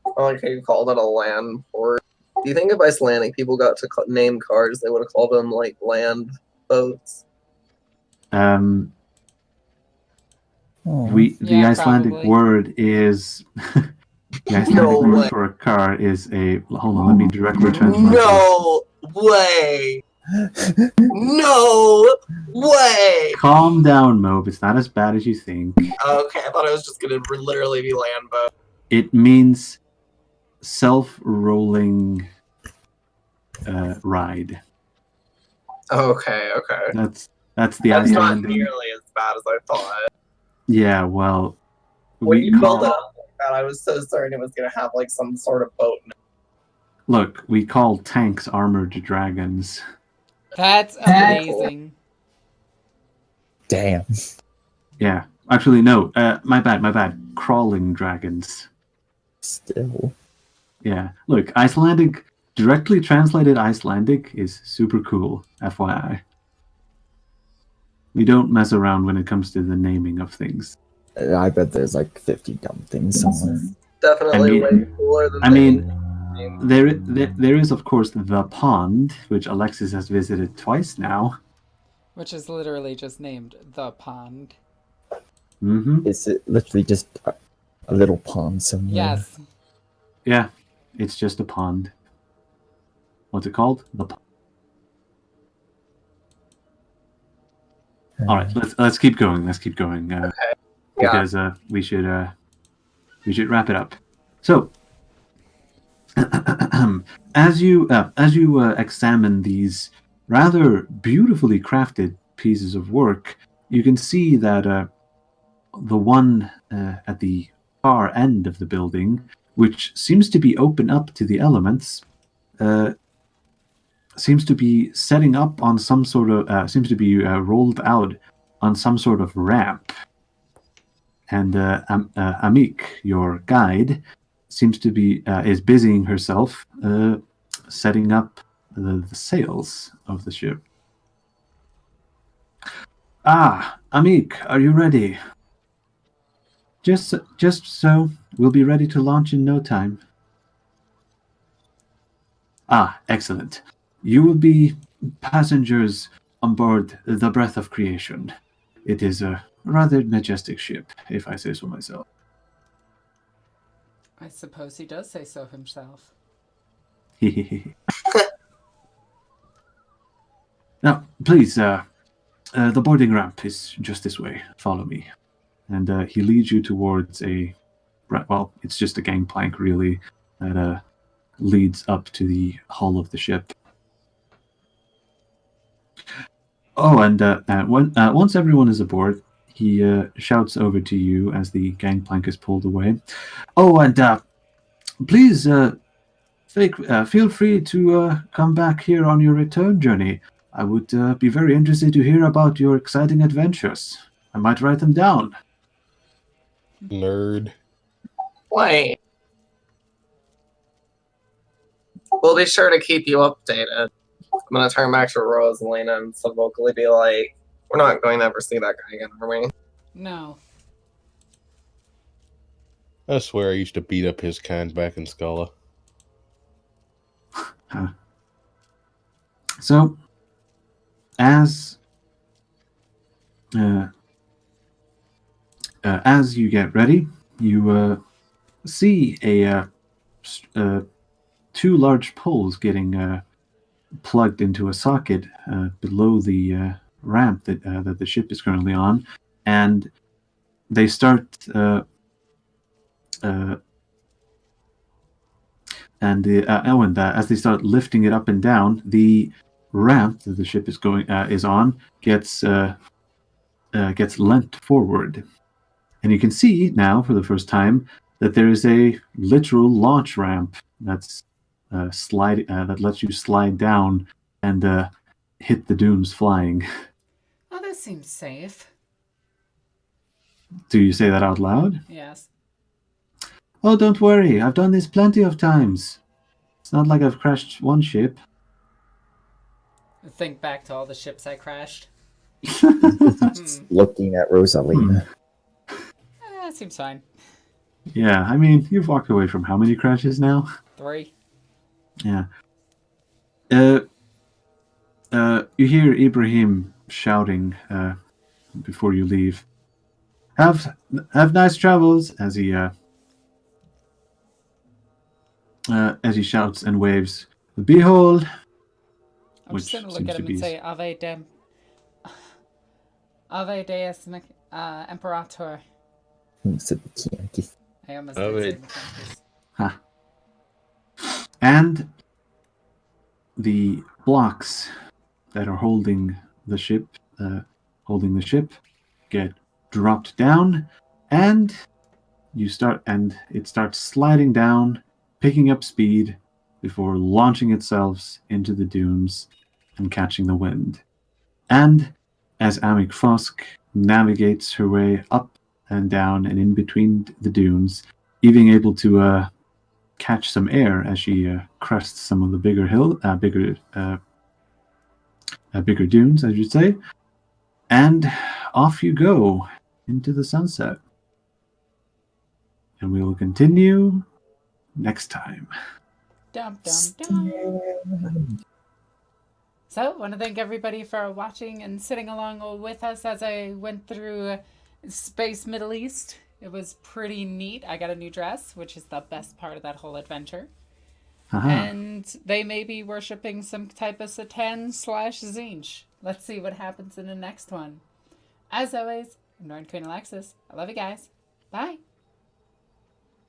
I like how you called it a land port. Do you think if Icelandic people got to name cars, they would have called them like land boats? The Yeah, Icelandic probably. word is the Icelandic No word way. for a car is a. Hold on, let me directly translate. No way! No way! Calm down, Mobe. It's not as bad as you think. Okay, I thought it was just gonna literally be land boat. It means self-rolling ride. Okay. That's the That's not Icelandic. nearly as bad as I thought. Yeah, well, When you built it up like that, I was so certain it was gonna have like some sort of boat in it. Look, we call tanks armored dragons. That's amazing. Damn. Yeah. Actually, no. My bad. Crawling dragons. Still. Yeah. Look, Icelandic, directly translated Icelandic is super cool, FYI. We don't mess around when it comes to the naming of things. I bet there's like 50 dumb things somewhere. Definitely I mean- way cooler than I mean, the there is, of course, the pond, which Alexis has visited twice now. Which is literally just named the pond. Mm-hmm. Is it literally just a little pond somewhere? Yes. Yeah, it's just a pond. What's it called? The pond. All right, let's keep going. Let's keep going. Yeah. Because we should wrap it up. So, as you examine these rather beautifully crafted pieces of work, you can see that the one at the far end of the building, which seems to be open up to the elements, seems to be setting up on some sort of seems to be rolled out on some sort of ramp. And Amik, your guide, seems to be is busying herself setting up the sails of the ship. Ah, Amik, are you ready? Just so. We'll be ready to launch in no time. Ah, excellent. You will be passengers on board the Breath of Creation. It is a rather majestic ship, if I say so myself. I suppose he does say so himself. Now, please, the boarding ramp is just this way. Follow me. And he leads you towards it's just a gangplank, really, that leads up to the hull of the ship. Oh, and once everyone is aboard, he shouts over to you as the gangplank is pulled away. Oh, and please feel free to come back here on your return journey. I would be very interested to hear about your exciting adventures. I might write them down. Nerd. Wait. We'll be sure to keep you updated. I'm gonna turn back to Rosalina and so vocally be like, we're not going to ever see that guy again, are we? No. I swear I used to beat up his kind back in Scala. So, as you get ready, you see two large poles getting plugged into a socket below the ramp that the ship is currently on, and they start as they start lifting it up and down, the ramp that the ship is on gets leant forward, and you can see now for the first time that there is a literal launch ramp that's that lets you slide down and hit the dunes flying. Oh, that seems safe. Do you say that out loud? Yes. Oh, don't worry. I've done this plenty of times. It's not like I've crashed one ship. Think back to all the ships I crashed. Looking at Rosalina. That seems fine. Yeah, I mean, you've walked away from how many crashes now? 3. Yeah. You hear Ibrahim shouting before you leave. Have nice travels, as he shouts and waves. Behold, I'm just going to look at him and say, Ave Deus Imperator. I almost did say McCankies. And the blocks that are holding the ship get dropped down, and it starts sliding down, picking up speed before launching itself into the dunes and catching the wind. And as Amik Fosk navigates her way up and down and in between the dunes, even able to catch some air as she crests some of the bigger bigger dunes, I should say. And off you go into the sunset. And we will continue next time. Dum, dum, dum. So, I want to thank everybody for watching and sitting along with us as I went through Space Middle East. It was pretty neat. I got a new dress, which is the best part of that whole adventure. Aha. And they may be worshipping some type of Satan/Zinj. Let's see what happens in the next one. As always, I'm Egoqueenalexis. I love you guys. Bye.